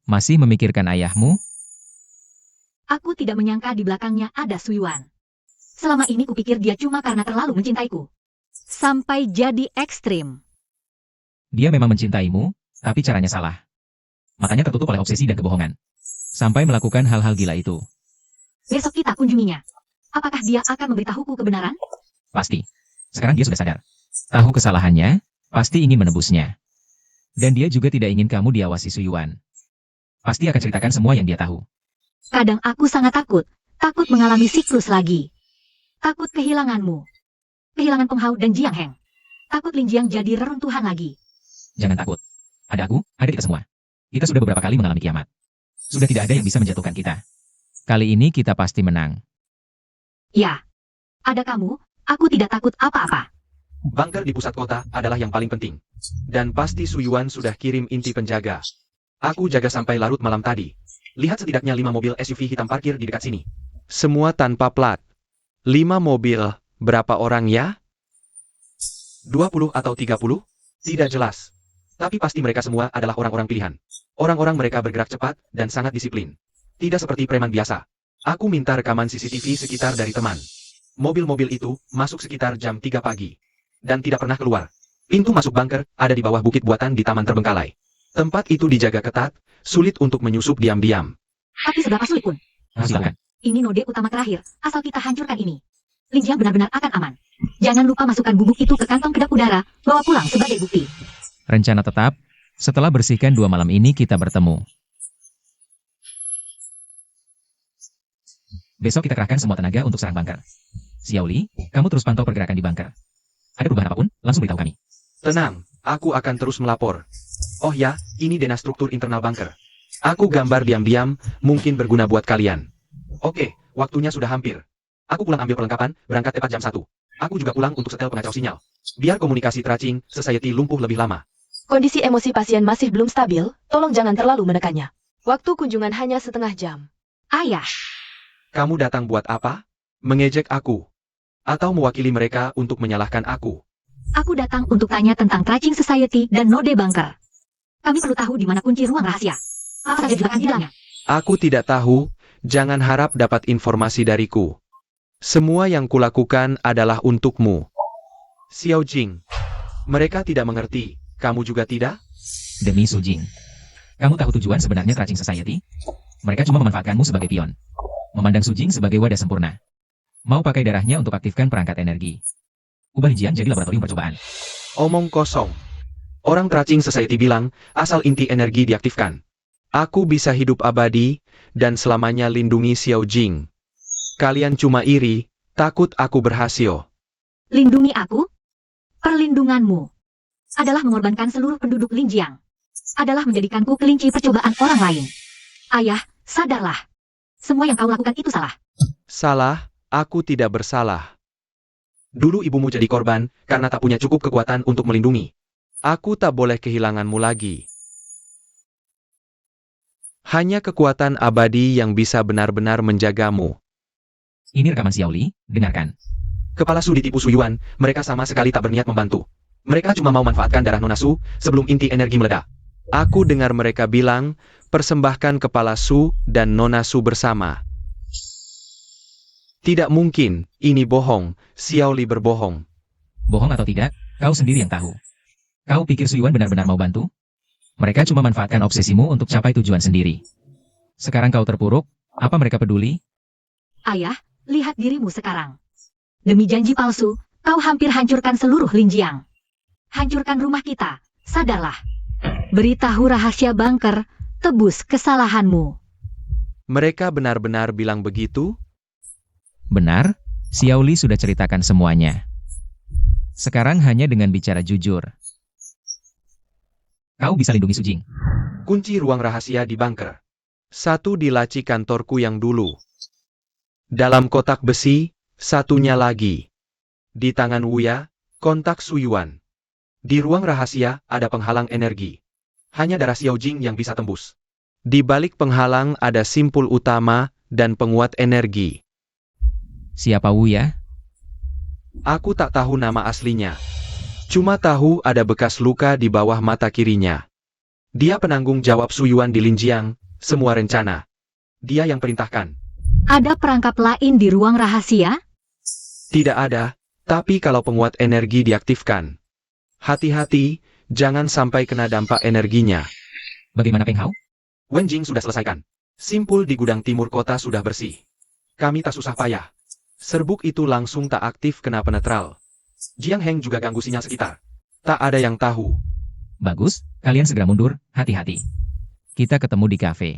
Masih memikirkan ayahmu? Aku tidak menyangka di belakangnya ada Suiwan. Selama ini kupikir dia cuma karena terlalu mencintaiku. Sampai jadi ekstrim. Dia memang mencintaimu, tapi caranya salah. Makanya tertutup oleh obsesi dan kebohongan. Sampai melakukan hal-hal gila itu. Besok kita kunjunginya. Apakah dia akan memberitahuku kebenaran? Pasti. Sekarang dia sudah sadar. Tahu kesalahannya, pasti ingin menebusnya. Dan dia juga tidak ingin kamu diawasi Suiwan. Pasti akan ceritakan semua yang dia tahu. Kadang aku sangat takut. Takut mengalami siklus lagi. Takut kehilanganmu. Kehilangan Peng Hao dan Jiang Heng. Takut Lin Jiang jadi reruntuhan lagi. Jangan takut. Ada aku, ada kita semua. Kita sudah beberapa kali mengalami kiamat. Sudah tidak ada yang bisa menjatuhkan kita. Kali ini kita pasti menang. Ya. Ada kamu, aku tidak takut apa-apa. Bunker di pusat kota adalah yang paling penting. Dan pasti Suiwan sudah kirim inti penjaga. Aku jaga sampai larut malam tadi. Lihat setidaknya 5 mobil SUV hitam parkir di dekat sini. Semua tanpa plat. 5 mobil, berapa orang ya? 20 atau 30? Tidak jelas. Tapi pasti mereka semua adalah orang-orang pilihan. Orang-orang mereka bergerak cepat dan sangat disiplin. Tidak seperti preman biasa. Aku minta rekaman CCTV sekitar dari teman. Mobil-mobil itu masuk sekitar jam 3 pagi. Dan tidak pernah keluar. Pintu masuk bunker ada di bawah bukit buatan di taman terbengkalai. Tempat itu dijaga ketat, sulit untuk menyusup diam-diam. Tapi seberapa sulit pun. Silakan. Ini node utama terakhir, asal kita hancurkan ini. Linjiang benar-benar akan aman. Jangan lupa masukkan bubuk itu ke kantong kedap udara, bawa pulang sebagai bukti. Rencana tetap, setelah bersihkan 2 malam ini kita bertemu. Besok kita kerahkan semua tenaga untuk serang bunker. Xiaoli, kamu terus pantau pergerakan di bunker. Ada perubahan apapun, langsung beritahu kami. Tenang, aku akan terus melapor. Oh ya, ini dena struktur internal bunker. Aku gambar diam-diam, mungkin berguna buat kalian. Oke, waktunya sudah hampir. Aku pulang ambil perlengkapan, berangkat tepat jam 1. Aku juga pulang untuk setel pengacau sinyal. Biar komunikasi Tracing Society lumpuh lebih lama. Kondisi emosi pasien masih belum stabil, tolong jangan terlalu menekannya. Waktu kunjungan hanya setengah jam. Ayah, Kamu datang buat apa? Mengejek aku? Atau mewakili mereka untuk menyalahkan aku? aku datang untuk tanya tentang Tracing Society dan node bunker. Kami perlu tahu di mana kunci ruang rahasia. Apa saja juga di dalamnya. Aku tidak tahu, jangan harap dapat informasi dariku. Semua yang kulakukan adalah untukmu. Xiao Jing. Mereka tidak mengerti, kamu juga tidak? Demi Su Jing. Kamu tahu tujuan sebenarnya Tracing Society? Mereka cuma memanfaatkanmu sebagai pion. Memandang Su Jing sebagai wadah sempurna. Mau pakai darahnya untuk aktifkan perangkat energi. Ubah Linjiang jadi laboratorium percobaan. Omong kosong. Orang Tracing Society bilang, asal inti energi diaktifkan. Aku bisa hidup abadi, dan selamanya lindungi Xiao Jing. Kalian cuma iri, takut aku berhasil. Lindungi aku? Perlindunganmu adalah mengorbankan seluruh penduduk Linjiang. Adalah menjadikanku kelinci percobaan orang lain. Ayah, sadarlah. Semua yang kau lakukan itu salah. Salah, aku tidak bersalah. Dulu ibumu jadi korban, karena tak punya cukup kekuatan untuk melindungi. Aku tak boleh kehilanganmu lagi. Hanya kekuatan abadi yang bisa benar-benar menjagamu. Ini rekaman Xiaoli, dengarkan. Kepala Su ditipu Su Yuan, mereka sama sekali tak berniat membantu. Mereka cuma mau manfaatkan darah Nona Su, sebelum inti energi meledak. Aku dengar mereka bilang, persembahkan Kepala Su dan Nona Su bersama. Tidak mungkin, ini bohong, Xiaoli berbohong. Bohong atau tidak, kau sendiri yang tahu. Kau pikir Su Yuan benar-benar mau bantu? Mereka cuma manfaatkan obsesimu untuk capai tujuan sendiri. Sekarang kau terpuruk, apa mereka peduli? Ayah, lihat dirimu sekarang. Demi janji palsu, kau hampir hancurkan seluruh Linjiang. Hancurkan rumah kita, sadarlah. Beritahu rahasia bunker, tebus kesalahanmu. Mereka benar-benar bilang begitu? Benar, Xiaoli sudah ceritakan semuanya. Sekarang hanya dengan bicara jujur. Kau bisa lindungi Su Jing. Kunci ruang rahasia di bunker. 1 di laci kantorku yang dulu. Dalam kotak besi, 1-nya lagi. Di tangan Wuya, kontak Su Yuan. Di ruang rahasia, ada penghalang energi. Hanya darah Xiao Jing yang bisa tembus. Di balik penghalang ada simpul utama dan penguat energi. Siapa Wuya? Aku tak tahu nama aslinya. Cuma tahu ada bekas luka di bawah mata kirinya. Dia penanggung jawab Su Yuan di Linjiang, semua rencana. Dia yang perintahkan. Ada perangkap lain di ruang rahasia? Tidak ada, tapi kalau penguat energi diaktifkan. Hati-hati, jangan sampai kena dampak energinya. Bagaimana Peng Hao? Wen Jing sudah selesaikan. Simpul di gudang timur kota sudah bersih. Kami tak susah payah. Serbuk itu langsung tak aktif kena penetral. Jiang Heng juga ganggu sinyal sekitar. Tak ada yang tahu. Bagus, kalian segera mundur, hati-hati. Kita ketemu di kafe.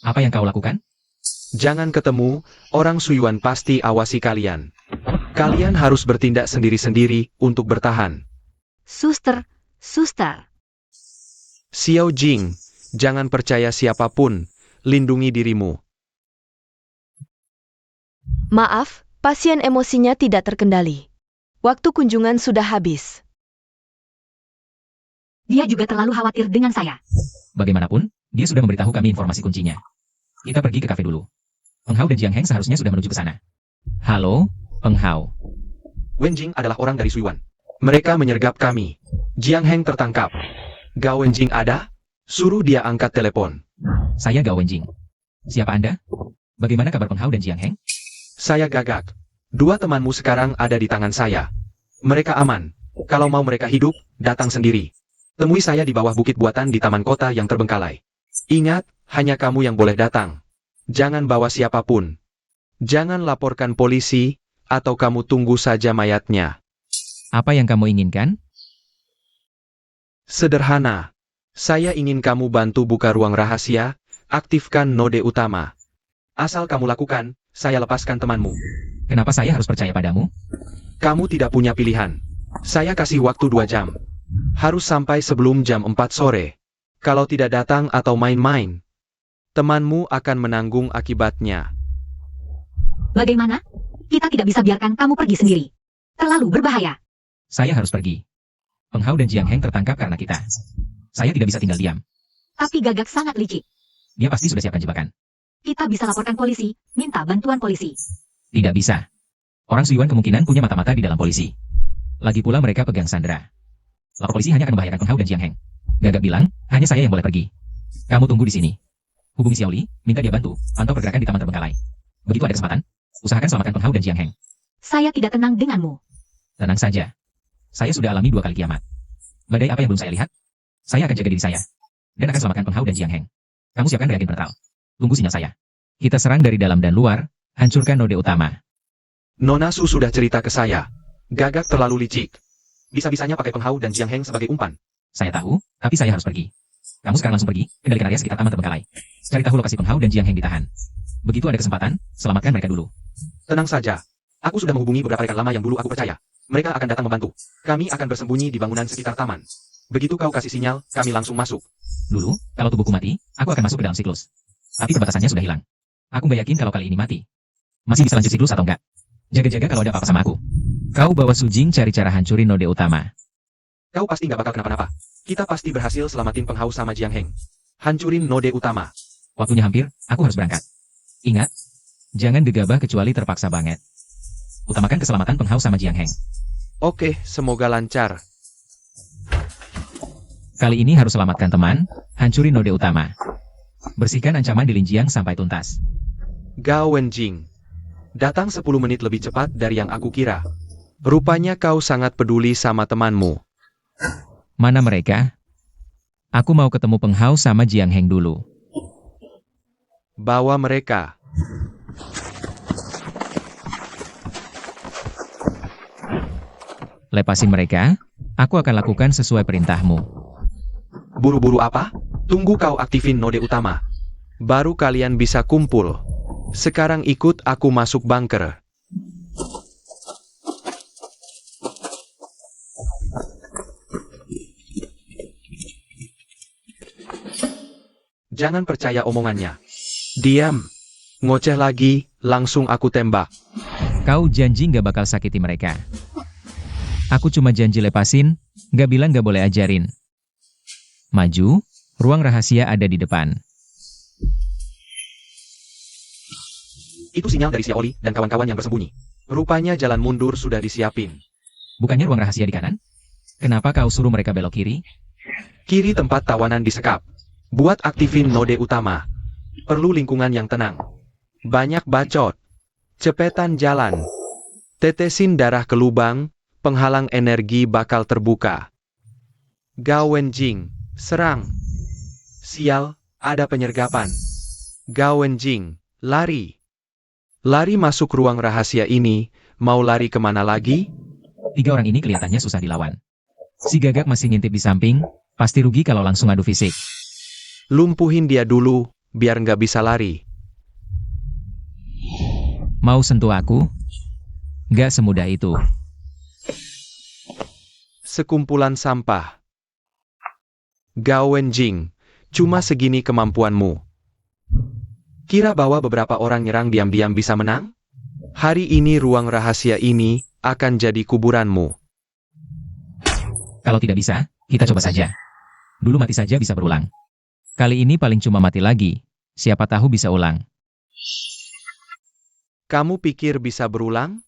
Apa yang kau lakukan? Jangan ketemu, orang Su Yuan pasti awasi kalian. Kalian harus bertindak sendiri-sendiri untuk bertahan. Suster, suster. Xiao Jing, jangan percaya siapapun, lindungi dirimu. Maaf, pasien emosinya tidak terkendali. Waktu kunjungan sudah habis. Dia juga terlalu khawatir dengan saya. Bagaimanapun, dia sudah memberitahu kami informasi kuncinya. Kita pergi ke kafe dulu. Peng Hao dan Jiang Heng seharusnya sudah menuju ke sana. Halo, Peng Hao. Wen Jing adalah orang dari Su Yuan. Mereka menyergap kami. Jiang Heng tertangkap. Gao Wen Jing ada? Suruh dia angkat telepon. Saya Gao Wenjing. Siapa Anda? Bagaimana kabar Peng Hao dan Jiang Heng? Saya Gagak. Dua temanmu sekarang ada di tangan saya. Mereka aman. Kalau mau mereka hidup, datang sendiri. Temui saya di bawah bukit buatan di taman kota yang terbengkalai. Ingat, hanya kamu yang boleh datang. Jangan bawa siapapun. Jangan laporkan polisi, atau kamu tunggu saja mayatnya. Apa yang kamu inginkan? Sederhana. Saya ingin kamu bantu buka ruang rahasia, aktifkan node utama. Asal kamu lakukan, saya lepaskan temanmu. Kenapa saya harus percaya padamu? Kamu tidak punya pilihan. Saya kasih waktu 2 jam. Harus sampai sebelum jam 4 sore. Kalau tidak datang atau main-main, temanmu akan menanggung akibatnya. Bagaimana? Kita tidak bisa biarkan kamu pergi sendiri. Terlalu berbahaya. Saya harus pergi. Peng Hao dan Jiang Heng tertangkap karena kita. Saya tidak bisa tinggal diam. Tapi Gagak sangat licik. Dia pasti sudah siapkan jebakan. Kita bisa laporkan polisi, minta bantuan polisi. Tidak bisa. Orang Suyuan kemungkinan punya mata-mata di dalam polisi. Lagi pula mereka pegang sandera. Lapor polisi hanya akan membahayakan Peng Hao dan Jiang Heng. Gagak bilang, hanya saya yang boleh pergi. Kamu tunggu di sini. Hubungi Xiaoli, minta dia bantu, pantau pergerakan di taman terbengkalai. Begitu ada kesempatan, usahakan selamatkan Peng Hao dan Jiang Heng. Saya tidak tenang denganmu. Tenang saja. Saya sudah alami 2 kali kiamat. Badai apa yang belum saya lihat? Saya akan jaga diri saya. Dan akan selamatkan Peng Hao dan Jiang Heng. Kamu siapkan reagen penetrал. Tunggu sinyal saya. Kita serang dari dalam dan luar, hancurkan node utama. Nona Su sudah cerita ke saya. Gagak terlalu licik. Bisa-bisanya pakai Peng Hao dan Jiang Heng sebagai umpan. Saya tahu, tapi saya harus pergi. Kamu sekarang langsung pergi, kendalikan area sekitar taman terbengkalai. Cari tahu lokasi Peng Hao dan Jiang Heng ditahan. Begitu ada kesempatan, selamatkan mereka dulu. Tenang saja. Aku sudah menghubungi beberapa rekan lama yang dulu aku percaya. Mereka akan datang membantu. Kami akan bersembunyi di bangunan sekitar taman. Begitu kau kasih sinyal, kami langsung masuk. Dulu, kalau tubuhku mati, aku akan masuk ke dalam siklus. Tapi perbatasannya sudah hilang. Aku nggak yakin kalau kali ini mati. Masih bisa lanjut siklus atau enggak? Jaga-jaga kalau ada apa-apa sama aku. Kau bawa Sujing cari cara hancurin node utama. Kau pasti nggak bakal kenapa-napa. Kita pasti berhasil selamatin Peng Hao sama Jiang Heng. Hancurin node utama. Waktunya hampir, aku harus berangkat. Ingat, jangan gegabah kecuali terpaksa banget. Utamakan keselamatan Peng Hao sama Jiang Heng. Oke, semoga lancar. Kali ini harus selamatkan teman, hancurin node utama. Bersihkan ancaman di Linjiang sampai tuntas. Gao Wenjing. Datang 10 menit lebih cepat dari yang aku kira. Rupanya kau sangat peduli sama temanmu. Mana mereka? Aku mau ketemu Peng Hao sama Jiang Heng dulu. Bawa mereka. Lepasin mereka, aku akan lakukan sesuai perintahmu. Buru-buru apa? Tunggu kau aktifin node utama. Baru kalian bisa kumpul. Sekarang ikut aku masuk bunker. Jangan percaya omongannya. Diam. Ngoceh lagi, langsung aku tembak. Kau janji nggak bakal sakiti mereka. Aku cuma janji lepasin, nggak bilang nggak boleh ajarin. Maju, ruang rahasia ada di depan. Itu sinyal dari Xiaoli dan kawan-kawan yang bersembunyi. Rupanya jalan mundur sudah disiapin. Bukannya ruang rahasia di kanan? Kenapa kau suruh mereka belok kiri? Kiri tempat tawanan disekap. Buat aktifin node utama. Perlu lingkungan yang tenang. Banyak bacot. Cepetan jalan. Tetesin darah ke lubang, penghalang energi bakal terbuka. Gao Wenjing, serang. Sial, ada penyergapan. Gao Wenjing, lari. Lari masuk ruang rahasia ini, mau lari kemana lagi? 3 orang ini kelihatannya susah dilawan. Si Gagak masih ngintip di samping, pasti rugi kalau langsung adu fisik. Lumpuhin dia dulu, biar nggak bisa lari. Mau sentuh aku? Gak semudah itu. Sekumpulan sampah. Gao Wenjing, cuma segini kemampuanmu. Kira bahwa beberapa orang nyerang diam-diam bisa menang? Hari ini ruang rahasia ini akan jadi kuburanmu. Kalau tidak bisa, kita coba saja. Dulu mati saja bisa berulang. Kali ini paling cuma mati lagi. Siapa tahu bisa ulang. Kamu pikir bisa berulang?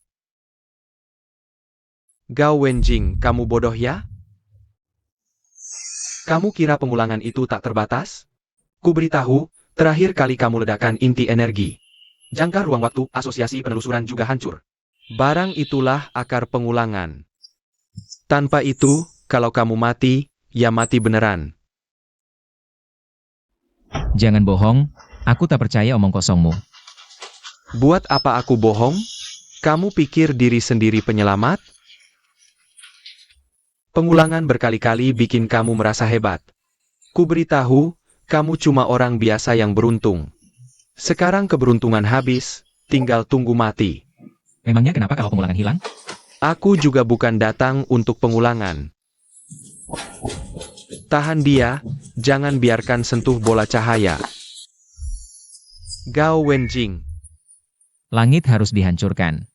Gao Wenjing, kamu bodoh ya? Kamu kira pengulangan itu tak terbatas? Ku beritahu, terakhir kali kamu ledakan inti energi. Jangka ruang waktu asosiasi penelusuran juga hancur. Barang itulah akar pengulangan. Tanpa itu, kalau kamu mati, ya mati beneran. Jangan bohong, aku tak percaya omong kosongmu. Buat apa aku bohong? Kamu pikir diri sendiri penyelamat? Pengulangan berkali-kali bikin kamu merasa hebat. Kuberitahu, kamu cuma orang biasa yang beruntung. Sekarang keberuntungan habis, tinggal tunggu mati. Memangnya kenapa kalau pengulangan hilang? Aku juga bukan datang untuk pengulangan. Tahan dia, jangan biarkan sentuh bola cahaya. Gao Wenjing. Langit harus dihancurkan.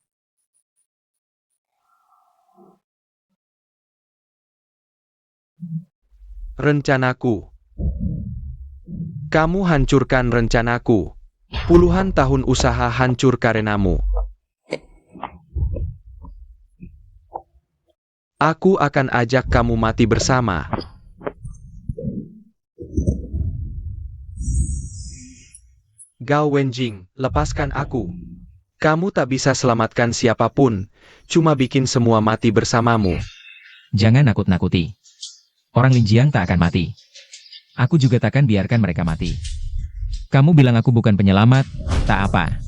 Rencanaku. Kamu hancurkan rencanaku. Puluhan tahun usaha hancur karenamu. Aku akan ajak kamu mati bersama. Gao Wenjing, lepaskan aku. Kamu tak bisa selamatkan siapapun, cuma bikin semua mati bersamamu. Jangan nakut-nakuti. Orang Linjiang tak akan mati. Aku juga takkan biarkan mereka mati. Kamu bilang aku bukan penyelamat, tak apa.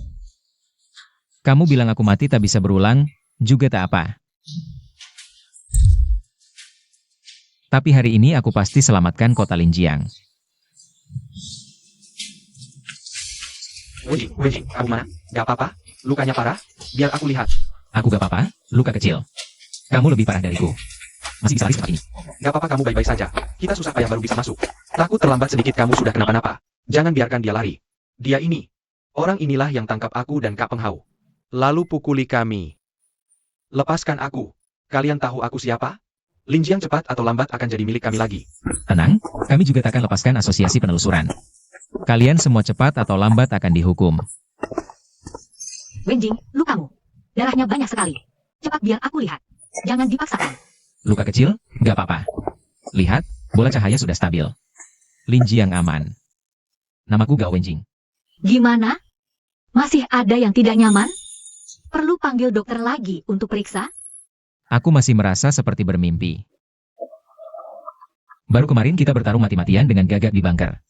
Kamu bilang aku mati tak bisa berulang, juga tak apa. Tapi hari ini aku pasti selamatkan kota Linjiang. Wenjing, kamu mana? Gak apa-apa? Lukanya parah? Biar aku lihat. Aku gak apa-apa, luka kecil. Kamu lebih parah dariku. Masih bisa lari secepat ini. Gak apa-apa, kamu baik-baik saja. Kita susah payah baru bisa masuk. Takut terlambat sedikit kamu sudah kenapa-napa. Jangan biarkan dia lari. Dia ini. Orang inilah yang tangkap aku dan Kak Penghau. Lalu pukuli kami. Lepaskan aku. Kalian tahu aku siapa? Linjiang cepat atau lambat akan jadi milik kami lagi. Tenang, kami juga takkan lepaskan asosiasi penelusuran. Kalian semua cepat atau lambat akan dihukum. Wenjing, lukamu. Darahnya banyak sekali. Cepat biar aku lihat. Jangan dipaksakan. Luka kecil? Gak apa-apa. Lihat, bola cahaya sudah stabil. Linjiang aman. Namaku Gao Wenjing. Gimana? Masih ada yang tidak nyaman? Perlu panggil dokter lagi untuk periksa? Aku masih merasa seperti bermimpi. Baru kemarin kita bertarung mati-matian dengan gagak di bunker.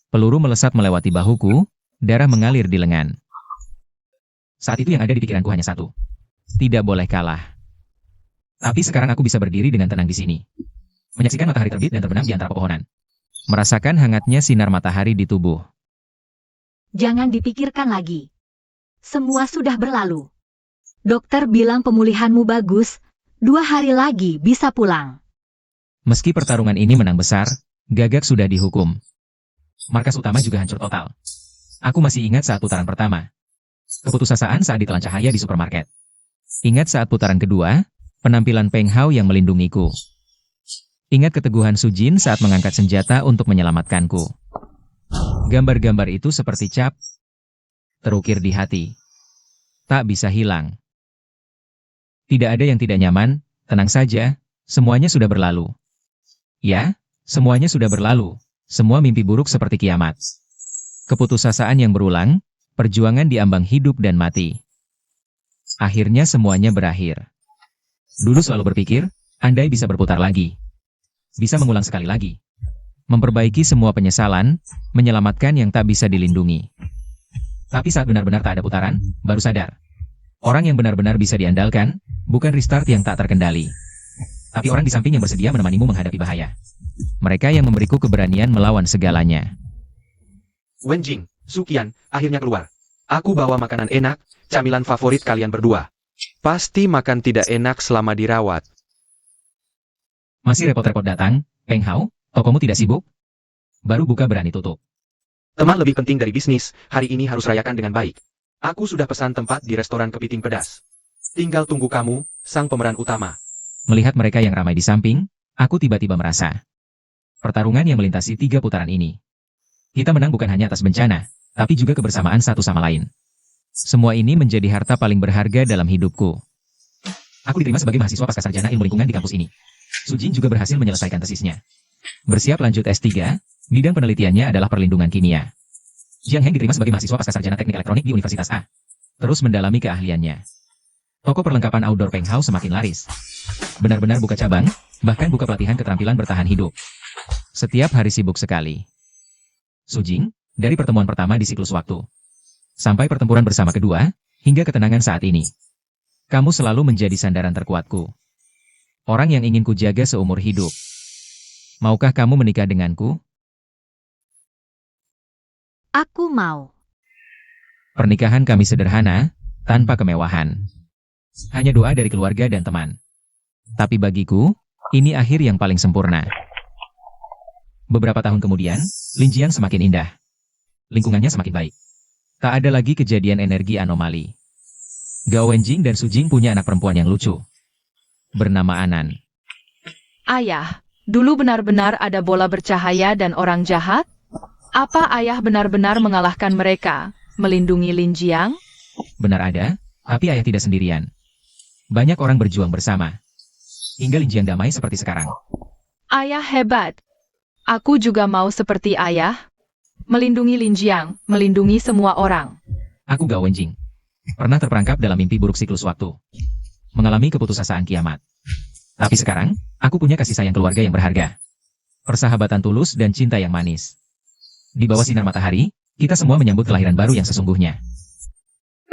Peluru melesat melewati bahuku, darah mengalir di lengan. Saat itu yang ada di pikiranku hanya satu. Tidak boleh kalah. Tapi sekarang aku bisa berdiri dengan tenang di sini. Menyaksikan matahari terbit dan terbenam di antara pepohonan. Merasakan hangatnya sinar matahari di tubuh. Jangan dipikirkan lagi. Semua sudah berlalu. Dokter bilang pemulihanmu bagus. 2 hari lagi bisa pulang. Meski pertarungan ini menang besar, Gagak sudah dihukum. Markas utama juga hancur total. Aku masih ingat saat putaran pertama. Keputusasaan saat ditelan cahaya di supermarket. Ingat saat putaran kedua, penampilan Peng Hao yang melindungiku. Ingat keteguhan Su Jin saat mengangkat senjata untuk menyelamatkanku. Gambar-gambar itu seperti cap, terukir di hati. Tak bisa hilang. Tidak ada yang tidak nyaman, tenang saja, semuanya sudah berlalu. Ya, semuanya sudah berlalu. Semua mimpi buruk seperti kiamat. Keputusasaan yang berulang, perjuangan di ambang hidup dan mati. Akhirnya semuanya berakhir. Dulu selalu berpikir, andai bisa berputar lagi. Bisa mengulang sekali lagi. Memperbaiki semua penyesalan, menyelamatkan yang tak bisa dilindungi. Tapi saat benar-benar tak ada putaran, baru sadar. Orang yang benar-benar bisa diandalkan, bukan restart yang tak terkendali. Tapi orang di samping yang bersedia menemanimu menghadapi bahaya. Mereka yang memberiku keberanian melawan segalanya. Wenjing, Sukian, akhirnya keluar. Aku bawa makanan enak, camilan favorit kalian berdua. Pasti makan tidak enak selama dirawat. Masih repot-repot datang, Peng Hao, tokomu tidak sibuk? Baru buka berani tutup. Teman lebih penting dari bisnis, hari ini harus rayakan dengan baik. Aku sudah pesan tempat di restoran kepiting pedas. Tinggal tunggu kamu, sang pemeran utama. Melihat mereka yang ramai di samping, aku tiba-tiba merasa. Pertarungan yang melintasi 3 putaran ini. Kita menang bukan hanya atas bencana, tapi juga kebersamaan satu sama lain. Semua ini menjadi harta paling berharga dalam hidupku. Aku diterima sebagai mahasiswa pascasarjana ilmu lingkungan di kampus ini. Su Jin juga berhasil menyelesaikan tesisnya. Bersiap lanjut S3, bidang penelitiannya adalah perlindungan kimia. Jiang Heng diterima sebagai mahasiswa pascasarjana teknik elektronik di Universitas A. Terus mendalami keahliannya. Toko perlengkapan outdoor Peng Hao semakin laris. Benar-benar buka cabang, bahkan buka pelatihan keterampilan bertahan hidup. Setiap hari sibuk sekali. Sujing, dari pertemuan pertama di siklus waktu, sampai pertempuran bersama kedua, hingga ketenangan saat ini. Kamu selalu menjadi sandaran terkuatku. Orang yang ingin kujaga seumur hidup. Maukah kamu menikah denganku? Aku mau. Pernikahan kami sederhana, tanpa kemewahan. Hanya doa dari keluarga dan teman. Tapi bagiku, ini akhir yang paling sempurna. Beberapa tahun kemudian, Linjiang semakin indah. Lingkungannya semakin baik. Tak ada lagi kejadian energi anomali. Gao Wenjing dan Sujing punya anak perempuan yang lucu. Bernama Anan. Ayah, dulu benar-benar ada bola bercahaya dan orang jahat? Apa ayah benar-benar mengalahkan mereka, melindungi Lin Jiang? Benar ada, tapi ayah tidak sendirian. Banyak orang berjuang bersama. Hingga Linjiang damai seperti sekarang. Ayah hebat. Aku juga mau seperti ayah. Melindungi Lin Jiang, melindungi semua orang. Aku Gao Wenjing. Pernah terperangkap dalam mimpi buruk siklus waktu. Mengalami keputusasaan kiamat. Tapi sekarang, aku punya kasih sayang keluarga yang berharga. Persahabatan tulus dan cinta yang manis. Di bawah sinar matahari, kita semua menyambut kelahiran baru yang sesungguhnya.